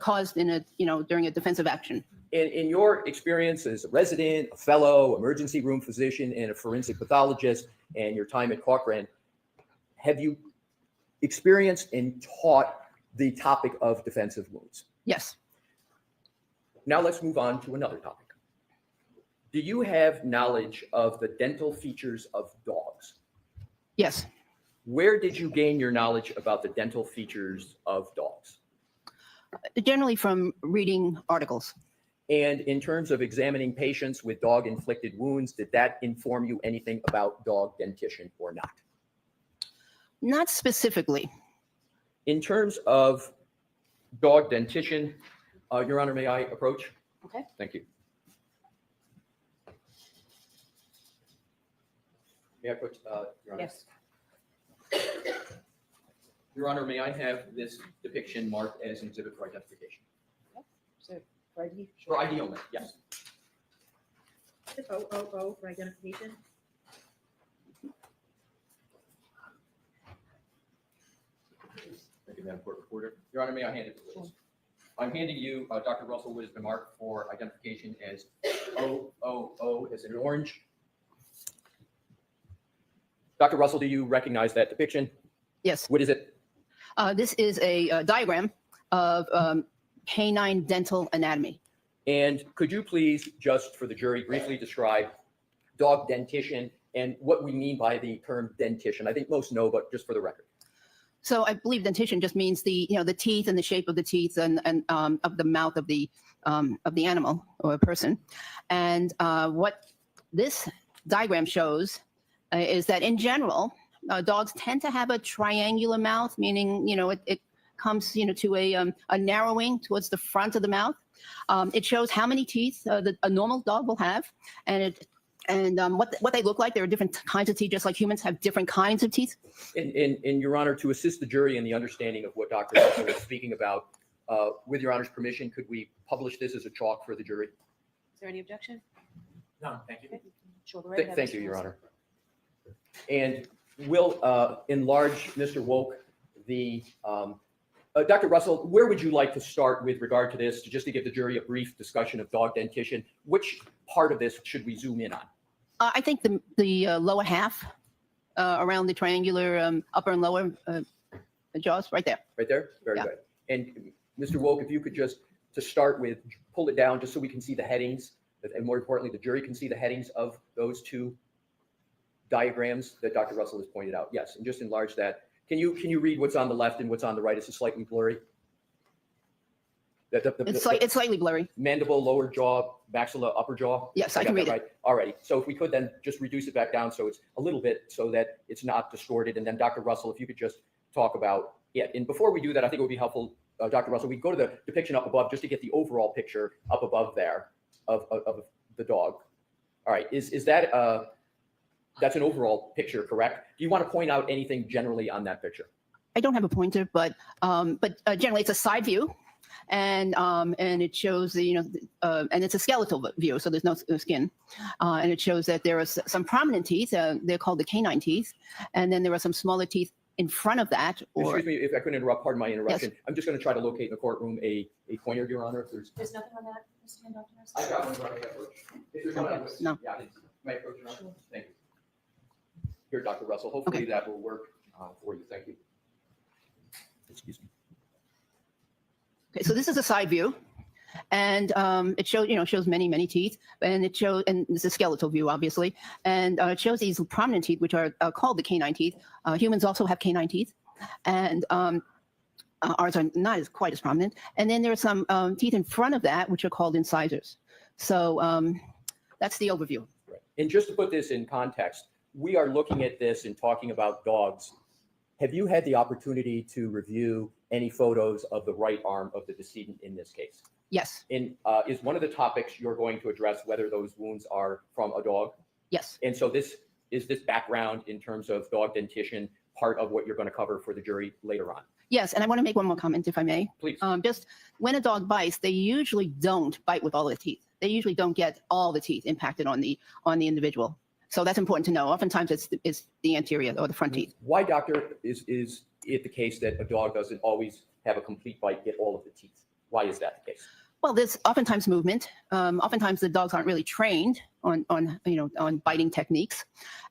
caused in during a defensive action. In your experience as a resident, a fellow, emergency room physician, and a forensic pathologist, and your time at Cochrane, have you experienced and taught the topic of defensive wounds? Yes. Now let's move on to another topic. Do you have knowledge of the dental features of dogs? Yes. Where did you gain your knowledge about the dental features of dogs? Generally from reading articles. And in terms of examining patients with dog-inflicted wounds, did that inform you anything about dog dentition or not? Not specifically. In terms of dog dentition, Your Honor, may I approach? Okay. Thank you. May I approach, Your Honor? Yes. Your Honor, may I have this depiction marked as an exhibit for identification? So for ID. For ID only, yes. O for identification. Thank you, Madam Court Reporter. Your Honor, may I hand it to you? I'm handing you Dr. Russell, what has been marked for identification as OOO, as in orange. Dr. Russell, do you recognize that depiction? Yes. What is it? This is a diagram of canine dental anatomy. And could you please, just for the jury, briefly describe dog dentition and what we mean by the term dentition? I think most know, but just for the record. So I believe dentition just means the teeth and the shape of the teeth and of the mouth of the animal or a person. And what this diagram shows is that in general, dogs tend to have a triangular mouth, meaning it comes to a narrowing towards the front of the mouth. It shows how many teeth a normal dog will have, and what they look like. There are different kinds of teeth, just like humans have different kinds of teeth. And Your Honor, to assist the jury in the understanding of what Dr. Russell was speaking about, with Your Honor's permission, could we publish this as a chalk for the jury? Is there any objection? No, thank you. Okay. Show the record. Thank you, Your Honor. And we'll enlarge Mr. Woke, Dr. Russell, where would you like to start with regard to this, just to give the jury a brief discussion of dog dentition? Which part of this should we zoom in on? I think the lower half around the triangular upper and lower jaws, right there. Right there? Very good. And Mr. Woke, if you could just, to start with, pull it down just so we can see the headings, and more importantly, the jury can see the headings of those two diagrams that Dr. Russell has pointed out. Yes, and just enlarge that. Can you read what's on the left and what's on the right? It's slightly blurry. It's slightly blurry. Mandible, lower jaw, maxilla, upper jaw. Yes, I can read it. Right. Alrighty. So if we could then just reduce it back down so it's a little bit so that it's not distorted. And then Dr. Russell, if you could just talk about it. And before we do that, I think it would be helpful, Dr. Russell, we go to the depiction up above just to get the overall picture up above there of the dog. All right. Is that that's an overall picture, correct? Do you want to point out anything generally on that picture? I don't have a pointer, but generally it's a side view, and it shows and it's a skeletal view, so there's no skin, and it shows that there are some prominent teeth. They're called the canine teeth, and then there are some smaller teeth in front of that. Excuse me if I could interrupt. Pardon my interruption. Yes. I'm just going to try to locate in the courtroom a pointer, Your Honor. If There's nothing on that, Mr. Conductor? I got one right here. If there's one, No. Yeah, may I approach, Your Honor? Thank you. Here, Dr. Russell. Hopefully that will work for you. Thank you. Excuse me. Okay, so this is a side view, and it shows many teeth, and it's a skeletal view, obviously, and it shows these prominent teeth, which are called the canine teeth. Humans also have canine teeth, and Ours are not as quite as prominent. And then there are some teeth in front of that, which are called incisors. So that's the overview. Right. And just to put this in context, we are looking at this and talking about dogs. Have you had the opportunity to review any photos of the right arm of the decedent in this case? Yes. And is one of the topics you're going to address whether those wounds are from a dog? Yes. And so this background in terms of dog dentition part of what you're going to cover for the jury later on? Yes, and I want to make one more comment, if I may. Please. Just when a dog bites, they usually don't bite with all the teeth. They usually don't get all the teeth impacted on the individual. So that's important to know. Oftentimes it's the anterior or the front teeth. Why, doctor, is it the case that a dog doesn't always have a complete bite, get all of the teeth? Why is that the case? Well, there's oftentimes movement. Oftentimes the dogs aren't really trained on biting techniques,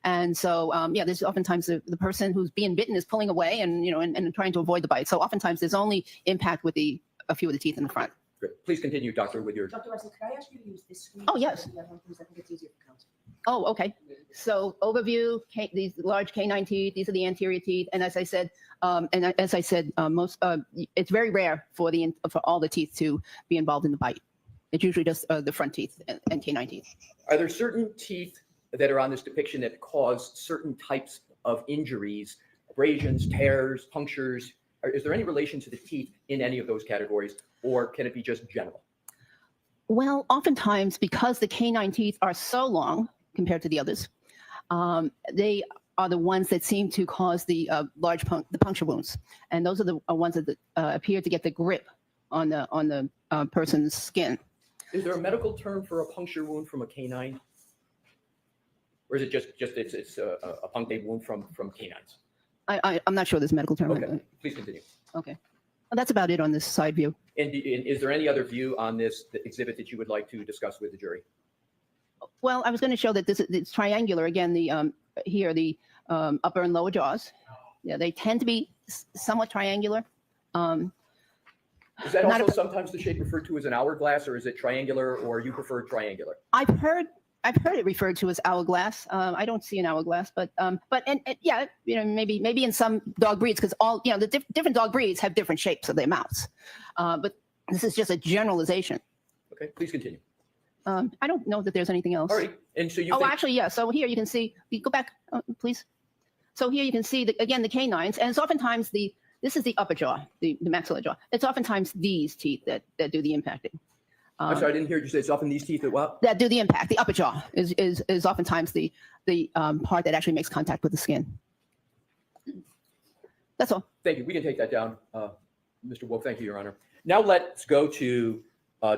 and so there's oftentimes the person who's being bitten is pulling away and trying to avoid the bite. So oftentimes there's only impact with a few of the teeth in the front. Great. Please continue, doctor, with your. Dr. Russell, could I ask you to use this screen? Oh, yes. The other one, please? I think it's easier for counsel. Oh, okay. So overview, these large canine teeth, these are the anterior teeth. And as I said, it's very rare for all the teeth to be involved in the bite. It's usually just the front teeth and canine teeth. Are there certain teeth that are on this depiction that cause certain types of injuries, abrasions, tears, punctures? Is there any relation to the teeth in any of those categories, or can it be just general? Well, oftentimes because the canine teeth are so long compared to the others, they are the ones that seem to cause the the puncture wounds, and those are the ones that appear to get the grip on the person's skin. Is there a medical term for a puncture wound from a canine, or is it just it's a punctate wound from canines? I'm not sure this medical term. Okay, please continue. Okay, well, that's about it on this side view. And is there any other view on this exhibit that you would like to discuss with the jury? Well, I was going to show that it's triangular again. The here the upper and lower jaws. Yeah, they tend to be somewhat triangular. Is that also sometimes the shape referred to as an hourglass, or is it triangular, or you prefer triangular? I've heard it referred to as hourglass. I don't see an hourglass, but yeah, maybe in some dog breeds, because all the different dog breeds have different shapes of their mouths. But this is just a generalization. Okay, please continue. I don't know that there's anything else. All right, and so you. Oh, actually, yeah. So here you can see. Go back, please. So here you can see again the canines, and it's oftentimes this is the upper jaw, the maxilla jaw. It's oftentimes these teeth that do the impacting. I'm sorry, I didn't hear you say it's often these teeth that what? That do the impact. The upper jaw is oftentimes the part that actually makes contact with the skin. That's all. Thank you. We can take that down, Mr. Wolf. Thank you, Your Honor. Now let's go to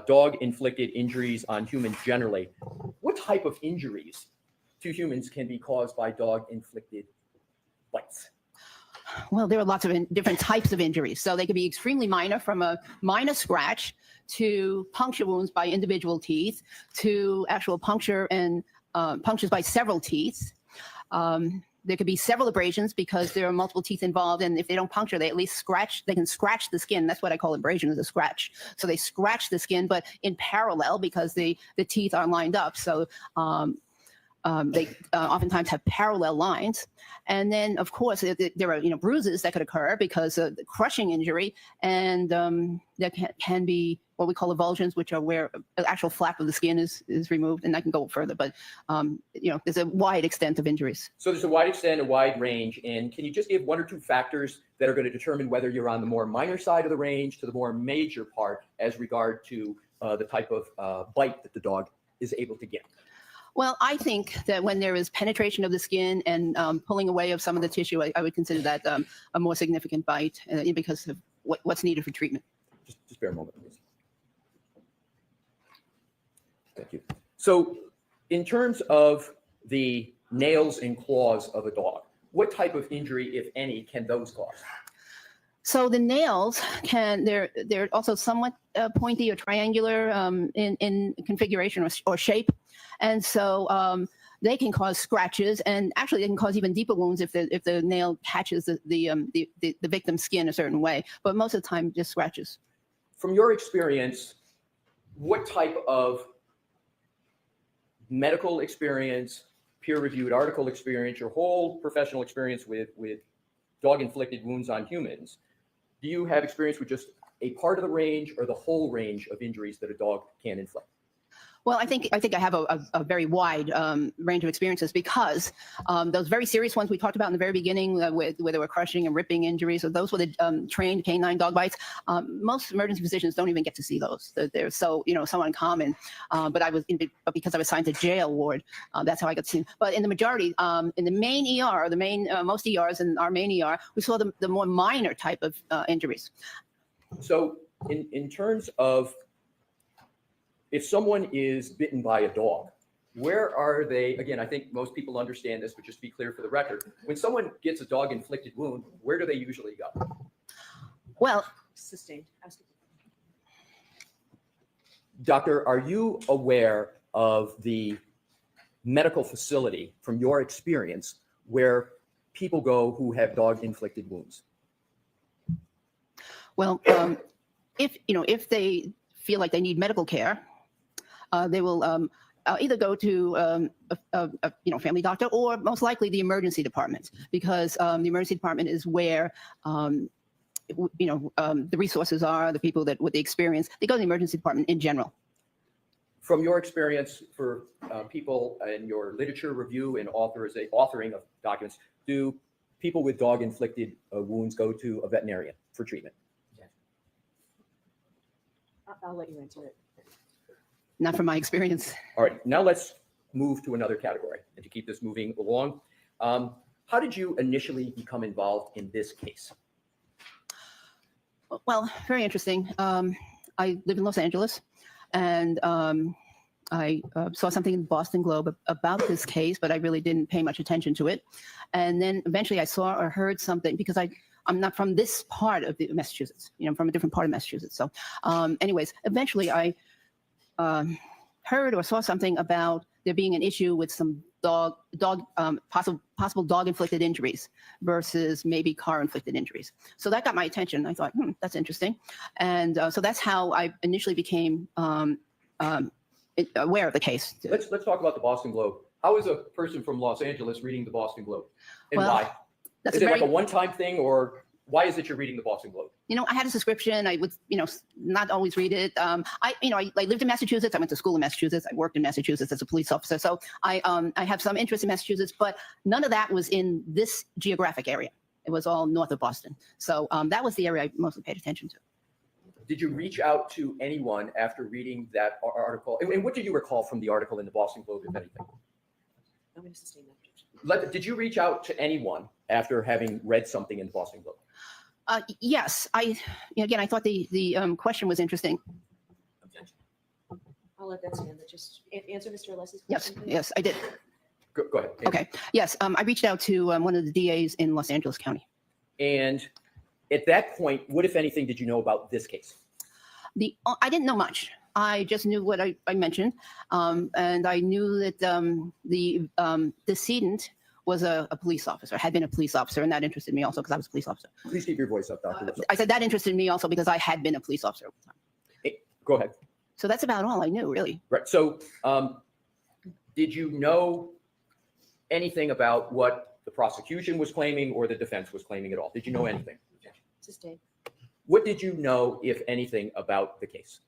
dog-inflicted injuries on humans generally. What type of injuries to humans can be caused by dog-inflicted bites? Well, there are lots of different types of injuries. So they could be extremely minor, from a minor scratch to puncture wounds by individual teeth, to actual puncture and punctures by several teeth. There could be several abrasions because there are multiple teeth involved, and if they don't puncture, they at least scratch. They can scratch the skin. That's what I call abrasion, is a scratch. So they scratch the skin, but in parallel because the teeth are lined up. So they oftentimes have parallel lines. And then, of course, there are bruises that could occur because of the crushing injury, and there can be what we call avulsions, which are where the actual flap of the skin is removed. And I can go further, but there's a wide extent of injuries. So there's a wide extent, a wide range. And can you just give one or two factors that are going to determine whether you're on the more minor side of the range to the more major part as regard to the type of bite that the dog is able to get? Well, I think that when there is penetration of the skin and pulling away of some of the tissue, I would consider that a more significant bite because of what's needed for treatment. Just bear a moment, please. Thank you. So in terms of the nails and claws of a dog, what type of injury, if any, can those cause? So the nails they're also somewhat pointy or triangular in configuration or shape. And so they can cause scratches, and actually they can cause even deeper wounds if the nail catches the victim's skin a certain way. But most of the time, just scratches. From your experience, what type of medical experience, peer-reviewed article experience, your whole professional experience with dog-inflicted wounds on humans, do you have experience with just a part of the range or the whole range of injuries that a dog can inflict? Well, I think I have a very wide range of experiences because those very serious ones we talked about in the very beginning, where there were crushing and ripping injuries, or those were the trained canine dog bites. Most emergency physicians don't even get to see those. They're so so uncommon. But because I was assigned to jail ward, that's how I got to see them. But in the majority, in the main ER, most ERs in our main ER, we saw the more minor type of injuries. So in terms of, if someone is bitten by a dog, where are they? Again, I think most people understand this, but just to be clear for the record, when someone gets a dog inflicted wound, where do they usually go? Well, Sustained. Doctor, are you aware of the medical facility from your experience where people go who have dog inflicted wounds? Well, if they feel like they need medical care, they will either go to a family doctor or most likely the emergency department, because the emergency department is where the resources are, the people with the experience. They go to the emergency department in general. From your experience for people in your literature review and authoring of documents, do people with dog inflicted wounds go to a veterinarian for treatment? I'll let you answer it. Not from my experience. All right, now let's move to another category and to keep this moving along. How did you initially become involved in this case? Well, very interesting. I live in Los Angeles, and I saw something in the Boston Globe about this case, but I really didn't pay much attention to it. And then eventually I saw or heard something, because I'm not from this part of the Massachusetts. I'm from a different part of Massachusetts. So anyways, eventually I heard or saw something about there being an issue with some possible dog-inflicted injuries versus maybe car-inflicted injuries. So that got my attention. I thought, that's interesting. And so that's how I initially became aware of the case. Let's talk about the Boston Globe. How is a person from Los Angeles reading the Boston Globe, and why? Is it like a one-time thing, or why is it you're reading the Boston Globe? I had a subscription. I would, not always read it. I lived in Massachusetts. I went to school in Massachusetts. I worked in Massachusetts as a police officer. So I have some interest in Massachusetts, but none of that was in this geographic area. It was all north of Boston. So that was the area I mostly paid attention to. Did you reach out to anyone after reading that article? And what did you recall from the article in the Boston Globe, if anything? I'm going to sustain that. Did you reach out to anyone after having read something in the Boston Globe? Yes. I thought the question was interesting. I'll let that stand, but just answer Mr. Alessi's Yes. question, please. Yes, I did. Go ahead. Okay. Yes. I reached out to one of the DAs in Los Angeles County. And at that point, what, if anything, did you know about this case? I didn't know much. I just knew what I mentioned, and I knew that the decedent was a police officer, had been a police officer, and that interested me also because I was a police officer. Please keep your voice up, Dr. I said that interested me also because I had been a police officer at the time. Go ahead. So that's about all I knew, really. Right. So did you know anything about what the prosecution was claiming or the defense was claiming at all? Did you know anything? Sustain. What did you know, if anything, about the case?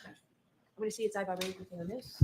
I'm going to see if I've already anything on this.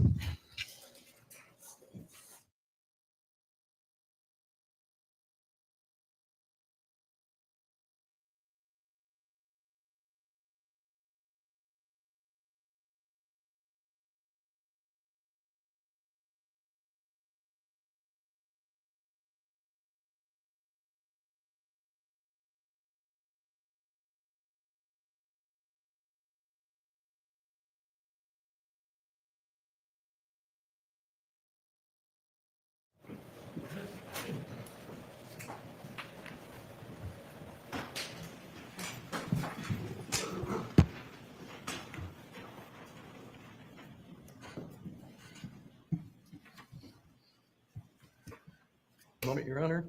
Moment, Your Honor.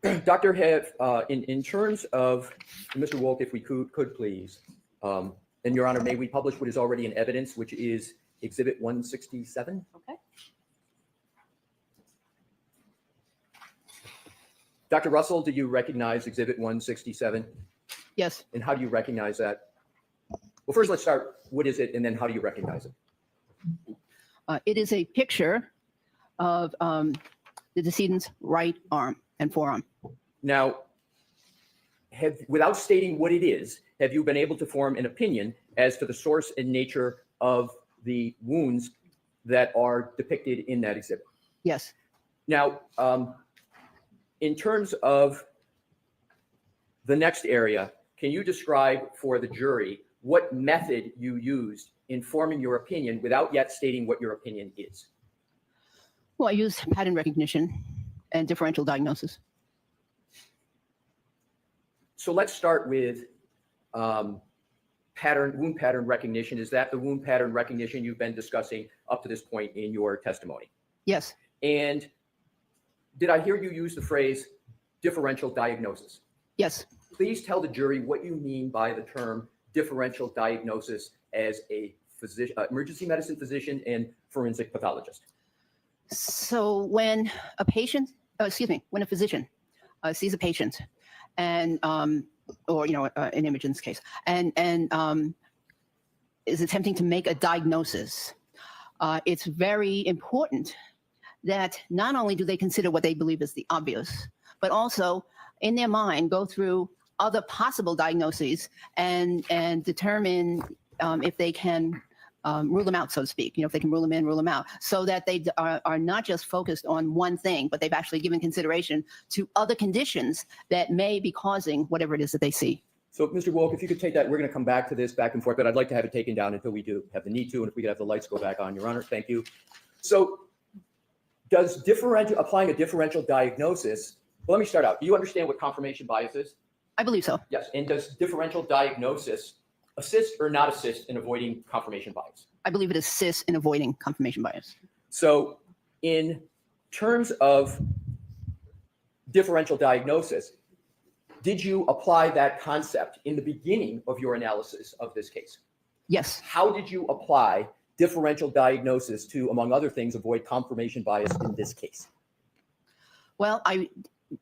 Okay. Dr. Have, in terms of, Mr. Wolk, if we could please, and Your Honor, may we publish what is already in evidence, which is Exhibit 167? Okay. Dr. Russell, do you recognize Exhibit 167? Yes. And how do you recognize that? Well, first, let's start. What is it? And then how do you recognize it? It is a picture of the decedent's right arm and forearm. Now, without stating what it is, have you been able to form an opinion as to the source and nature of the wounds that are depicted in that exhibit? Yes. Now, in terms of the next area, can you describe for the jury what method you used in forming your opinion without yet stating what your opinion is? Well, I used pattern recognition and differential diagnosis. So let's start with wound pattern recognition. Is that the wound pattern recognition you've been discussing up to this point in your testimony? Yes. And did I hear you use the phrase differential diagnosis? Yes. Please tell the jury what you mean by the term differential diagnosis as a physician, emergency medicine physician and forensic pathologist. So when a when a physician sees a patient and, or, an image in this case, and is attempting to make a diagnosis, it's very important that not only do they consider what they believe is the obvious, but also in their mind go through other possible diagnoses and determine if they can rule them out, so to speak, if they can rule them in, rule them out, so that they are not just focused on one thing, but they've actually given consideration to other conditions that may be causing whatever it is that they see. So, Mr. Wolk, if you could take that, we're going to come back to this back and forth, but I'd like to have it taken down until we do have the need to, and if we could have the lights go back on, Your Honor, thank you. So, does applying a differential diagnosis, well, let me start out. Do you understand what confirmation bias is? I believe so. Yes. And does differential diagnosis assist or not assist in avoiding confirmation bias? I believe it assists in avoiding confirmation bias. So in terms of differential diagnosis, did you apply that concept in the beginning of your analysis of this case? Yes. How did you apply differential diagnosis to, among other things, avoid confirmation bias in this case? Well,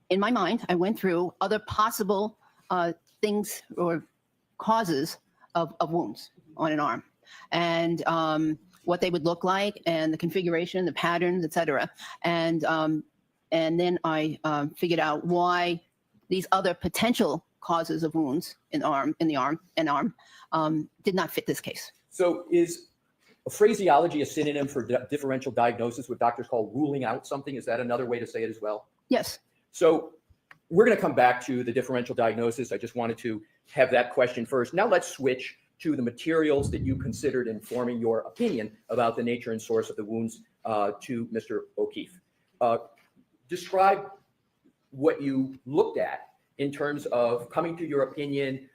in my mind, I went through other possible things or causes of wounds on an arm, and what they would look like, and the configuration, the patterns, etc. And then I figured out why these other potential causes of wounds in the arm did not fit this case. So is phraseology a synonym for differential diagnosis, what doctors call ruling out something? Is that another way to say it as well? Yes. So we're going to come back to the differential diagnosis. I just wanted to have that question first. Now let's switch to the materials that you considered in forming your opinion about the nature and source of the wounds to Mr. O'Keefe. Describe what you looked at in terms of coming to your opinion,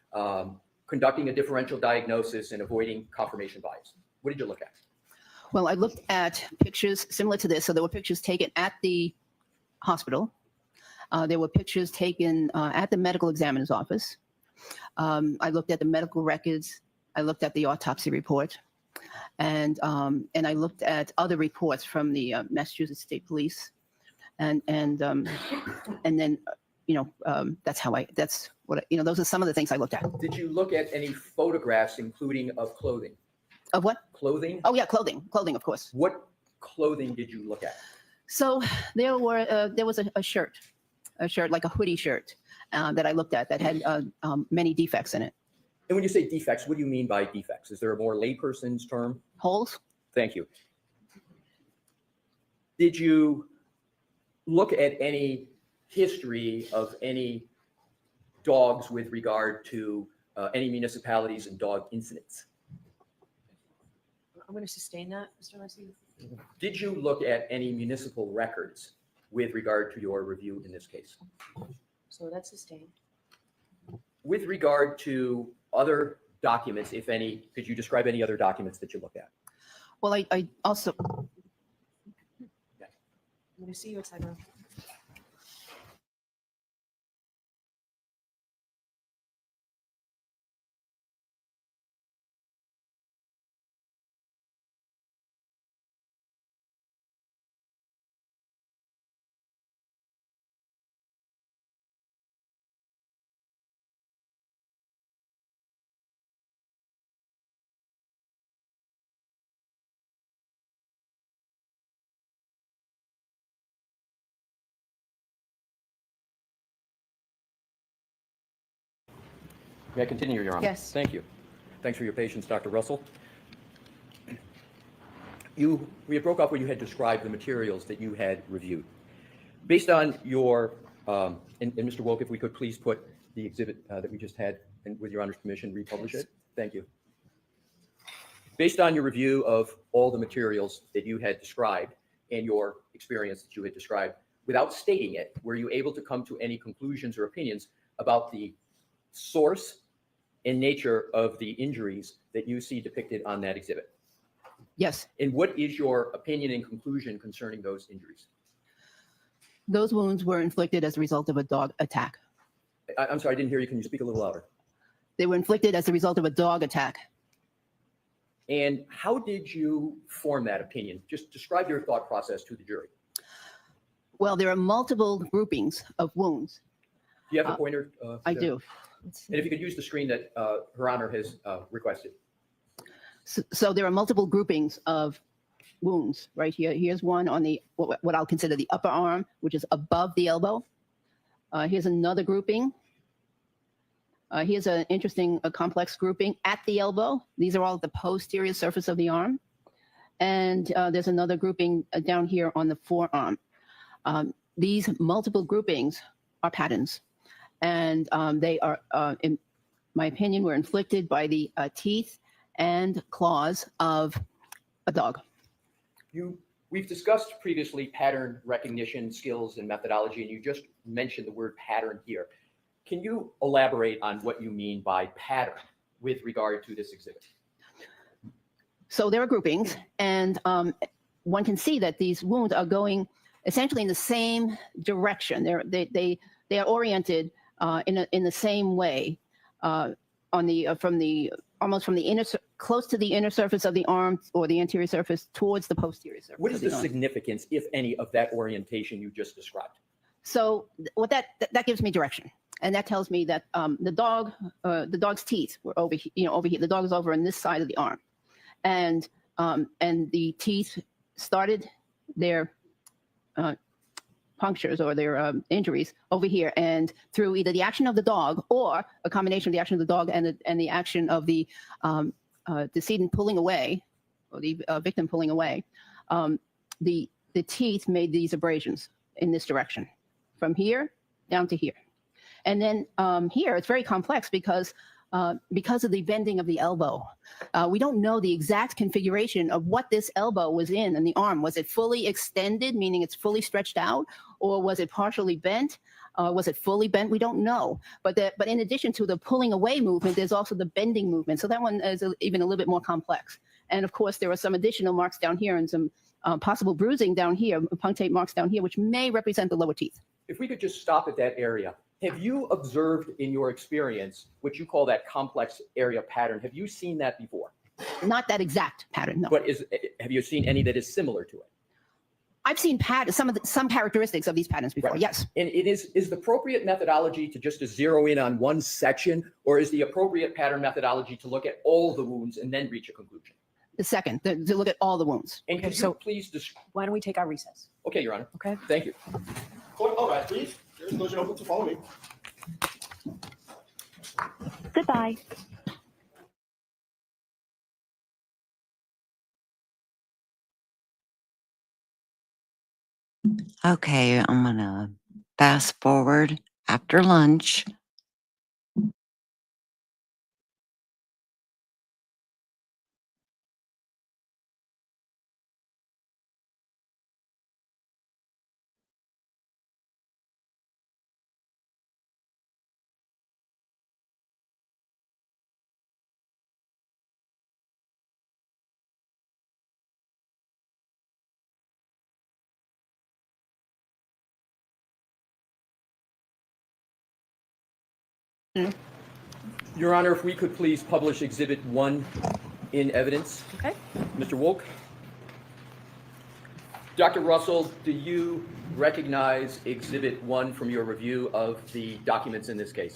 conducting a differential diagnosis, and avoiding confirmation bias. What did you look at? Well, I looked at pictures similar to this. So there were pictures taken at the hospital. There were pictures taken at the medical examiner's office. I looked at the medical records. I looked at the autopsy report, and I looked at other reports from the Massachusetts State Police, and then that's what those are some of the things I looked at. Did you look at any photographs, including of clothing? Of what? Clothing? Oh yeah, clothing, of course. What clothing did you look at? So there was a shirt like a hoodie shirt that I looked at that had many defects in it. And when you say defects, what do you mean by defects? Is there a more layperson's term? Holes. Thank you. Did you look at any history of any dogs with regard to any municipalities and dog incidents? I'm going to sustain that, Mr. Leslie. Did you look at any municipal records with regard to your review in this case? So that's sustained. With regard to other documents, if any, could you describe any other documents that you looked at? Well, I also. I'm going to see you at sidebar. May I continue, Your Honor? Yes. Thank you. Thanks for your patience, Dr. Russell. We had broke off where you had described the materials that you had reviewed. Based on your, and Mr. Wolk, if we could please put the exhibit that we just had, and with Your Honor's permission, republish it. Thank you. Based on your review of all the materials that you had described and your experience that you had described, without stating it, were you able to come to any conclusions or opinions about the source and nature of the injuries that you see depicted on that exhibit? Yes, And what is your opinion and conclusion concerning those injuries? those wounds were inflicted as a result of a dog attack. I'm sorry, I didn't hear you. Can you speak a little louder? They were inflicted as a result of a dog attack. And how did you form that opinion? Just describe your thought process to the jury. Well, there are multiple groupings of wounds. Do you have a pointer? I there? do. And if you could use the screen that Her Honor has requested. So there are multiple groupings of wounds right here. Here's one on the what I'll consider the upper arm, which is above the elbow. Here's another grouping. Here's an interesting complex grouping at the elbow. These are all at the posterior surface of the arm. And there's another grouping down here on the forearm. These multiple groupings are patterns. And they are, in my opinion, were inflicted by the teeth and claws of a dog. We've discussed previously pattern recognition skills and methodology, and you just mentioned the word pattern here. Can you elaborate on what you mean by pattern with regard to this exhibit? So there are groupings, and one can see that these wounds are going essentially in the same direction. They are oriented in the same way almost from the inner, close to the inner surface of the arm or the anterior surface towards the posterior surface. What is the arm. significance, if any, of that orientation you just described? So what that gives me direction, and that tells me that the dog's teeth were over here. Over here. The dog is over on this side of the arm, and the teeth started their punctures or their injuries over here, and through either the action of the dog or a combination of the action of the dog and the action of the decedent pulling away, or the victim pulling away, the teeth made these abrasions in this direction, from here down to here. And then here it's very complex because of the bending of the elbow. We don't know the exact configuration of what this elbow was in the arm. Was it fully extended, meaning it's fully stretched out, or was it partially bent? Was it fully bent? We don't know. But in addition to the pulling away movement, there's also the bending movement. So that one is even a little bit more complex. And of course, there are some additional marks down here and some possible bruising down here, punctate marks down here, which may represent the lower teeth. If we could just stop at that area. Have you observed in your experience what you call that complex area pattern? Have you seen that before? Not that exact pattern, no. But have you seen any that is similar to it? I've seen some characteristics of these patterns before, Right. yes. And is the appropriate methodology to just to zero in on one section, or is the appropriate pattern methodology to look at all the wounds and then reach a conclusion? The second, to look at all the wounds. And Okay, could so- you please describe? Why don't we take our recess? Okay, Your Honor. Okay. Thank you. All right, please. There's no open to follow me. Goodbye. Okay, I'm gonna fast forward after lunch. Your Honor, if we could please publish Exhibit 1 in evidence. Okay. Mr. Wolk? Dr. Russell, do you recognize Exhibit 1 from your review of the documents in this case?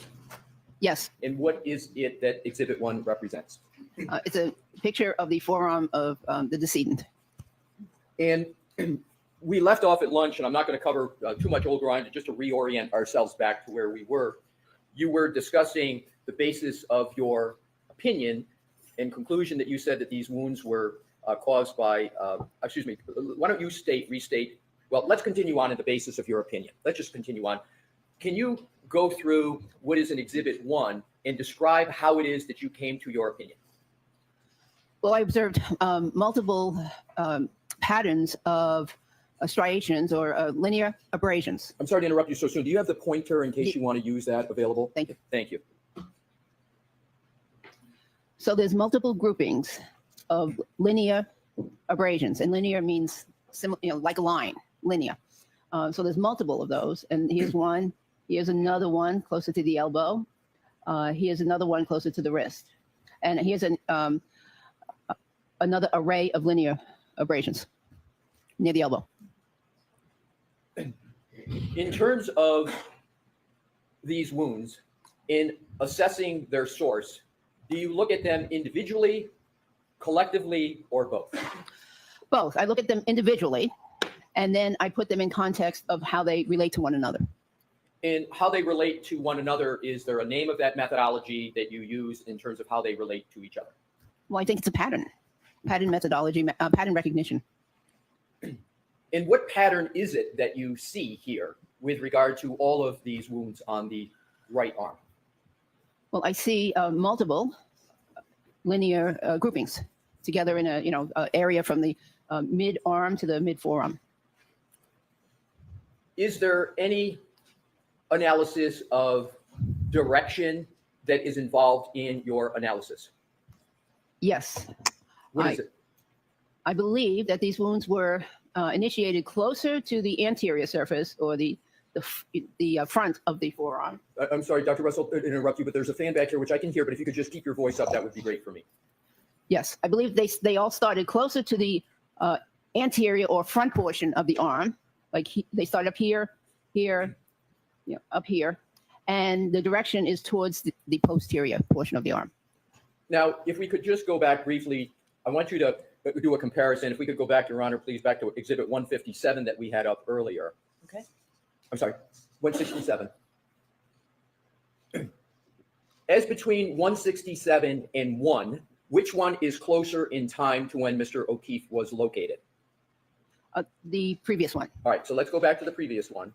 Yes, And what is it that Exhibit 1 represents? it's a picture of the forearm of the decedent. And we left off at lunch, and I'm not going to cover too much old ground, just to reorient ourselves back to where we were. You were discussing the basis of your opinion and conclusion that you said that these wounds were caused by, excuse me, why don't you restate, well, let's continue on in the basis of your opinion. Let's just continue on. Can you go through what is in Exhibit 1 and describe how it is that you came to your opinion? Well, I observed multiple patterns of striations or linear abrasions. I'm sorry to interrupt you so soon. Do you have the pointer in case you want to use that available? Thank you. Thank you. So there's multiple groupings of linear abrasions, and linear means like a line, linear. So there's multiple of those, and here's one. Here's another one closer to the elbow. Here's another one closer to the wrist, and here's another array of linear abrasions near the elbow. In terms of these wounds, in assessing their source, do you look at them individually, collectively, or both? Both. I look at them individually, and then I put them in context of how they relate to one another. And how they relate to one another, is there a name of that methodology that you use in terms of how they relate to each other? Well, I think it's a pattern methodology, pattern recognition. And what pattern is it that you see here with regard to all of these wounds on the right arm? Well, I see multiple linear groupings together in a area from the mid arm to the mid forearm. Is there any analysis of direction that is involved in your analysis? Yes. What is it? I believe that these wounds were initiated closer to the anterior surface or the front of the forearm. I'm sorry, Dr. Russell, to interrupt you, but there's a fan back here which I can hear, but if you could just keep your voice up, that would be great for me. Yes, I believe they all started closer to the anterior or front portion of the arm. Like they start up here, up here, and the direction is towards the posterior portion of the arm. Now, if we could just go back briefly, I want you to do a comparison. If we could go back, Your Honor, please, back to Exhibit 157 that we had up earlier. Okay. I'm sorry, 167. As between 167 and 1, which one is closer in time to when Mr. O'Keefe was located? The previous one. All right, so let's go back to the previous one.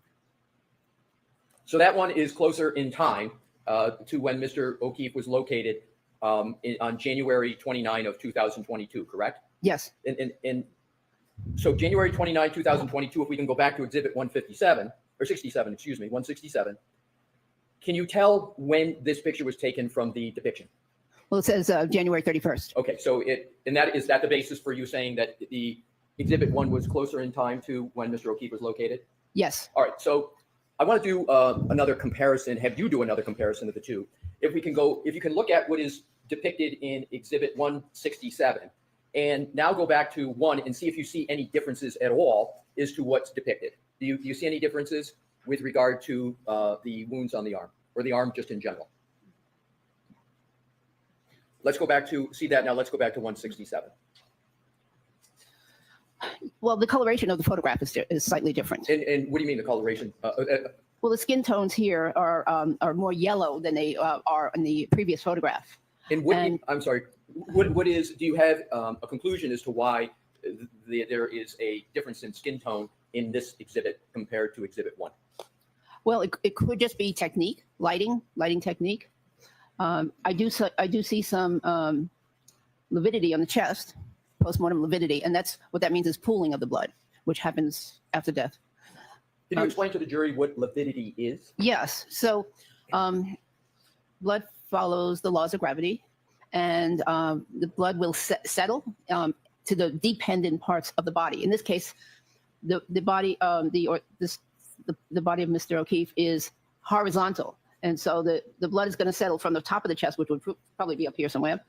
So that one is closer in time to when Mr. O'Keefe was located on January 29 of 2022, correct? Yes. And so January 29, 2022, if we can go back to Exhibit 157, or 67, excuse me, 167, can you tell when this picture was taken from the depiction? Well, it says January 31st. Okay, so is that the basis for you saying that the Exhibit 1 was closer in time to when Mr. O'Keefe was located? Yes. All right, so I want to do another comparison, have you do another comparison of the two. If you can look at what is depicted in Exhibit 167, and now go back to 1 and see if you see any differences at all as to what's depicted. Do you see any differences with regard to the wounds on the arm, or the arm just in general? Let's go back to, see that now, let's go back to 167. Well, the coloration of the photograph is slightly different. And what do you mean the coloration? Well, the skin tones here are more yellow than they are in the previous photograph. And I'm sorry, what is, do you have a conclusion as to why there is a difference in skin tone in this exhibit compared to Exhibit 1? Well, it could just be technique, lighting technique. I do see some lividity on the chest, postmortem lividity, and that's what that means is pooling of the blood, which happens after death. Can you explain to the jury what lividity is? Yes. So blood follows the laws of gravity, and the blood will settle to the dependent parts of the body. In this case, the body the body of Mr. O'Keefe is horizontal, and so the blood is going to settle from the top of the chest, which would probably be up here somewhere,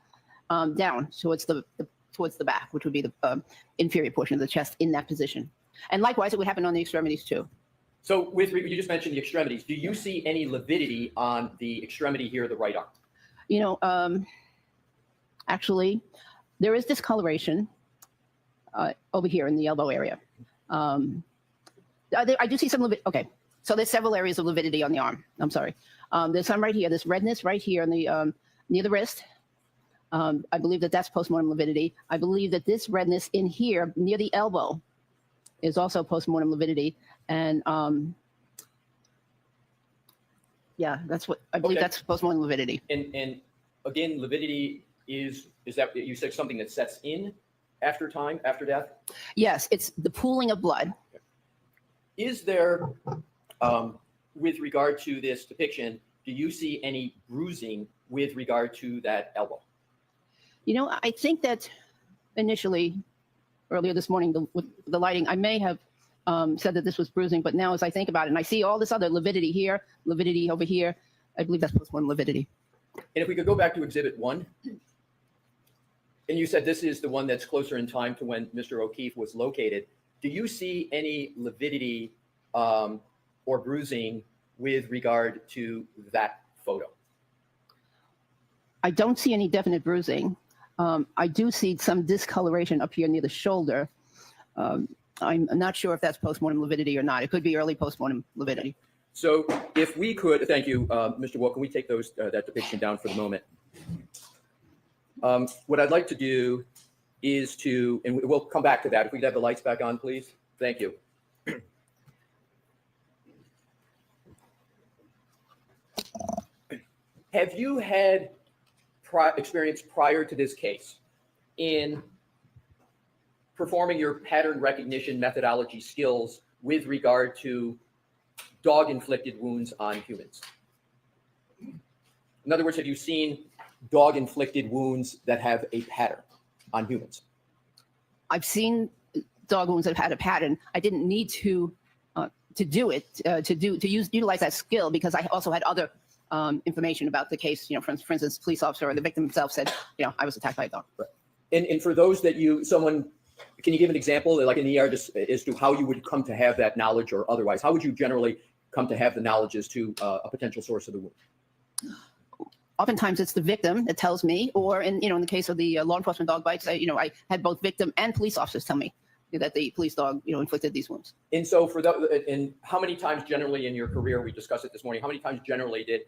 down towards the back, which would be the inferior portion of the chest in that position. And likewise, it would happen on the extremities too. So you just mentioned the extremities. Do you see any lividity on the extremity here, the right arm? You know, actually, there is discoloration over here in the elbow area. I do see some lividity. Okay, so there's several areas of lividity on the arm. I'm sorry. There's some right here, this redness right here on the near the wrist. I believe that that's postmortem lividity. I believe that this redness in here near the elbow is also postmortem lividity. And yeah, that's what I believe. Okay. That's postmortem lividity. And again, lividity is that you said something that sets in after time, after death? Yes, it's the pooling of blood. Is there, with regard to this depiction, do you see any bruising with regard to that elbow? You know, I think that initially, earlier this morning, with the lighting, I may have said that this was bruising, but now as I think about it, and I see all this other lividity here, lividity over here, I believe that's postmortem lividity. And if we could go back to Exhibit 1, and you said this is the one that's closer in time to when Mr. O'Keefe was located, do you see any lividity or bruising with regard to that photo? I don't see any definite bruising. I do see some discoloration up here near the shoulder. I'm not sure if that's postmortem lividity or not. It could be early postmortem lividity. So if we could, thank you, Mr. Wolf, can we take those that depiction down for the moment? What I'd like to do is to, and we'll come back to that. If we could have the lights back on, please. Thank you. Have you had experience prior to this case in performing your pattern recognition methodology skills with regard to dog-inflicted wounds on humans? In other words, have you seen dog-inflicted wounds that have a pattern on humans? I've seen dog wounds that have had a pattern. I didn't need to do it, utilize that skill because I also had other information about the case. You know, for instance, police officer or the victim himself said, you know, I was attacked by a dog. Right. And for those that can you give an example, like in ER, just as to how you would come to have that knowledge or otherwise? How would you generally come to have the knowledge as to a potential source of the wound? Oftentimes it's the victim that tells me, or in the case of the law enforcement dog bites, I had both victim and police officers tell me that the police dog, inflicted these wounds. And so for that, and how many times generally in your career, we discussed it this morning, how many times generally did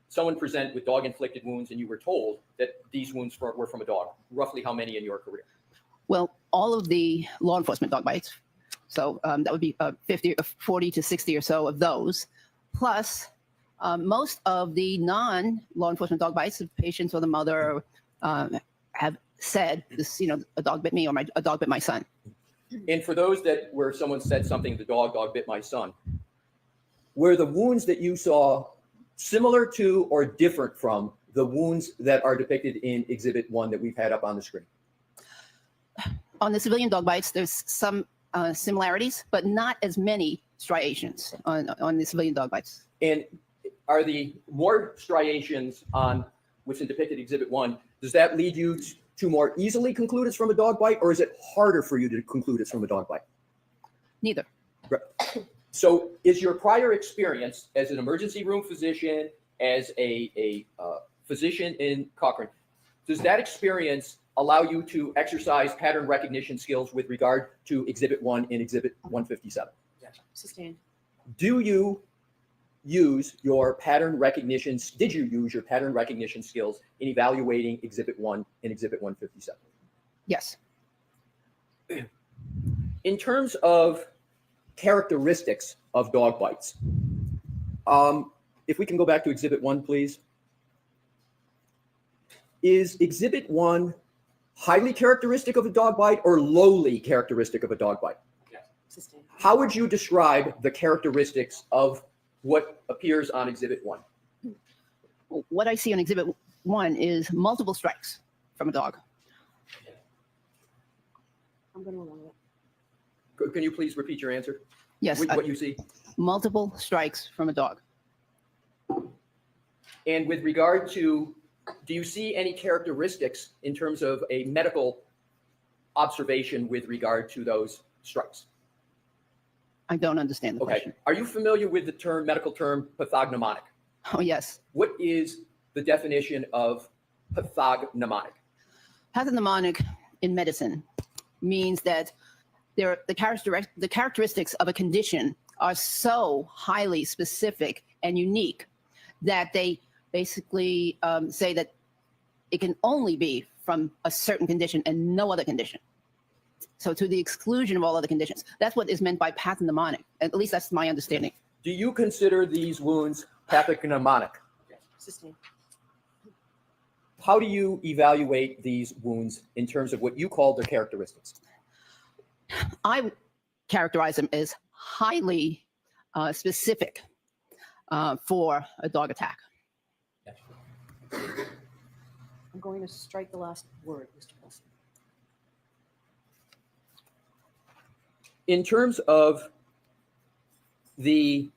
someone present with dog-inflicted wounds and you were told that these wounds were from a dog? Roughly how many in your career? Well, all of the law enforcement dog bites. So that would be 40 to 60 or so of those. Plus, most of the non-law enforcement dog bites, the patients or the mother have said, this, a dog bit me or a dog bit my son. And for those where someone said something, the dog bit my son, were the wounds that you saw similar to or different from the wounds that are depicted in Exhibit 1 that we've had up on the screen? On the civilian dog bites, there's some similarities, but not as many striations on the civilian dog bites. And are the more striations on what's depicted in Exhibit 1, does that lead you to more easily conclude it's from a dog bite, or is it harder for you to conclude it's from a dog bite? Neither. Right. So is your prior experience as an emergency room physician, as a physician in Cochrane, does that experience allow you to exercise pattern recognition skills with regard to Exhibit 1 and Exhibit 157? Sustained. Do you use your pattern recognition? Did you use your pattern recognition skills in evaluating Exhibit 1 and Exhibit 157? Yes. In terms of characteristics of dog bites, if we can go back to Exhibit 1, please. Is Exhibit 1 highly characteristic of a dog bite or lowly characteristic of a dog bite? Sustained. How would you describe the characteristics of what appears on Exhibit 1? What I see on Exhibit 1 is multiple strikes from a dog. I'm going to allow it. Can you please repeat your answer? Yes. What you see? Multiple strikes from a dog. And with regard to, do you see any characteristics in terms of a medical observation with regard to those strikes? I don't understand the question. Are you familiar with the medical term pathognomonic? Oh, yes. What is the definition of pathognomonic? Pathognomonic in medicine means that the characteristics of a condition are so highly specific and unique that they basically say that it can only be from a certain condition and no other condition. So to the exclusion of all other conditions. That's what is meant by pathognomonic. At least that's my understanding. Do you consider these wounds pathognomonic? Sustained. How do you evaluate these wounds in terms of what you call their characteristics? I characterize them as highly specific for a dog attack. I'm going to strike the last word, Mr. Wilson. In terms of the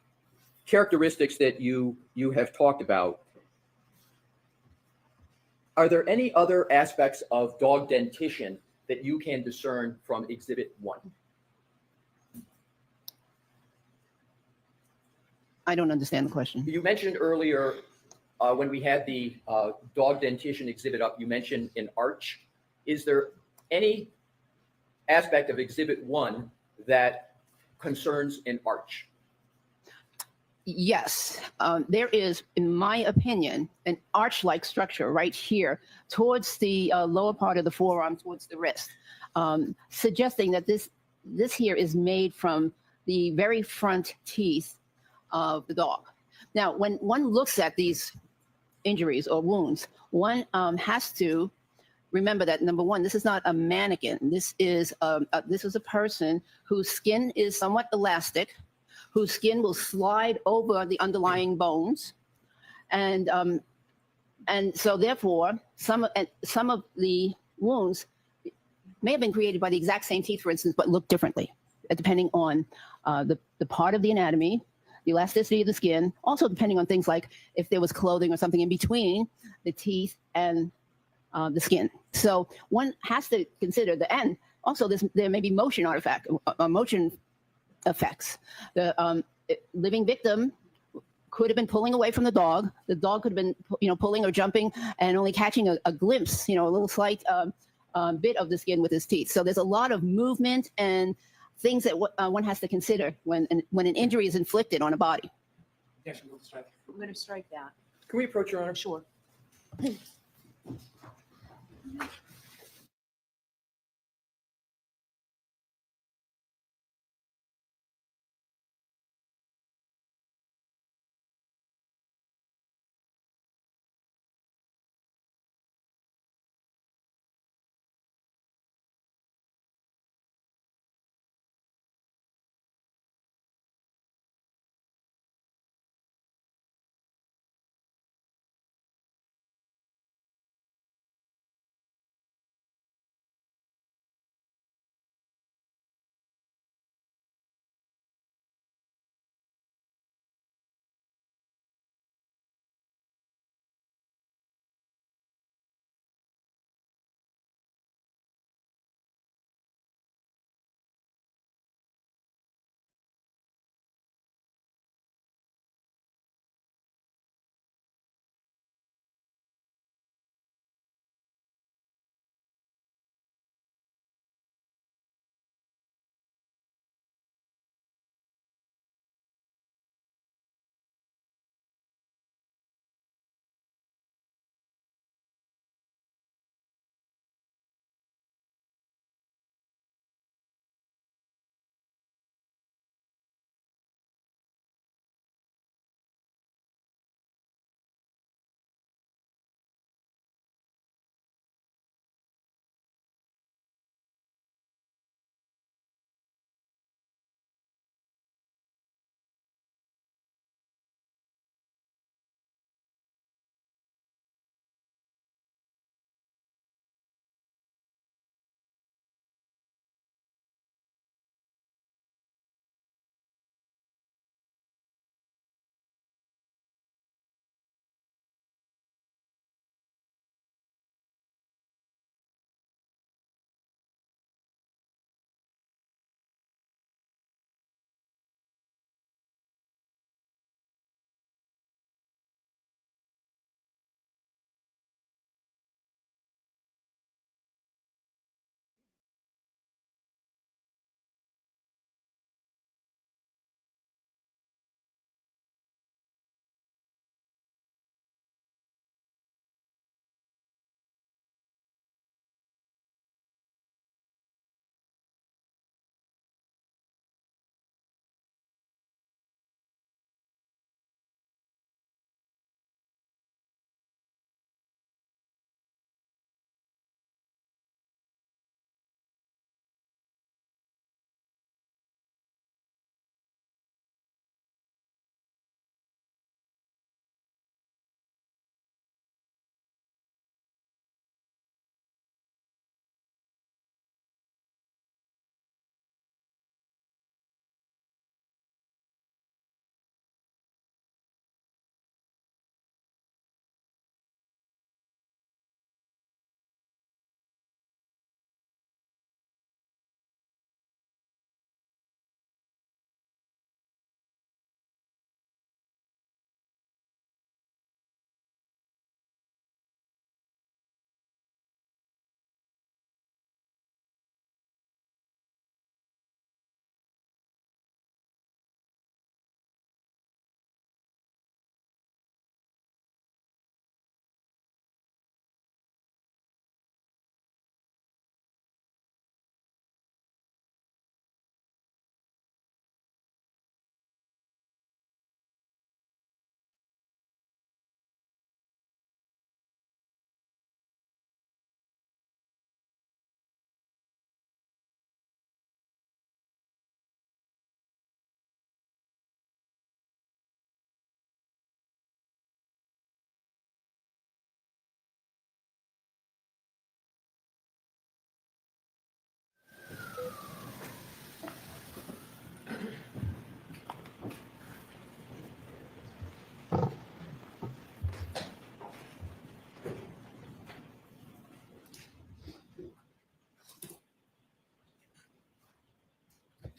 characteristics that you have talked about, are there any other aspects of dog dentition that you can discern from Exhibit 1? I don't understand the question. You mentioned earlier when we had the dog dentition exhibit up, you mentioned an arch. Is there any aspect of Exhibit 1 that concerns an arch? Yes, there is, in my opinion, an arch-like structure right here towards the lower part of the forearm, towards the wrist, suggesting that this here is made from the very front teeth of the dog. Now, when one looks at these injuries or wounds, one has to remember that, number one, this is not a mannequin. This is a person whose skin is somewhat elastic, whose skin will slide over the underlying bones. And so therefore, some of the wounds may have been created by the exact same teeth, for instance, but look differently, depending on the part of the anatomy, the elasticity of the skin, also depending on things like if there was clothing or something in between the teeth and the skin. So one has to consider and also there may be motion motion effects. The living victim could have been pulling away from the dog. The dog could have been, pulling or jumping and only catching a glimpse, a little slight bit of the skin with his teeth. So there's a lot of movement and things that one has to consider when an injury is inflicted on a body. I'm going to strike that. Can we approach, Your Honor? Sure.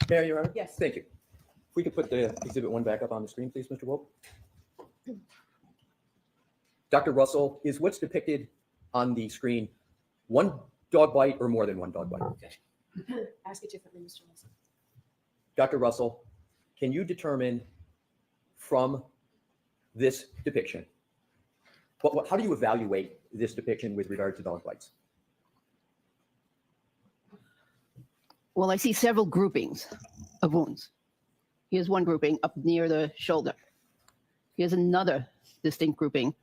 Mayor, Your Honor? Yes. Thank you. If we could put the exhibit 1 back up on the screen, please, Mr. Wolf. Dr. Russell, is what's depicted on the screen one dog bite or more than one dog bite? Ask it differently, Mr. Wilson. Dr. Russell, can you determine from this depiction, how do you evaluate this depiction with regard to dog bites? Well, I see several groupings of wounds. Here's one grouping up near the shoulder. Here's another distinct grouping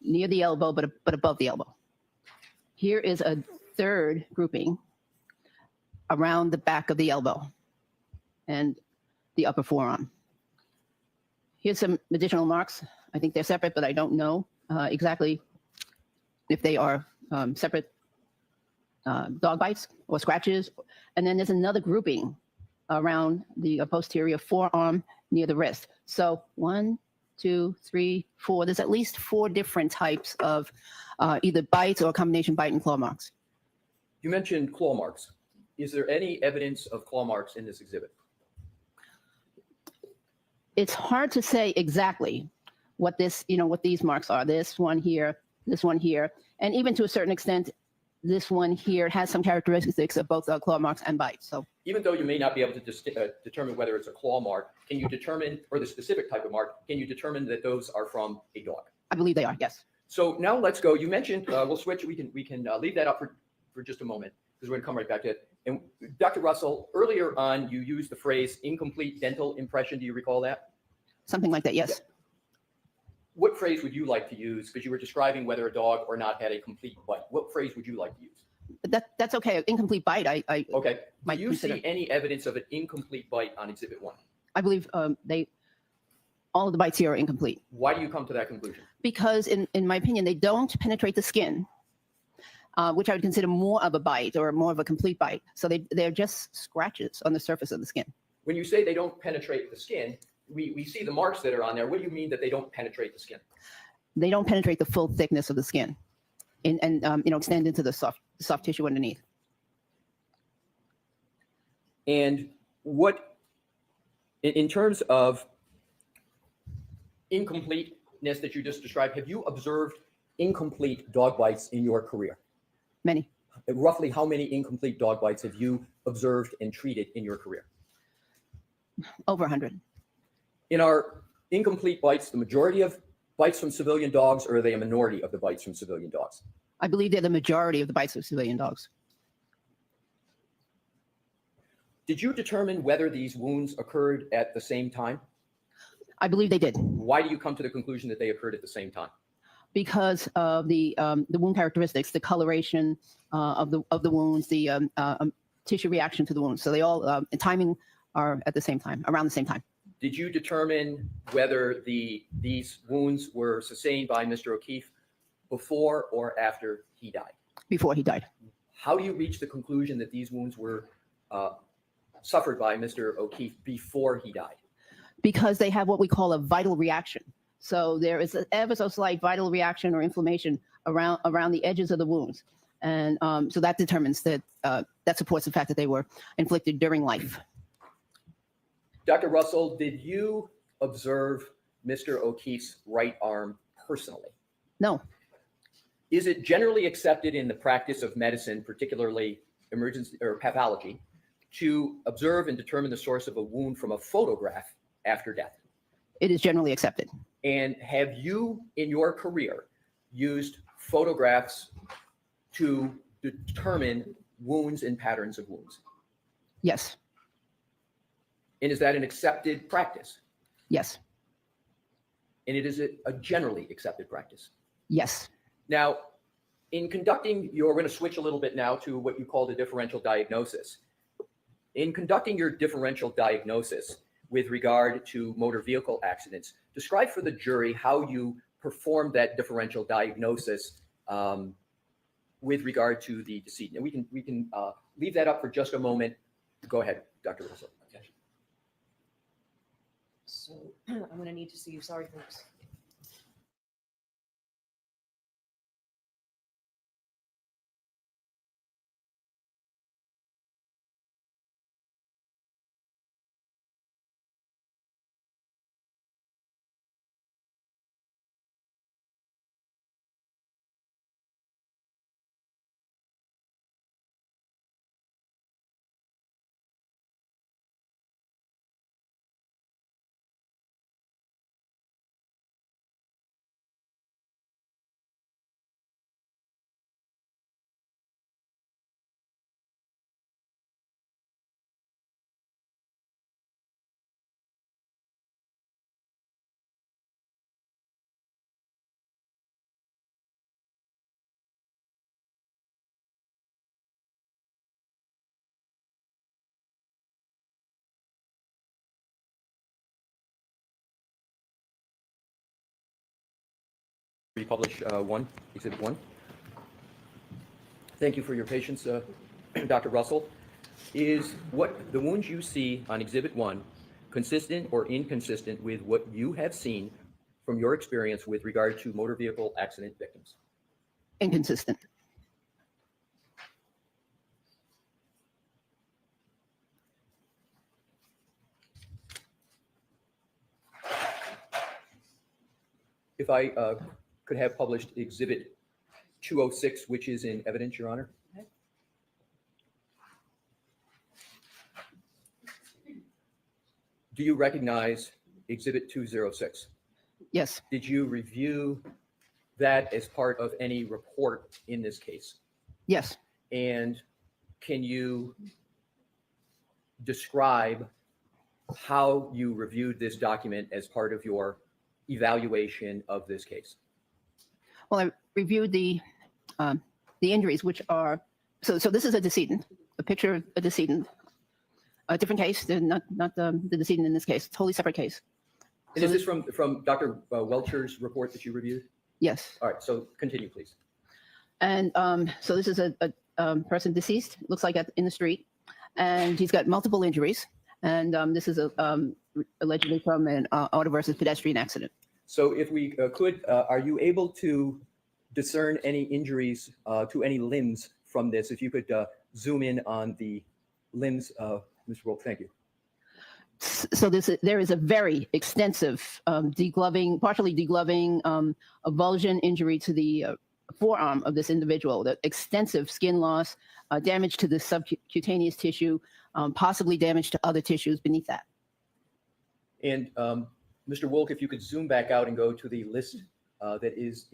near the elbow, but above the elbow. Here is a third grouping around the back of the elbow and the upper forearm. Here's some additional marks. I think they're separate, but I don't know exactly if they are separate dog bites or scratches. And then there's another grouping around the posterior forearm near the wrist. So 1, 2, 3, 4. There's at least 4 different types of either bites or a combination bite and claw marks. You mentioned claw marks. Is there any evidence of claw marks in this exhibit? It's hard to say exactly what what these marks are. This one here, and even to a certain extent, this one here has some characteristics of both claw marks and bites. So Even though you may not be able to determine whether it's a claw mark, can you determine, or the specific type of mark, can you determine that those are from a dog? I believe they are, yes. So now let's go. You mentioned, we'll switch. We can leave that up for just a moment because we're going to come right back to it. And Dr. Russell, earlier on, you used the phrase incomplete dental impression. Do you recall that? Something like that, yes. Yeah. What phrase would you like to use? Because you were describing whether a dog or not had a complete bite. What phrase would you like to use? That's okay. Incomplete bite. I Okay. might Do you consider. see any evidence of an incomplete bite on Exhibit 1? I believe all of the bites here are incomplete Why do you come to that conclusion? because, in my opinion, they don't penetrate the skin, which I would consider more of a bite or more of a complete bite. So they're just scratches on the surface of the skin. When you say they don't penetrate the skin, we see the marks that are on there. What do you mean that they don't penetrate the skin? They don't penetrate the full thickness of the skin, and extend into the soft tissue underneath. And what, in terms of incompleteness that you just described, have you observed incomplete dog bites in your career? Many. Roughly how many incomplete dog bites have you observed and treated in your career? Over 100. In our incomplete bites, the majority of bites from civilian dogs, or are they a minority of the bites from civilian dogs? I believe they're the majority of the bites of civilian dogs. Did you determine whether these wounds occurred at the same time? I believe they did Why do you come to the conclusion that they occurred at the same time? because of the wound characteristics, the coloration of the wounds, the tissue reaction to the wounds. So they all and timing are at the same time, around the same time. Did you determine whether these wounds were sustained by Mr. O'Keefe before or after he died? Before he died. How do you reach the conclusion that these wounds were suffered by Mr. O'Keefe before he died? Because they have what we call a vital reaction. So there is an ever so slight vital reaction or inflammation around the edges of the wounds. And so that determines that, that supports the fact that they were inflicted during life. Dr. Russell, did you observe Mr. O'Keefe's right arm personally? No. Is it generally accepted in the practice of medicine, particularly emergency or pathology, to observe and determine the source of a wound from a photograph after death? It is generally accepted. And have you, in your career, used photographs to determine wounds and patterns of wounds? Yes. And is that an accepted practice? Yes. And it is a generally accepted practice? Yes. Now, in conducting we're going to switch a little bit now to what you call the differential diagnosis. In conducting your differential diagnosis with regard to motor vehicle accidents, describe for the jury how you performed that differential diagnosis with regard to the decedent. And we can leave that up for just a moment. Go ahead, Dr. Russell. Okay. So I'm going to need to see you. Sorry, folks. Republish Exhibit 1. Thank you for your patience, Dr. Russell. Is what the wounds you see on Exhibit 1 consistent or inconsistent with what you have seen from your experience with regard to motor vehicle accident victims? Inconsistent. If I could have published Exhibit 206, which is in evidence, Your Honor. Do you recognize Exhibit 206? Yes. Did you review that as part of any report in this case? Yes. And can you describe how you reviewed this document as part of your evaluation of this case? Well, I reviewed the injuries, which are, so this is a decedent, a picture of a decedent, a different case, not the decedent in this case, totally separate case. And So is this from Dr. Welcher's report that you reviewed? Yes. All right, so continue, please. And so this is a person deceased, looks like in the street, and he's got multiple injuries. And this is allegedly from an auto versus pedestrian accident. So if we could, are you able to discern any injuries to any limbs from this? If you could zoom in on the limbs, Mr. Wolf, thank you. So there is a very extensive degloving, partially degloving, avulsion injury to the forearm of this individual, the extensive skin loss, damage to the subcutaneous tissue, possibly damage to other tissues beneath that. And Mr. Wolk, if you could zoom back out and go to the list that is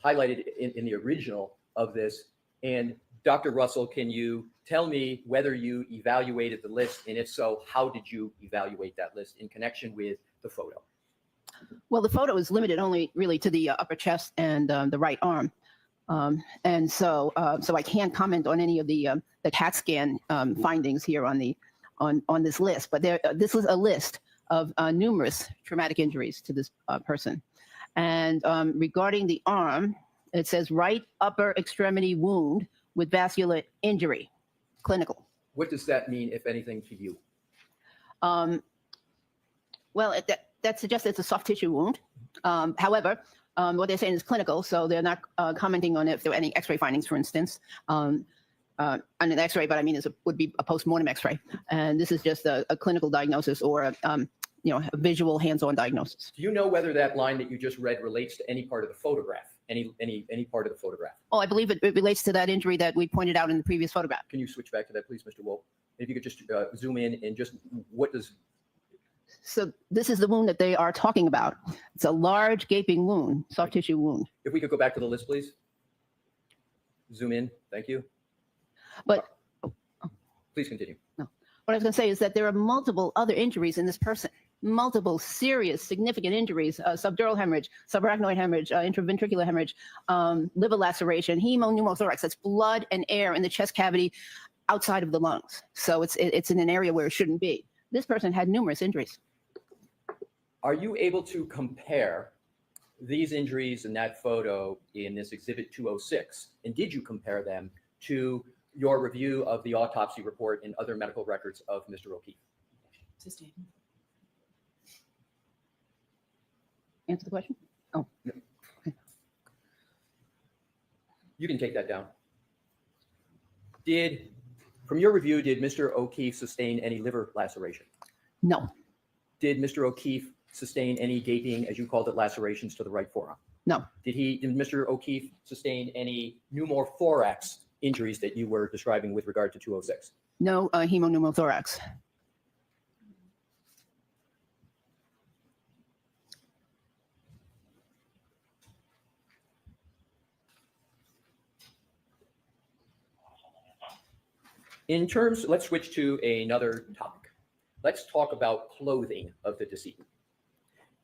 highlighted in the original of this. And Dr. Russell, can you tell me whether you evaluated the list? And if so, how did you evaluate that list in connection with the photo? Well, the photo is limited only really to the upper chest and the right arm. And so I can't comment on any of the CAT scan findings here on this list, but this was a list of numerous traumatic injuries to this person. And regarding the arm, it says right upper extremity wound with vascular injury, clinical. What does that mean, if anything, to you? Well, that suggests it's a soft tissue wound. However, what they're saying is clinical, so they're not commenting on if there were any X-ray findings, for instance. On an X-ray, but I mean, would be a post-mortem X-ray, and this is just a clinical diagnosis or a visual hands-on diagnosis. Do you know whether that line that you just read relates to any part of the photograph? Any part of the photograph? Oh, I believe it relates to that injury that we pointed out in the previous photograph. Can you switch back to that, please, Mr. Wolf? If you could just zoom in and just what does. So this is the wound that they are talking about. It's a large gaping wound, soft tissue wound. If we could go back to the list, please. Zoom in. Thank you. But please continue. No. What I was going to say is that there are multiple other injuries in this person. Multiple serious, significant injuries: subdural hemorrhage, subarachnoid hemorrhage, intraventricular hemorrhage, liver laceration, hemopneumothorax. That's blood and air in the chest cavity outside of the lungs. So it's in an area where it shouldn't be. This person had numerous injuries. Are you able to compare these injuries in that photo in this Exhibit 206? And did you compare them to your review of the autopsy report and other medical records of Mr. O'Keefe? Answer the question? Oh. No. Okay. You can take that down. From your review, did Mr. O'Keefe sustain any liver laceration? No. Did Mr. O'Keefe sustain any gaping, as you called it, lacerations to the right forearm? No. Did Mr. O'Keefe sustain any pneumothorax injuries that you were describing with regard to 206? No hemopneumothorax. Let's switch to another topic. Let's talk about clothing of the decedent.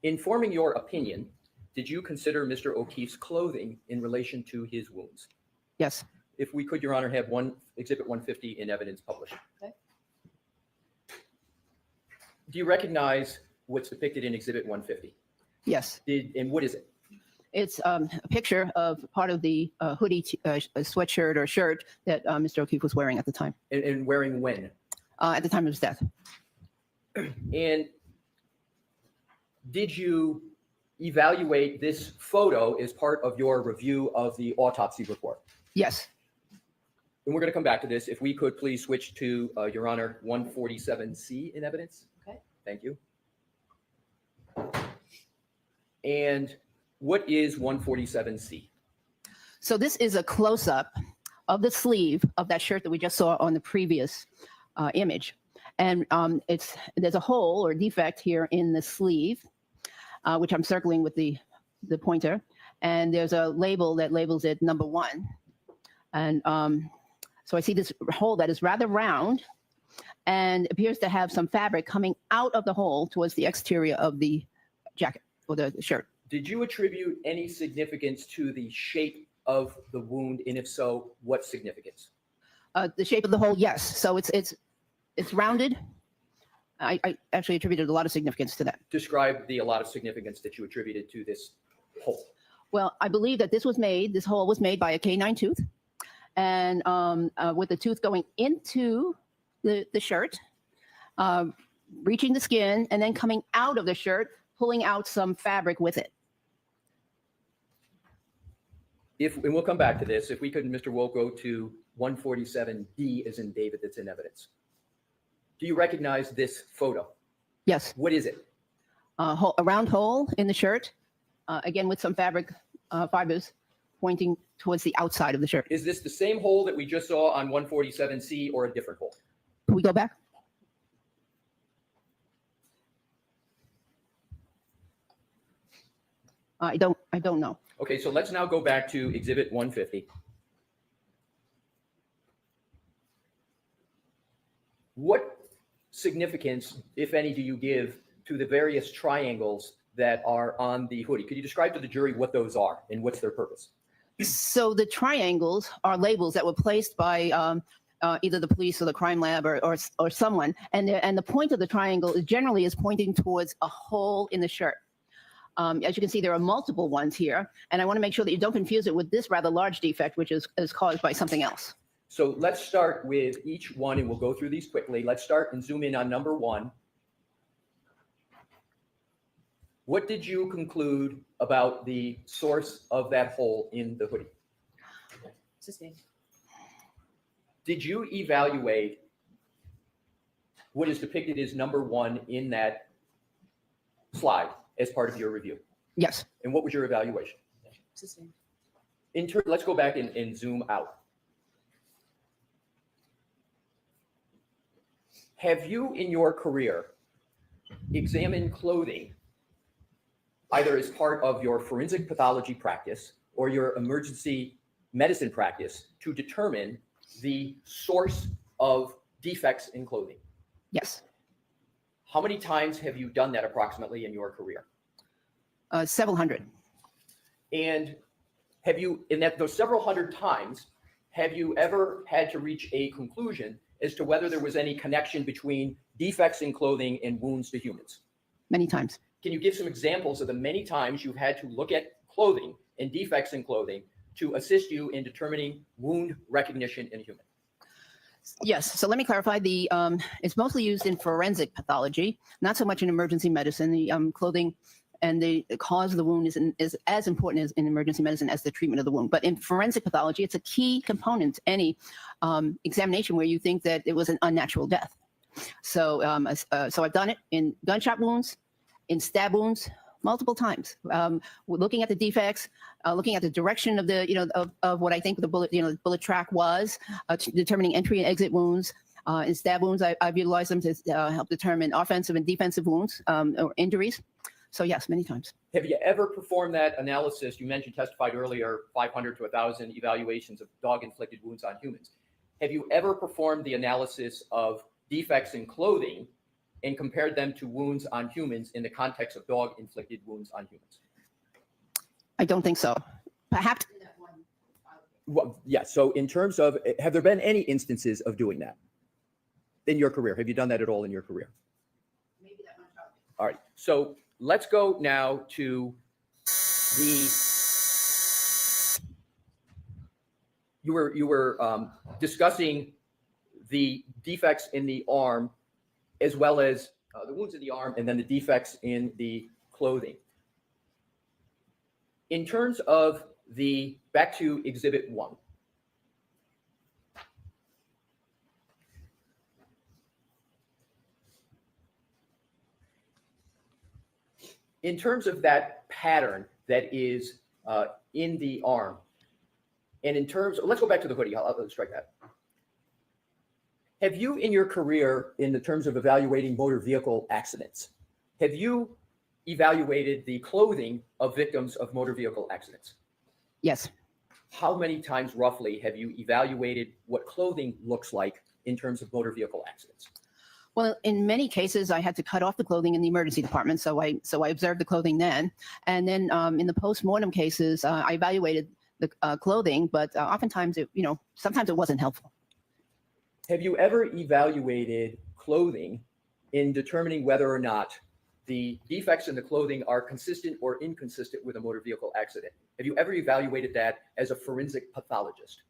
In forming your opinion, did you consider Mr. O'Keefe's clothing in relation to his wounds? Yes. If we could, Your Honor, have Exhibit 150 in evidence published. Okay. Do you recognize what's depicted in Exhibit 150? Yes. And what is it? It's a picture of part of the hoodie, sweatshirt or shirt that Mr. O'Keefe was wearing at the time, And wearing when? at the time of his death. And did you evaluate this photo as part of your review of the autopsy report? Yes. And we're going to come back to this. If we could please switch to, Your Honor, 147C in evidence. Okay. Thank you. And what is 147C? So this is a close-up of the sleeve of that shirt that we just saw on the previous image. And there's a hole or defect here in the sleeve, which I'm circling with the pointer. And there's a label that labels it number 1. And so I see this hole that is rather round and appears to have some fabric coming out of the hole towards the exterior of the jacket or the shirt. Did you attribute any significance to the shape of the wound? And if so, what significance? The shape of the hole, yes. So it's rounded. I actually attributed a lot of significance to that. Describe a lot of significance that you attributed to this hole. Well, I believe that this hole was made by a canine tooth, and with the tooth going into the shirt, reaching the skin, and then coming out of the shirt, pulling out some fabric with it. And we'll come back to this. If we could, Mr. Wolk, go to 147D as in David that's in evidence. Do you recognize this photo? Yes. What is it? A round hole in the shirt, again with some fabric fibers pointing towards the outside of the shirt. Is this the same hole that we just saw on 147C or a different hole? Can we go back? I don't know. Okay, so let's now go back to Exhibit 150. What significance, if any, do you give to the various triangles that are on the hoodie? Could you describe to the jury what those are and what's their purpose? So the triangles are labels that were placed by either the police or the crime lab or someone, and the point of the triangle is generally pointing towards a hole in the shirt. As you can see, there are multiple ones here, and I want to make sure that you don't confuse it with this rather large defect, which is caused by something else. So let's start with each one, and we'll go through these quickly. Let's start and zoom in on number 1. What did you conclude about the source of that hole in the hoodie? Sustained. Did you evaluate what is depicted as number 1 in that slide as part of your review? Yes. And what was your evaluation? Sustained. Let's go back and zoom out. Have you in your career examined clothing either as part of your forensic pathology practice or your emergency medicine practice to determine the source of defects in clothing? Yes. How many times have you done that approximately in your career? Several hundred. And have you, in those several hundred times, have you ever had to reach a conclusion as to whether there was any connection between defects in clothing and wounds to humans? Many times. Can you give some examples of the many times you've had to look at clothing and defects in clothing to assist you in determining wound recognition in a human? Yes. So let me clarify. It's mostly used in forensic pathology, not so much in emergency medicine. The clothing and the cause of the wound is as important as in emergency medicine as the treatment of the wound. But in forensic pathology, it's a key component to any examination where you think that it was an unnatural death. So, so I've done it in gunshot wounds, in stab wounds, multiple times. Looking at the defects, looking at the direction of the of what I think the bullet bullet track was, determining entry and exit wounds. In stab wounds, I've utilized them to help determine offensive and defensive wounds or injuries. So yes, many times. Have you ever performed that analysis? You mentioned testified earlier, 500 to 1,000 evaluations of dog-inflicted wounds on humans. Have you ever performed the analysis of defects in clothing and compared them to wounds on humans in the context of dog-inflicted wounds on humans? I don't think so. Perhaps. Well, yeah. So in terms of, have there been any instances of doing that in your career? Have you done that at all in your career? Maybe that much. All right. So let's go now to the you were discussing the defects in the arm, as well as the wounds in the arm, and then the defects in the clothing. In terms of back to Exhibit 1. In terms of that pattern that is in the arm, and in terms, let's go back to the hoodie. I'll strike that. Have you, in your career, in the terms of evaluating motor vehicle accidents, have you evaluated the clothing of victims of motor vehicle accidents? Yes. How many times roughly have you evaluated what clothing looks like in terms of motor vehicle accidents? Well, in many cases, I had to cut off the clothing in the emergency department, so I observed the clothing then. And then in the post-mortem cases, I evaluated the clothing, but oftentimes, sometimes it wasn't helpful. Have you ever evaluated clothing in determining whether or not the defects in the clothing are consistent or inconsistent with a motor vehicle accident? Have you ever evaluated that as a forensic pathologist?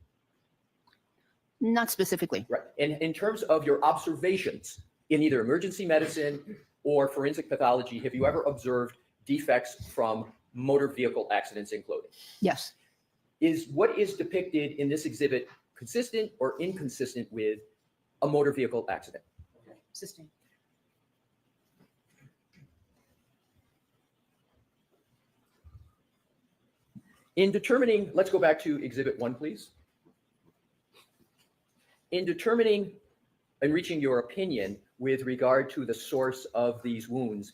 Not specifically. Right. And in terms of your observations in either emergency medicine or forensic pathology, have you ever observed defects from motor vehicle accidents in clothing? Yes. Is what is depicted in this exhibit consistent or inconsistent with a motor vehicle accident? Sustained. In determining, let's go back to Exhibit 1, please. In determining and reaching your opinion with regard to the source of these wounds,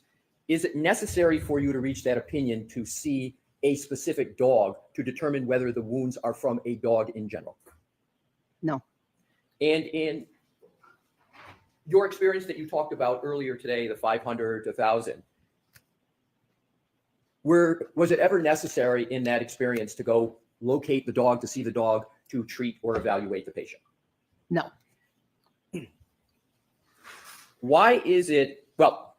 is it necessary for you to reach that opinion to see a specific dog to determine whether the wounds are from a dog in general? No. And in your experience that you talked about earlier today, the 500 to 1,000, was it ever necessary in that experience to go locate the dog, to see the dog, to treat or evaluate the patient? No. Why is it, well,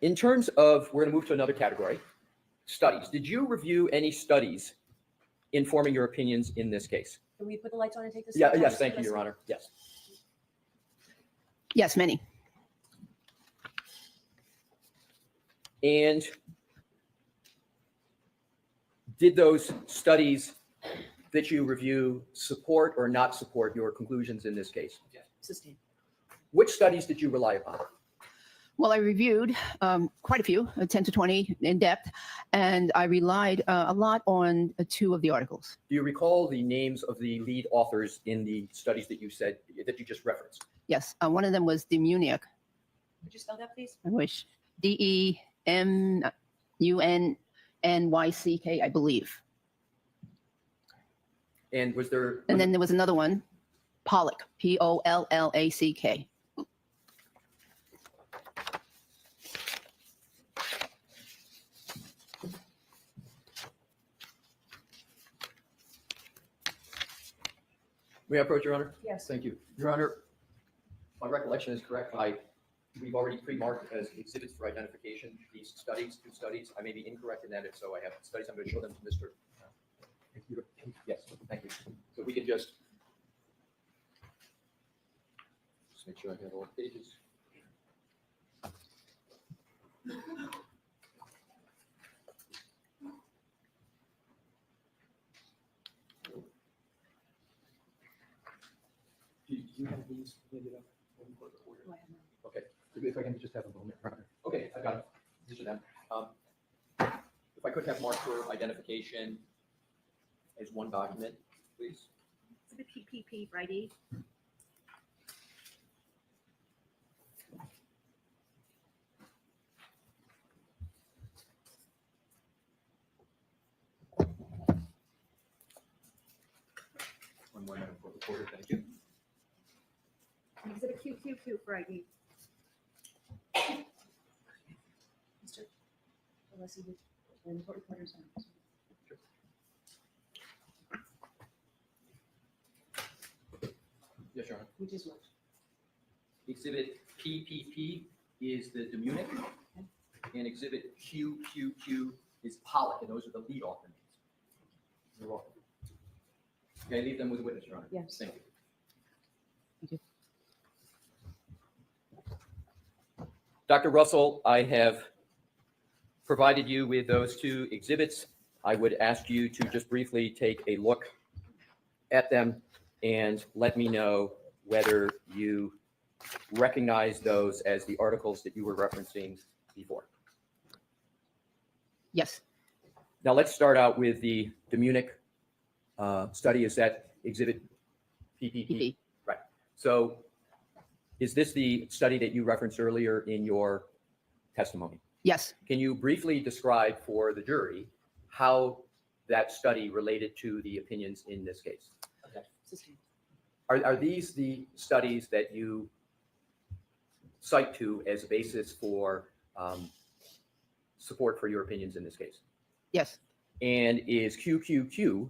in terms of, we're going to move to another category, studies. Did you review any studies informing your opinions in this case? Can we put the lights on and take this? Yeah, yes, thank you, Your Honor. Yes. Yes, many. And did those studies that you review support or not support your conclusions in this case? Sustained. Which studies did you rely upon? Well, I reviewed quite a few, 10 to 20 in depth, and I relied a lot on 2 of the articles. Do you recall the names of the lead authors in the studies that you said, that you just referenced? Yes, one of them was Demuniak. Would you spell that, please? I wish. DEMUNNYCK, I believe. And was there? And then there was another one, Pollack, Pollack. May I approach, Your Honor? Yes. Thank you. Your Honor, my recollection is correct. We've already pre-marked as exhibits for identification these studies, 2 studies. I may be incorrect in that. If so, I have studies. I'm going to show them to Mr. Yes, thank you. So we can just make sure I have all the pages. Do you have these handed up? Okay, if I can just have a moment. Okay, I got it. These are them. If I could have marked for identification as one document, please. It's a PPP for ID. One more minute for the recorder, thank you. Exhibit QQQ for ID. Mr. Unless you would, important quarters. Yes, Your Honor. Which is what? Exhibit PPP is the Demuniak, and exhibit QQQ is Pollock, and those are the lead author names. You're welcome. Can I leave them with the witness, Your Honor? Yes. Thank you. Thank you. Dr. Russell, I have provided you with those two exhibits. I would ask you to just briefly take a look at them and let me know whether you recognize those as the articles that you were referencing before. Yes. Now let's start out with the Munich study. Is that exhibit PPP? PP. Right. So is this the study that you referenced earlier in your testimony? Yes. Can you briefly describe for the jury how that study related to the opinions in this case? Are these the studies that you cite to as a basis for support for your opinions in this case? Yes. And is QQQ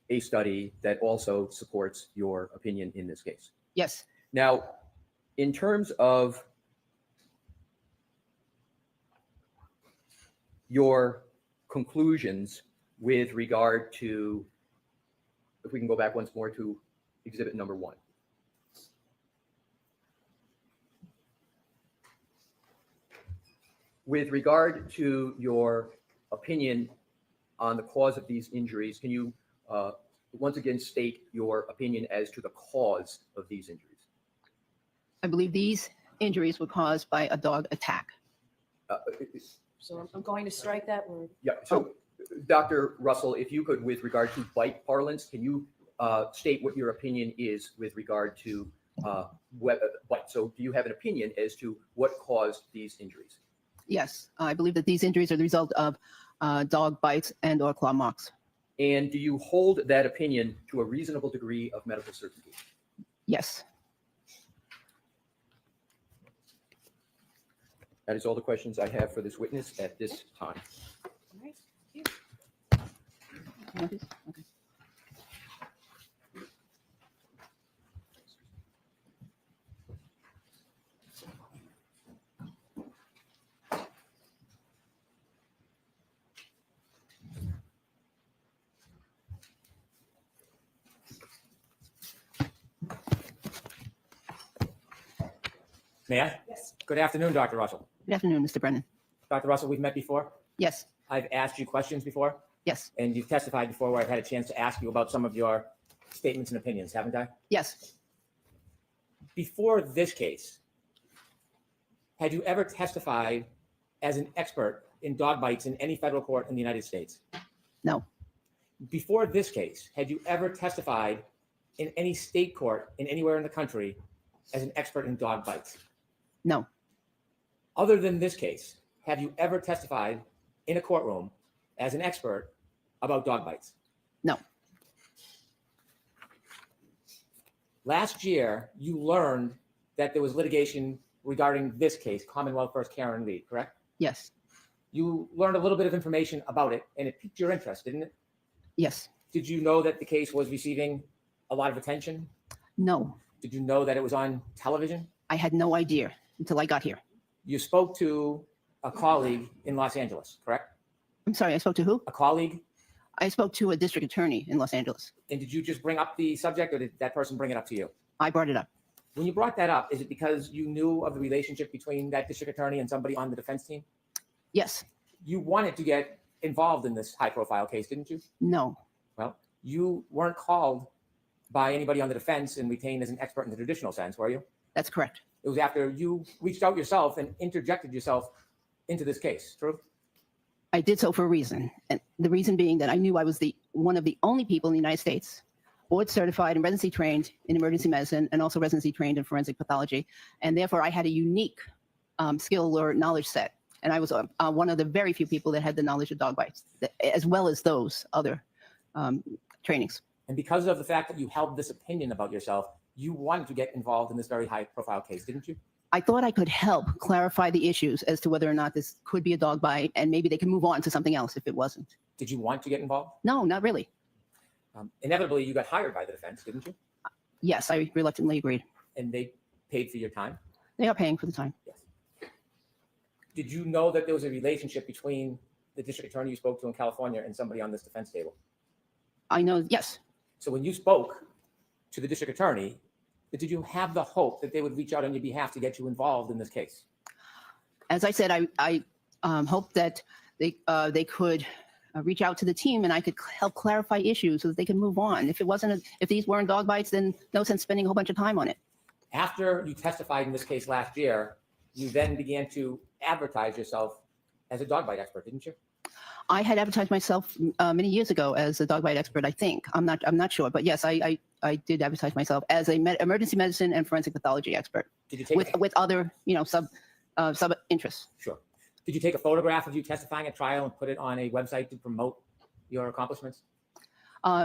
a study that also supports your opinion in this case? Yes. Now, in terms of your conclusions with regard to, if we can go back once more to exhibit number 1. With regard to your opinion on the cause of these injuries, can you once again state your opinion as to the cause of these injuries? I believe these injuries were caused by a dog attack. So I'm going to strike that word. Yeah, so Dr. Russell, if you could, with regard to bite parlance, can you state what your opinion is with regard to bite? So do you have an opinion as to what caused these injuries? Yes. I believe that these injuries are the result of dog bites and or claw marks. And do you hold that opinion to a reasonable degree of medical certainty? Yes. That is all the questions I have for this witness at this time. All right. Okay. May I? Yes. Good afternoon, Dr. Russell. Good afternoon, Mr. Brennan. Dr. Russell, we've met before. Yes. I've asked you questions before, Yes. and you've testified before where I've had a chance to ask you about some of your statements and opinions, haven't I? Yes. Before this case, had you ever testified as an expert in dog bites in any federal court in the United States? No. Before this case, had you ever testified in any state court in anywhere in the country as an expert in dog bites? No. Other than this case, have you ever testified in a courtroom as an expert about dog bites? No. Last year, you learned that there was litigation regarding this case, Commonwealth versus Karen Reed, correct? Yes. You learned a little bit of information about it, and it piqued your interest, didn't it? Yes. Did you know that the case was receiving a lot of attention? No. Did you know that it was on television? I had no idea until I got here. You spoke to a colleague in Los Angeles, correct? I'm sorry, I spoke to who? A colleague? I spoke to a district attorney in Los Angeles. And did you just bring up the subject, or did that person bring it up to you? I brought it up. When you brought that up, is it because you knew of the relationship between that district attorney and somebody on the defense team? Yes. You wanted to get involved in this high-profile case, didn't you? No. Well, you weren't called by anybody on the defense and retained as an expert in the traditional sense, were you? That's correct. It was after you reached out yourself and interjected yourself into this case, true? I did so for a reason. And the reason being that I knew I was one of the only people in the United States board certified and residency trained in emergency medicine and also residency trained in forensic pathology. And therefore I had a unique skill or knowledge set. And I was one of the very few people that had the knowledge of dog bites, as well as those other trainings. And because of the fact that you held this opinion about yourself, you wanted to get involved in this very high-profile case, didn't you? I thought I could help clarify the issues as to whether or not this could be a dog bite, and maybe they can move on to something else if it wasn't. Did you want to get involved? No, not really. Inevitably, you got hired by the defense, didn't you? Yes, I reluctantly agreed. And they paid for your time? They are paying for the time. Yes. Did you know that there was a relationship between the district attorney you spoke to in California and somebody on this defense table? I know, yes. So when you spoke to the district attorney, did you have the hope that they would reach out on your behalf to get you involved in this case? As I said, I hope that they could reach out to the team and I could help clarify issues so that they can move on. If these weren't dog bites, then no sense spending a whole bunch of time on it. After you testified in this case last year, you then began to advertise yourself as a dog bite expert, didn't you? I had advertised myself many years ago as a dog bite expert. I think I'm not sure, but yes, I did advertise myself as a emergency medicine and forensic pathology expert. Did you take with other sub interests? Sure. Did you take a photograph of you testifying at trial and put it on a website to promote your accomplishments?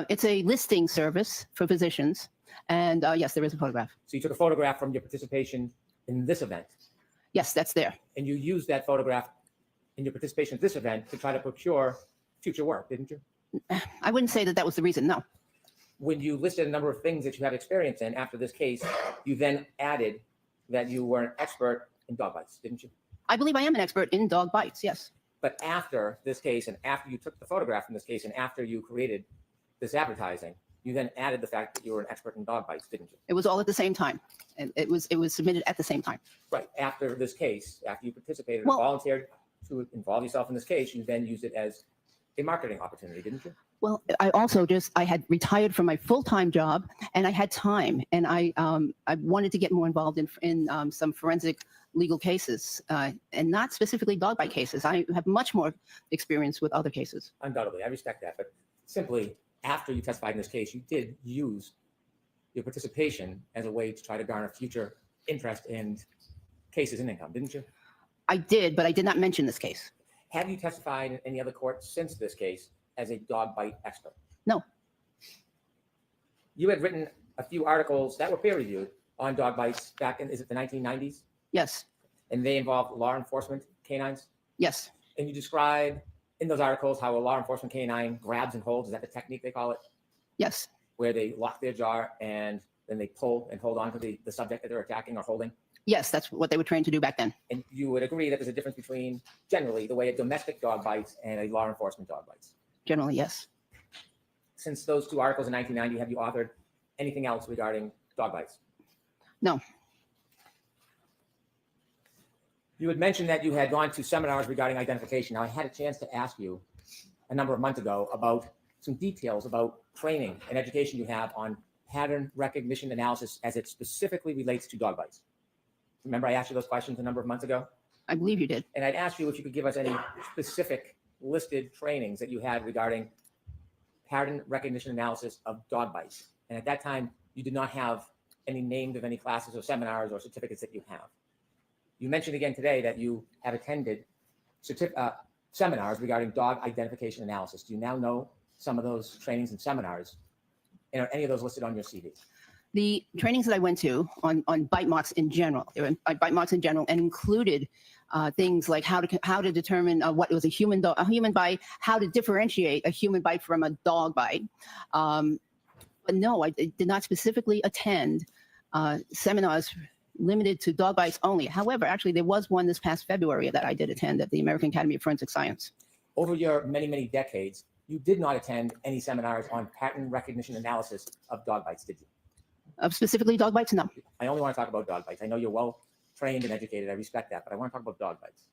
It's a listing service for physicians, and yes, there is a photograph. So you took a photograph from your participation in this event, Yes, that's there. and you used that photograph in your participation at this event to try to procure future work, didn't you? I wouldn't say that was the reason. No. When you listed a number of things that you had experience in after this case, you then added that you were an expert in dog bites, didn't you? I believe I am an expert in dog bites. Yes. But after this case, and after you took the photograph from this case, and after you created this advertising, you then added the fact that you were an expert in dog bites, didn't you? It was all at the same time, and it was submitted at the same time. Right. After this case, after you participated and Well- volunteered to involve yourself in this case, you then used it as a marketing opportunity, didn't you? Well, I had retired from my full-time job, and I had time, and I wanted to get more involved in some forensic legal cases, and not specifically dog bite cases. I have much more experience with other cases. Undoubtedly, I respect that. But simply, after you testified in this case, you did use your participation as a way to try to garner future interest in cases and income, didn't you? I did, but I did not mention this case. Have you testified in any other court since this case as a dog bite expert? No. You had written a few articles that were peer reviewed on dog bites back in, is it the 1990s? Yes. And they involved law enforcement canines? Yes. And you describe in those articles how a law enforcement canine grabs and holds. Is that the technique they call it? Yes. Where they lock their jaw and then they pull and hold on to the subject that they're attacking or holding? Yes, that's what they were trained to do back then. And you would agree that there's a difference between generally the way a domestic dog bites and a law enforcement dog bites. Generally, yes. Since those two articles in 1990, have you authored anything else regarding dog bites? No. You had mentioned that you had gone to seminars regarding identification. Now, I had a chance to ask you a number of months ago about some details about training and education you have on pattern recognition analysis as it specifically relates to dog bites. Remember I asked you those questions a number of months ago? I believe you did. And I'd asked you if you could give us any specific listed trainings that you had regarding pattern recognition analysis of dog bites. And at that time, you did not have any named of any classes or seminars or certificates that you have. You mentioned again today that you have attended seminars regarding dog identification analysis. Do you now know some of those trainings and seminars? And are any of those listed on your CV? The trainings that I went to on bite marks in general, they were bite marks in general, and included things like how to determine what was a human bite, how to differentiate a human bite from a dog bite. But no, I did not specifically attend seminars limited to dog bites only. However, actually, there was one this past February that I did attend at the American Academy of Forensic Science. Over your many, many decades, you did not attend any seminars on pattern recognition analysis of dog bites, did you? Specifically dog bites? No. I only want to talk about dog bites. I know you're well trained and educated. I respect that, but I want to talk about dog bites.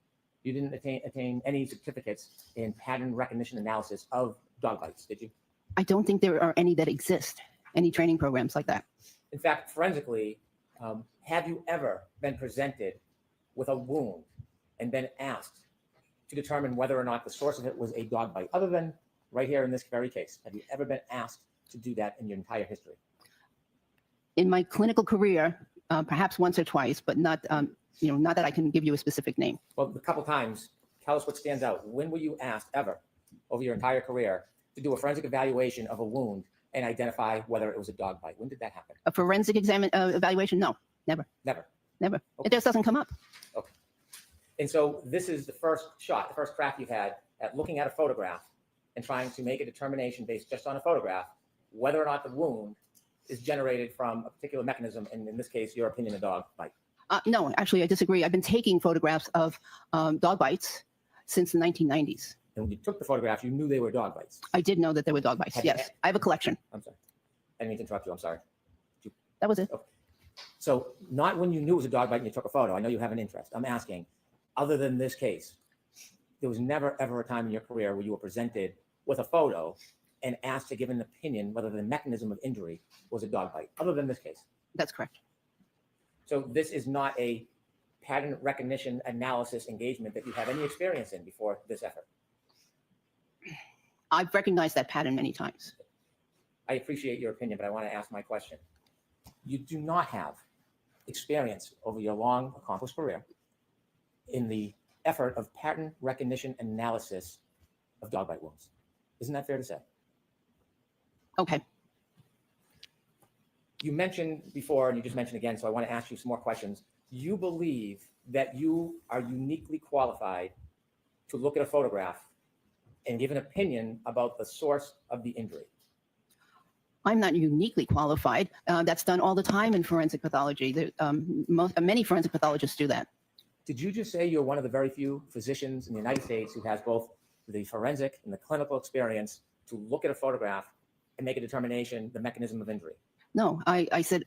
You didn't attain any certificates in pattern recognition analysis of dog bites, did you? I don't think there are any that exist, any training programs like that. In fact, forensically, have you ever been presented with a wound and been asked to determine whether or not the source of it was a dog bite, other than right here in this very case? Have you ever been asked to do that in your entire history? In my clinical career, perhaps once or twice, but not, not that I can give you a specific name. Well, a couple times. Tell us what stands out. When were you asked ever over your entire career to do a forensic evaluation of a wound and identify whether it was a dog bite? When did that happen? A forensic evaluation? No, never. Never. Never. Okay. It just doesn't come up. Okay. And so this is the first shot, the first crack you've had at looking at a photograph and trying to make a determination based just on a photograph whether or not the wound is generated from a particular mechanism, and in this case, your opinion, a dog bite. No, actually, I disagree. I've been taking photographs of dog bites since the 1990s. And when you took the photograph, you knew they were dog bites. I did know that there were dog bites. Have you Yes, I have a collection. I'm sorry. I didn't mean to interrupt you. I'm sorry. That was it. So not when you knew it was a dog bite and you took a photo. I know you have an interest. I'm asking, other than this case, there was never, ever a time in your career where you were presented with a photo and asked to give an opinion whether the mechanism of injury was a dog bite, other than this case. That's correct. So this is not a pattern recognition analysis engagement that you have any experience in before this effort. I've recognized that pattern many times. I appreciate your opinion, but I want to ask my question. You do not have experience over your long, accomplished career in the effort of pattern recognition analysis of dog bite wounds. Isn't that fair to say? Okay. You mentioned before, and you just mentioned again, so I want to ask you some more questions. You believe that you are uniquely qualified to look at a photograph and give an opinion about the source of the injury. I'm not uniquely qualified. That's done all the time in forensic pathology. Many forensic pathologists do that. Did you just say you're one of the very few physicians in the United States who has both the forensic and the clinical experience to look at a photograph and make a determination, the mechanism of injury? No, I said,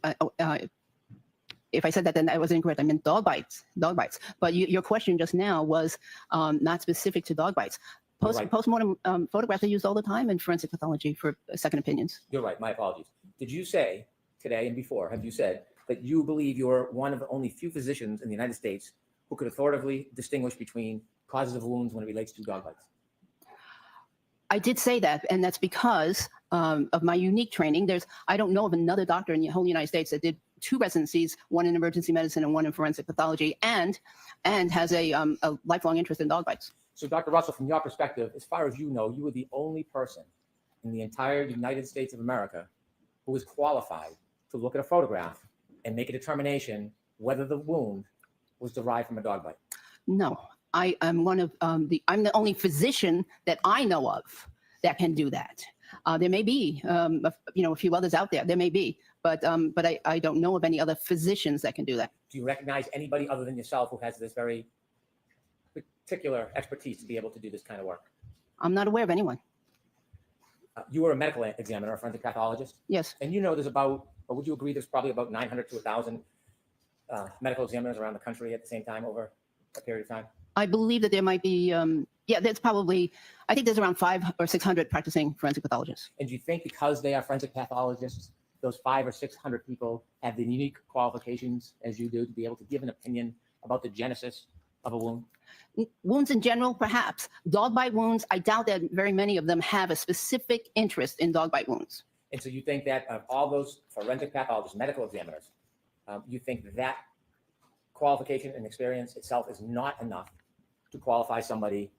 if I said that, then I was incorrect. I meant dog bites. But your question just now was not specific to dog bites. Right. Postmortem photographs are used all the time in forensic pathology for second opinions. You're right. My apologies. Did you say today and before, have you said that you believe you're one of the only few physicians in the United States who could authoritatively distinguish between causes of wounds when it relates to dog bites? I did say that, and that's because of my unique training. I don't know of another doctor in the whole United States that did 2 residencies, one in emergency medicine and one in forensic pathology, and has a lifelong interest in dog bites. So Dr. Russell, from your perspective, as far as you know, you were the only person in the entire United States of America who was qualified to look at a photograph and make a determination whether the wound was derived from a dog bite. No, I am one of I'm the only physician that I know of that can do that. There may be, a few others out there. There may be, but I don't know of any other physicians that can do that. Do you recognize anybody other than yourself who has this very particular expertise to be able to do this kind of work? I'm not aware of anyone. You were a medical examiner, a forensic pathologist, Yes, and you know there's about, or would you agree there's probably about 900 to 1,000 medical examiners around the country at the same time over a period of time? I believe that there might be. There's probably. I think there's around 500 or 600 practicing forensic pathologists. And do you think because they are forensic pathologists, those 500 or 600 people have the unique qualifications as you do to be able to give an opinion about the genesis of a wound? Wounds in general, perhaps. Dog bite wounds, I doubt that very many of them have a specific interest in dog bite wounds. And so you think that of all those forensic pathologists, medical examiners, you think that qualification and experience itself is not enough to qualify somebody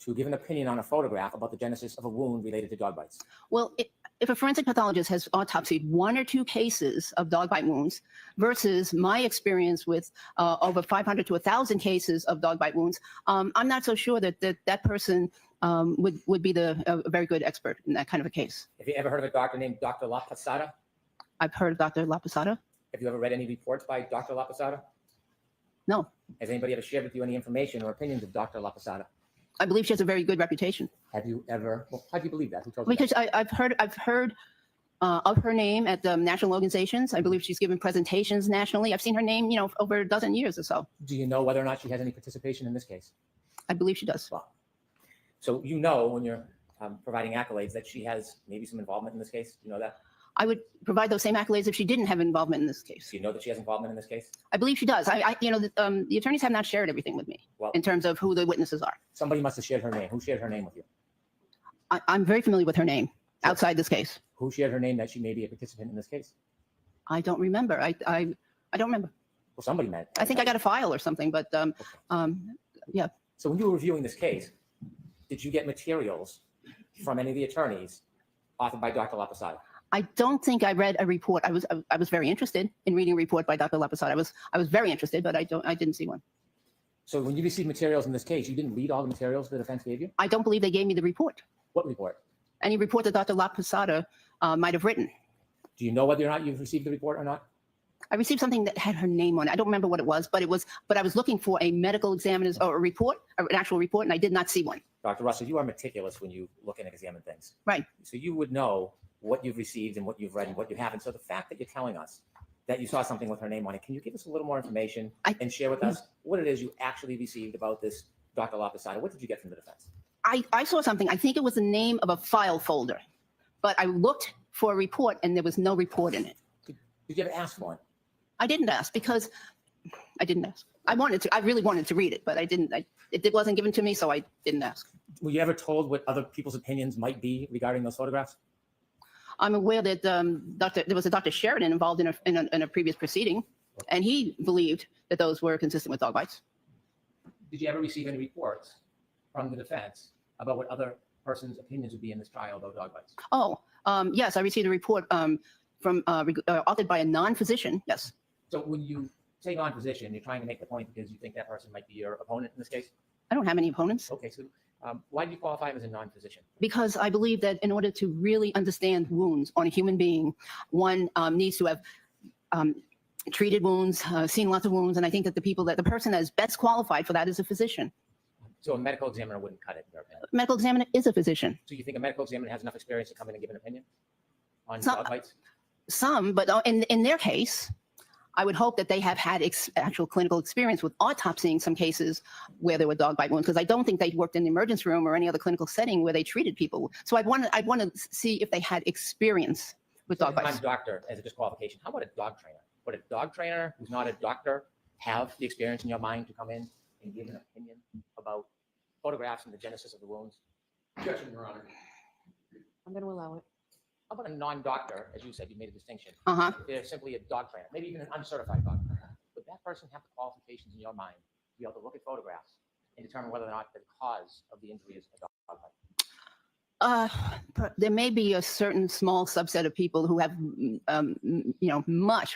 to give an opinion on a photograph about the genesis of a wound related to dog bites? Well, if a forensic pathologist has autopsied 1 or 2 cases of dog bite wounds versus my experience with over 500 to 1,000 cases of dog bite wounds, I'm not so sure that person would be a very good expert in that kind of a case. Have you ever heard of a doctor named Dr. La Posada? I've heard of Dr. La Posada. Have you ever read any reports by Dr. La Posada? No, Has anybody ever shared with you any information or opinions of Dr. La Posada? I believe she has a very good reputation. Have you ever, well, how do you believe that? Who told you Because I've heard of her name at national organizations. I believe she's given presentations nationally. I've seen her name, over a dozen years or so. that? Do you know whether or not she has any participation in this case? I believe she does. Well, so you know when you're providing accolades that she has maybe some involvement in this case? Do you know that? I would provide those same accolades if she didn't have involvement in this case. Do you know that she has involvement in this case? I believe she does. The attorneys have not shared everything with me Well, in terms of who the witnesses are. somebody must have shared her name. Who shared her name with you? I'm very familiar with her name outside this case. Who shared her name that she may be a participant in this case? I don't remember. I don't remember. Well, somebody meant. I think I got a file or something, but yeah. So when you were reviewing this case, did you get materials from any of the attorneys authored by Dr. La Posada? I don't think I read a report. I was very interested in reading a report by Dr. La Posada. I was very interested, but I didn't see one. So when you received materials in this case, you didn't read all the materials the defense gave you? I don't believe they gave me the report. What report? Any report that Dr. La Posada might have written. Do you know whether or not you've received the report or not? I received something that had her name on it. I don't remember what it was, but I was looking for a medical examiner's or a report, or an actual report, and I did not see one. Dr. Russell, you are meticulous when you look and examine things. Right. So you would know what you've received and what you've read and what you haven't. So the fact that you're telling us that you saw something with her name on it, can you give us a little more information and share with us what it is you actually received about this Dr. Lopasada? What did you get from the defense? I saw something. I think it was the name of a file folder, but I looked for a report and there was no report in it. Did you ever ask for one? I didn't ask because I didn't ask. I really wanted to read it, but I didn't. It wasn't given to me, so I didn't ask. Were you ever told what other people's opinions might be regarding those photographs? I'm aware that there was a Dr. Sheridan involved in a previous proceeding, and he believed that those were consistent with dog bites. Did you ever receive any reports from the defense about what other person's opinions would be in this trial about dog bites? Oh, yes, I received a report authored by a non-physician. Yes. So when you say non-physician, you're trying to make the point because you think that person might be your opponent in this case? I don't have any opponents. Okay, so why do you qualify him as a non-physician? Because I believe that in order to really understand wounds on a human being, one needs to have treated wounds, seen lots of wounds, and I think that the person that is best qualified for that is a physician. So a medical examiner wouldn't cut it, in your opinion? A medical examiner is a physician. So you think a medical examiner has enough experience to come in and give an opinion on Some- dog bites? Some, but in their case, I would hope that they have had actual clinical experience with autopsying some cases where there were dog bite wounds, because I don't think they worked in the emergency room or any other clinical setting where they treated people. So I'd want to see if they had experience with dog bites. I'm doctor as a disqualification. How about a dog trainer? Would a dog trainer who's not a doctor have the experience in your mind to come in and give an opinion about photographs and the genesis of the wounds? Objection, Your Honor. I'm going to allow it. How about a non-doctor, as you said, you made a distinction. Uh-huh. They're simply a dog trainer, maybe even an uncertified dog trainer. Would that person have the qualifications in your mind to be able to look at photographs and determine whether or not the cause of the injury is a dog bite? There may be a certain small subset of people who have,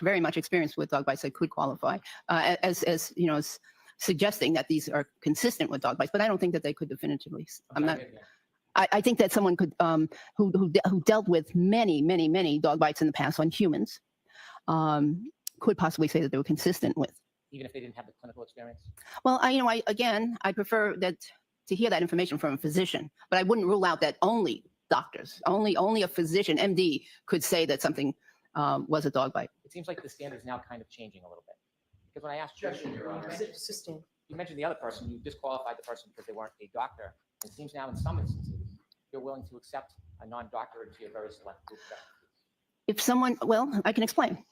very much experience with dog bites that could qualify, as suggesting that these are consistent with dog bites. But I don't think that they could definitively. I think that someone could, who dealt with many dog bites in the past on humans, could possibly say that they were consistent with. Even if they didn't have the clinical experience? Well, I prefer that to hear that information from a physician, but I wouldn't rule out that only doctors, only a physician, MD, could say that something was a dog bite. It seems like the standard is now kind of changing a little bit. Because when I asked you, you mentioned the other person, you disqualified the person because they weren't a doctor. It seems now in some instances, you're willing to accept a non-doctor into a very select group. If someone, well, I can explain.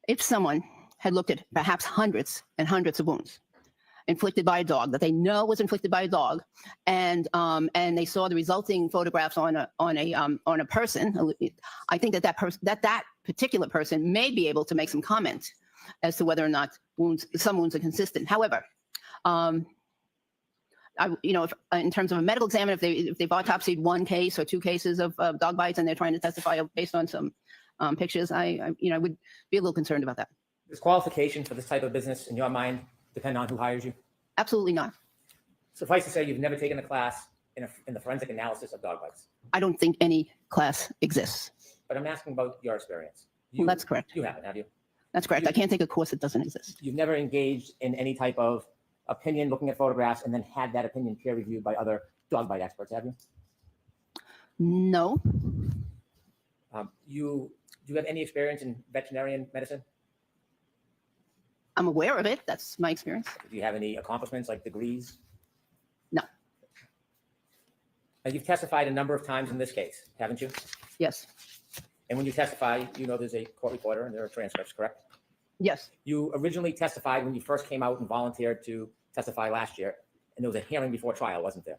If someone had looked at perhaps hundreds and hundreds of wounds inflicted by a dog that they know was inflicted by a dog, and they saw the resulting photographs on a person, I think that particular person may be able to make some comment as to whether or not some wounds are consistent. However, if, in terms of a medical examiner, if they've autopsied one case or two cases of dog bites and they're trying to testify based on some pictures, I would be a little concerned about that. Does qualification for this type of business, in your mind, depend on who hires you? Absolutely not. Suffice to say, you've never taken a class in the forensic analysis of dog bites. I don't think any class exists. But I'm asking about your experience. Well, that's correct. You haven't, have you? That's correct. I can't take a course that doesn't exist. You've never engaged in any type of opinion looking at photographs and then had that opinion peer reviewed by other dog bite experts, have you? No. Do you have any experience in veterinarian medicine? I'm aware of it. That's my experience. Do you have any accomplishments like degrees? No. Now, you've testified a number of times in this case, haven't you? Yes. And when you testify, you know there's a court reporter and there are transcripts, correct? Yes. You originally testified when you first came out and volunteered to testify last year, and there was a hearing before trial, wasn't there?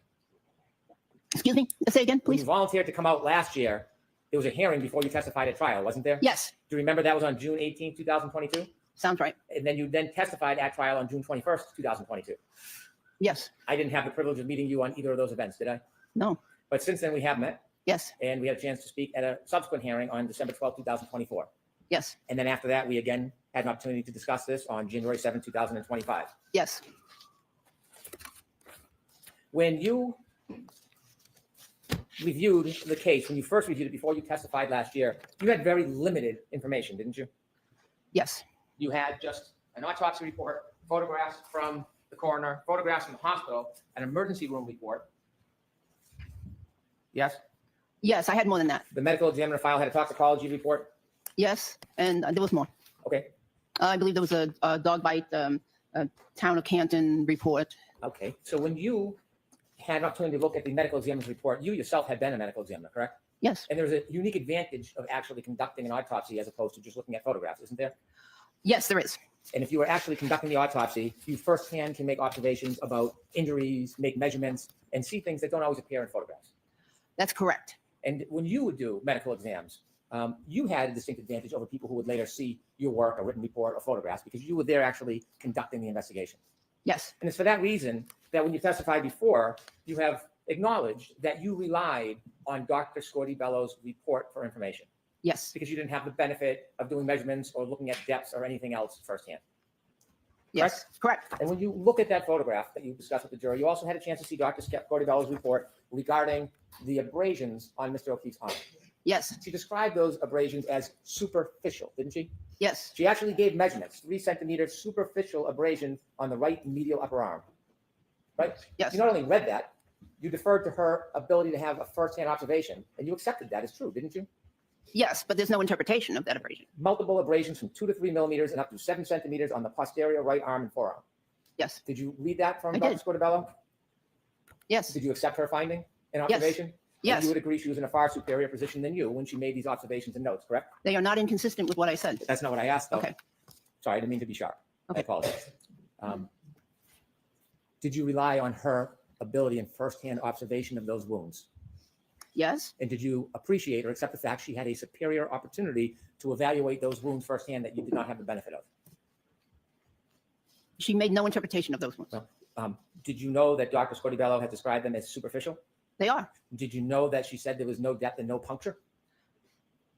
Excuse me? Say again, When please. you volunteered to come out last year, there was a hearing before you testified at trial, wasn't there? Yes. Do you remember that was on June 18, 2022? Sounds right. And then you testified at trial on June 21st, 2022. Yes. I didn't have the privilege of meeting you on either of those events, did I? No. But since then, we have met, Yes. and we had a chance to speak at a subsequent hearing on December 12, 2024. Yes. And then after that, we again had an opportunity to discuss this on January 7, 2025. Yes. When you reviewed the case, when you first reviewed it before you testified last year, you had very limited information, didn't you? Yes. You had just an autopsy report, photographs from the coroner, photographs from the hospital, an emergency room report. Yes? Yes, I had more than that. The medical examiner file had a toxicology report. Yes, and there was more. Okay. I believe there was a dog bite, town of Canton report. Okay. So when you had an opportunity to look at the medical examiner's report, you yourself had been a medical examiner, correct? Yes, And there's a unique advantage of actually conducting an autopsy as opposed to just looking at photographs, isn't there? yes, there is. And if you are actually conducting the autopsy, you firsthand can make observations about injuries, make measurements, and see things that don't always appear in photographs. That's correct. And when you would do medical exams, you had a distinct advantage over people who would later see your work, a written report, or photographs, because you were there actually conducting the investigation. Yes, And it's for that reason that when you testified before, you have acknowledged that you relied on Dr. Scordi-Bello's report for information yes, because you didn't have the benefit of doing measurements or looking at depths or anything else firsthand. yes, correct. And when you look at that photograph that you discussed with the jury, you also had a chance to see Dr. Scordi-Bello's report regarding the abrasions on Mr. O'Keefe's arm. Yes, She described those abrasions as superficial, didn't she? yes, She actually gave measurements, 3 centimeter superficial abrasion on the right medial upper arm. Right? yes, You not only read that, you deferred to her ability to have a firsthand observation, and you accepted that as true, didn't you? yes, but there's no interpretation of that abrasion. Multiple abrasions from 2 to 3 millimeters and up to 7 centimeters on the posterior right arm and forearm. Yes, Did you read that from I Dr. did. Scordi-Bello? yes, Did you accept her finding and Yes. observation? And yes. you would agree she was in a far superior position than you when she made these observations and notes, correct? They are not inconsistent with what I said. That's not what I asked, though. Okay. Sorry, I didn't mean to be sharp. I Okay. apologize. Did you rely on her ability and firsthand observation of those wounds? Yes, And did you appreciate or accept the fact she had a superior opportunity to evaluate those wounds firsthand that you did not have the benefit of? she made no interpretation of those ones. Did you know that Dr. Scordi-Bello had described them as superficial? They are Did you know that she said there was no depth and no puncture?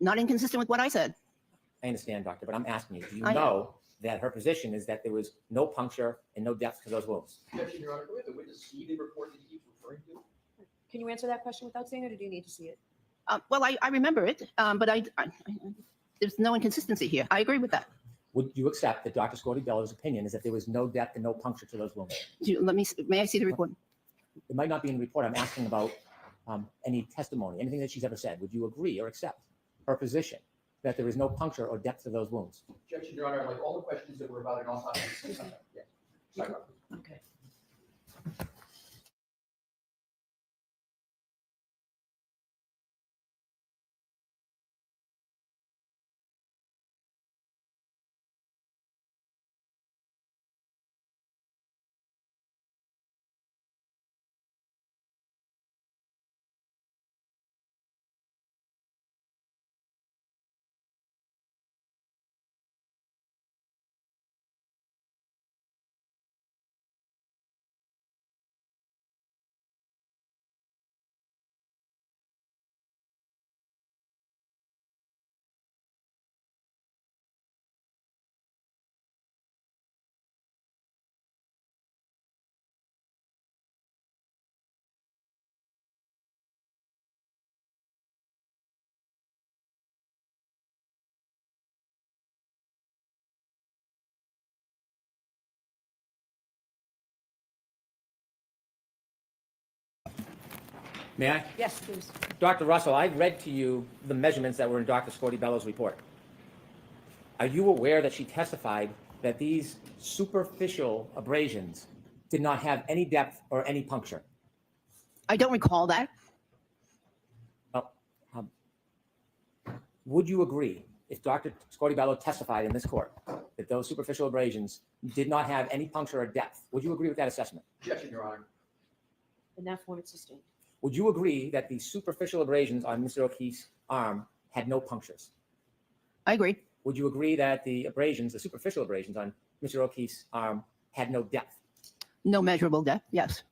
not inconsistent with what I said. I understand, doctor, but I'm asking you, do you I- know that her position is that there was no puncture and no depth to those wounds? Objection, Your Honor. Can we have the witness see the report that he keeps referring to? Can you answer that question without saying it, or do you need to see it? Well, I remember it, but there's no inconsistency here. I agree with that. Would you accept that Dr. Scordi-Bello's opinion is that there was no depth and no puncture to those wounds? May I see the report? It might not be in the report. I'm asking about any testimony, anything that she's ever said. Would you agree or accept her position that there is no puncture or depth to those wounds? Objection, Your Honor. Like all the questions that were about an autopsy. Yes. Sorry. Okay. May I? Yes, please. Dr. Russell, I read to you the measurements that were in Dr. Scordi-Bello's report. Are you aware that she testified that these superficial abrasions did not have any depth or any puncture? I don't recall that. Would you agree if Dr. Scordi-Bello testified in this court that those superficial abrasions did not have any puncture or depth? Would you agree with that assessment? Objection, Your Honor. In that form, it's sustained. Would you agree that the superficial abrasions on Mr. O'Keefe's arm had no punctures? I agree. Would you agree that the abrasions, the superficial abrasions on Mr. O'Keefe's arm had no depth? No measurable depth. Yes.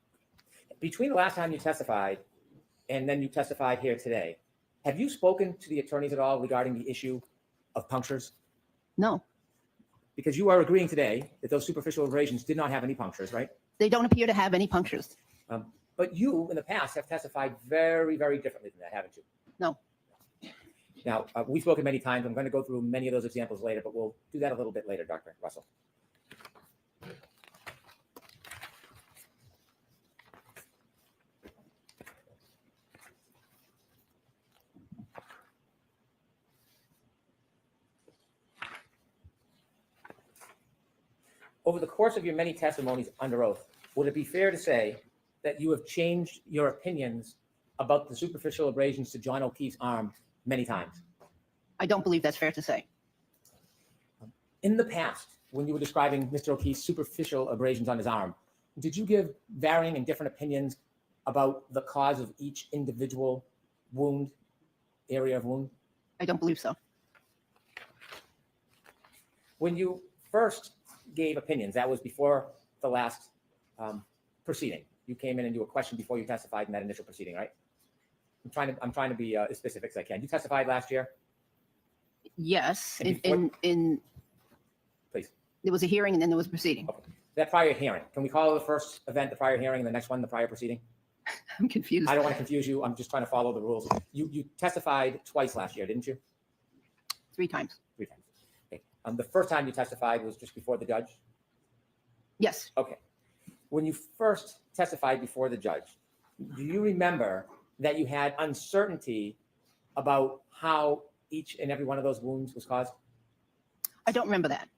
Between the last time you testified and then you testified here today, have you spoken to the attorneys at all regarding the issue of punctures? No, Because you are agreeing today that those superficial abrasions did not have any punctures, right? they don't appear to have any punctures. But you, in the past, have testified very, very differently than that, haven't you? No. Now, we've spoken many times. I'm going to go through many of those examples later, but we'll do that a little bit later, Dr. Russell. Over the course of your many testimonies under oath, would it be fair to say that you have changed your opinions about the superficial abrasions to John O'Keefe's arm many times? I don't believe that's fair to say. In the past, when you were describing Mr. O'Keefe's superficial abrasions on his arm, did you give varying and different opinions about the cause of each individual wound, area of wound? I don't believe so. When you first gave opinions, that was before the last proceeding. You came in and you were questioned before you testified in that initial proceeding, right? I'm trying to be as specific as I can. You testified last year? Yes, And Please. there was a hearing and then there was a proceeding. Okay. That prior hearing, can we call the first event the prior hearing and the next one the prior proceeding? I'm confused. I don't want to confuse you. I'm just trying to follow the rules. You testified twice last year, didn't you? 3 times. 3 times. Okay. The first time you testified was just before the judge? Yes, Okay. When you first testified before the judge, do you remember that you had uncertainty about how each and every one of those wounds was caused? I don't remember that.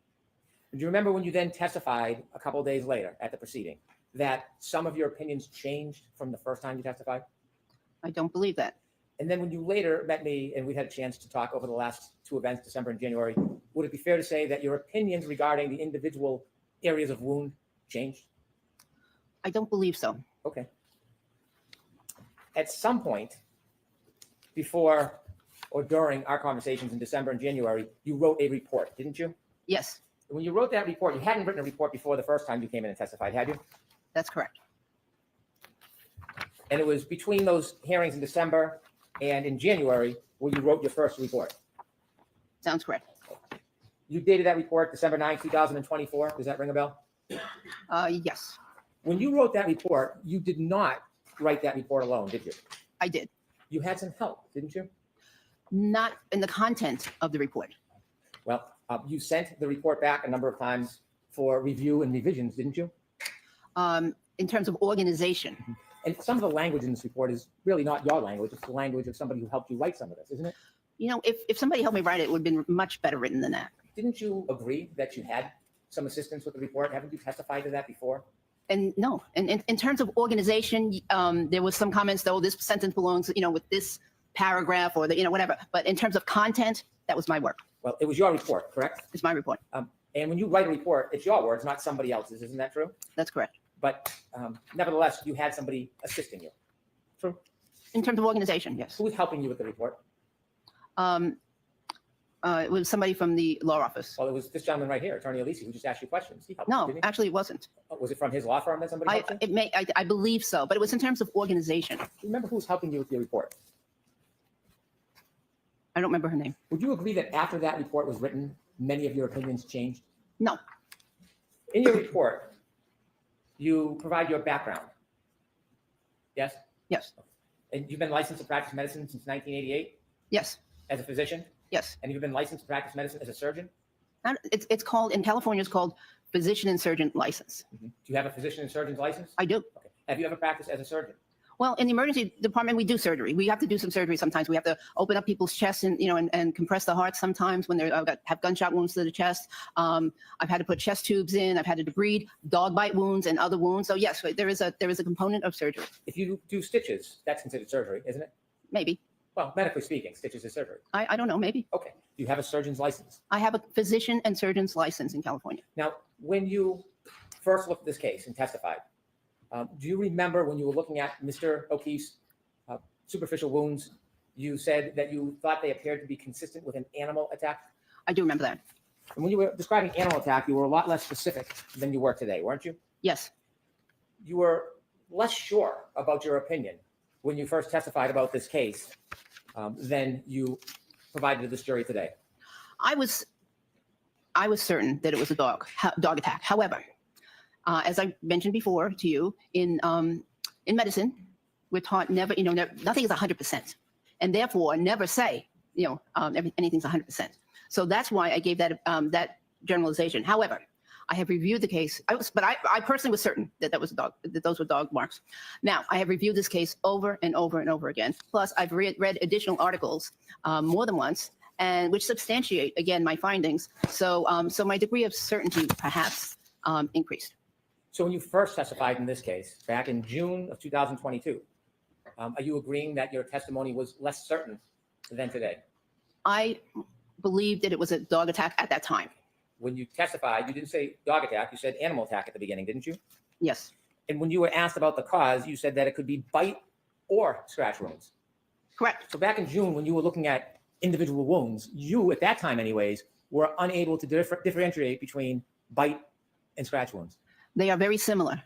Do you remember when you then testified a couple of days later at the proceeding that some of your opinions changed from the first time you testified? I don't believe that. And then when you later met me and we had a chance to talk over the last 2 events, December and January, would it be fair to say that your opinions regarding the individual areas of wound changed? I don't believe so. Okay. At some point before or during our conversations in December and January, you wrote a report, didn't you? Yes, When you wrote that report, you hadn't written a report before the first time you came in and testified, had you? that's correct. And it was between those hearings in December and in January where you wrote your first report. Sounds correct. You dated that report December 9, 2024. Does that ring a bell? Yes, When you wrote that report, you did not write that report alone, did you? I did. You had some help, didn't you? Not in the content of the report. Well, you sent the report back a number of times for review and revisions, didn't you? In terms of organization, And some of the language in this report is really not your language. It's the language of somebody who helped you write some of this, isn't it? you know, if somebody helped me write it, it would have been much better written than that. Didn't you agree that you had some assistance with the report? Haven't you testified to that before? And no, and in terms of organization, there was some comments though, this sentence belongs, with this paragraph or the, whatever. But in terms of content, that was my work. Well, it was your report, correct? It's my report. And when you write a report, it's your words, not somebody else's. Isn't that true? That's correct. But nevertheless, you had somebody assisting you. True. In terms of organization, yes. Who was helping you with the report? It was somebody from the law office. Well, it was this gentleman right here, Attorney Alisi, who just asked you questions. He helped you, No, didn't he? actually, it wasn't. Was it from his law firm that somebody helped you? I believe so, but it was in terms of organization. Do you remember who was helping you with your report? I don't remember her name. Would you agree that after that report was written, many of your opinions changed? No, In your report, you provide your background. Yes? yes, And you've been licensed to practice medicine since 1988 yes, as a physician? yes. And you've been licensed to practice medicine as a surgeon? It's called, in California, it's called physician and surgeon license. Do you have a physician and surgeon's license? I do. Okay. Have you ever practiced as a surgeon? Well, in the emergency department, we do surgery. We have to do some surgery sometimes. We have to open up people's chests and, and compress the heart sometimes when they have gunshot wounds to the chest. I've had to put chest tubes in. I've had to debride dog bite wounds and other wounds. So yes, there is a component of surgery. If you do stitches, that's considered surgery, isn't it? Maybe. Well, medically speaking, stitches is surgery. I don't know. Maybe. Okay. Do you have a surgeon's license? I have a physician and surgeon's license in California. Now, when you first looked at this case and testified, do you remember when you were looking at Mr. O'Keefe's superficial wounds, you said that you thought they appeared to be consistent with an animal attack? I do remember that. And when you were describing animal attack, you were a lot less specific than you were today, weren't you? Yes. You were less sure about your opinion when you first testified about this case than you provided to this jury today. I was certain that it was a dog attack. However, as I mentioned before to you, in medicine, we're taught never, nothing is 100%, and therefore never say, anything's 100%. So that's why I gave that that generalization. However, I have reviewed the case. I personally was certain that that was a dog, that those were dog marks. Now I have reviewed this case over and over and over again. Plus, I've read additional articles more than once, and which substantiate again my findings. So, so my degree of certainty perhaps increased. So when you first testified in this case, back in June of 2022, are you agreeing that your testimony was less certain than today? I believed that it was a dog attack at that time. When you testified, you didn't say dog attack, you said animal attack at the beginning, didn't you? Yes, And when you were asked about the cause, you said that it could be bite or scratch wounds. correct. So back in June, when you were looking at individual wounds, you, at that time anyways, were unable to differentiate between bite and scratch wounds. They are very similar.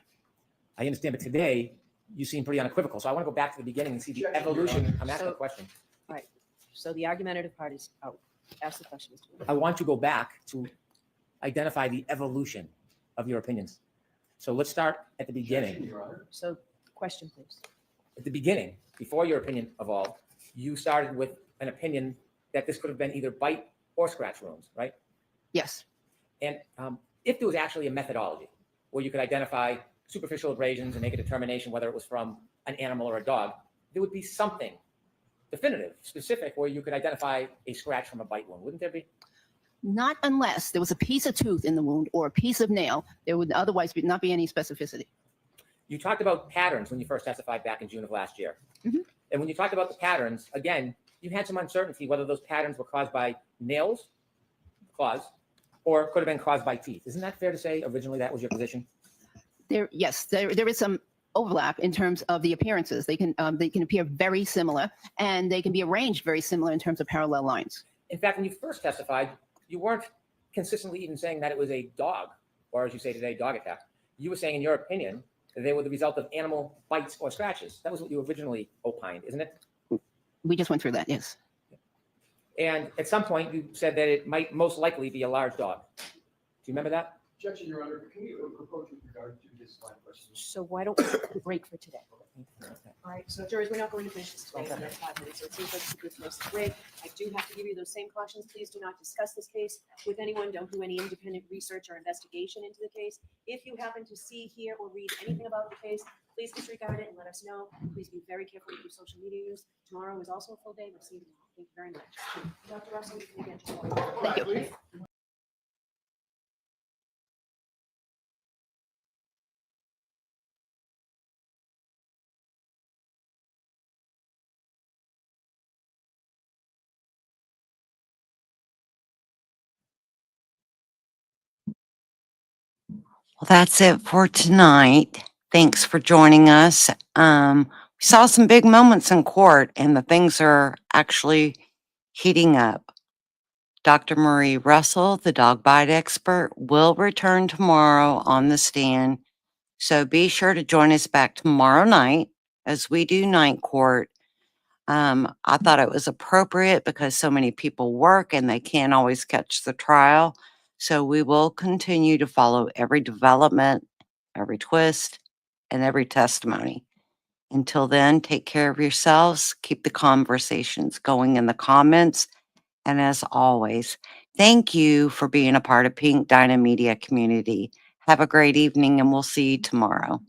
I understand, but today you seem pretty unequivocal. So I want to go back to the beginning and see the evolution. I'm asking a question. So the argumentative part is out. Ask the question, Mr. Wood. I want to go back to identify the evolution of your opinions. So let's start at the beginning. So question, please. At the beginning, before your opinion evolved, you started with an opinion that this could have been either bite or scratch wounds, right? Yes, And if there was actually a methodology where you could identify superficial abrasions and make a determination whether it was from an animal or a dog, there would be something definitive, specific, where you could identify a scratch from a bite wound, wouldn't there be? not unless there was a piece of tooth in the wound or a piece of nail. There would otherwise not be any specificity. You talked about patterns when you first testified back in June of last year. Mhm. And when you talked about the patterns, again, you had some uncertainty whether those patterns were caused by nails, claws, or could have been caused by teeth. Isn't that fair to say originally that was your position? Yes, there is some overlap in terms of the appearances. They can appear very similar, and they can be arranged very similar in terms of parallel lines. In fact, when you first testified, you weren't consistently even saying that it was a dog, or as you say today, dog attack. You were saying, in your opinion, that they were the result of animal bites or scratches. That was what you originally opined, isn't it? We just went through that, yes. And at some point, you said that it might most likely be a large dog. Do you remember that? Objection, Your Honor. Can we approach with regard to this line of questions? So why don't we take a break for today? All right, so jurors, we're not going to finish this today in the next 5 minutes, so it seems like it's a good place to break. I do have to give you those same cautions. Please do not discuss this case with anyone. Don't do any independent research or investigation into the case. If you happen to see, hear, or read anything about the case, please disregard it and let us know. Please be very careful with your social media use. Tomorrow is also a full day. We'll see you tomorrow. Thank you very much. Dr. Russell, you can again. Thank you. Well, that's it for tonight. Thanks for joining us. We saw some big moments in court, and the things are actually heating up. Dr. Marie Russell, the dog bite expert, will return tomorrow on the stand. So be sure to join us back tomorrow night as we do night court. I thought it was appropriate because so many people work and they can't always catch the trial. So we will continue to follow every development, every twist, and every testimony. Until then, take care of yourselves. Keep the conversations going in the comments. And as always, thank you for being a part of Pink Dyna Media community. Have a great evening, and we'll see you tomorrow.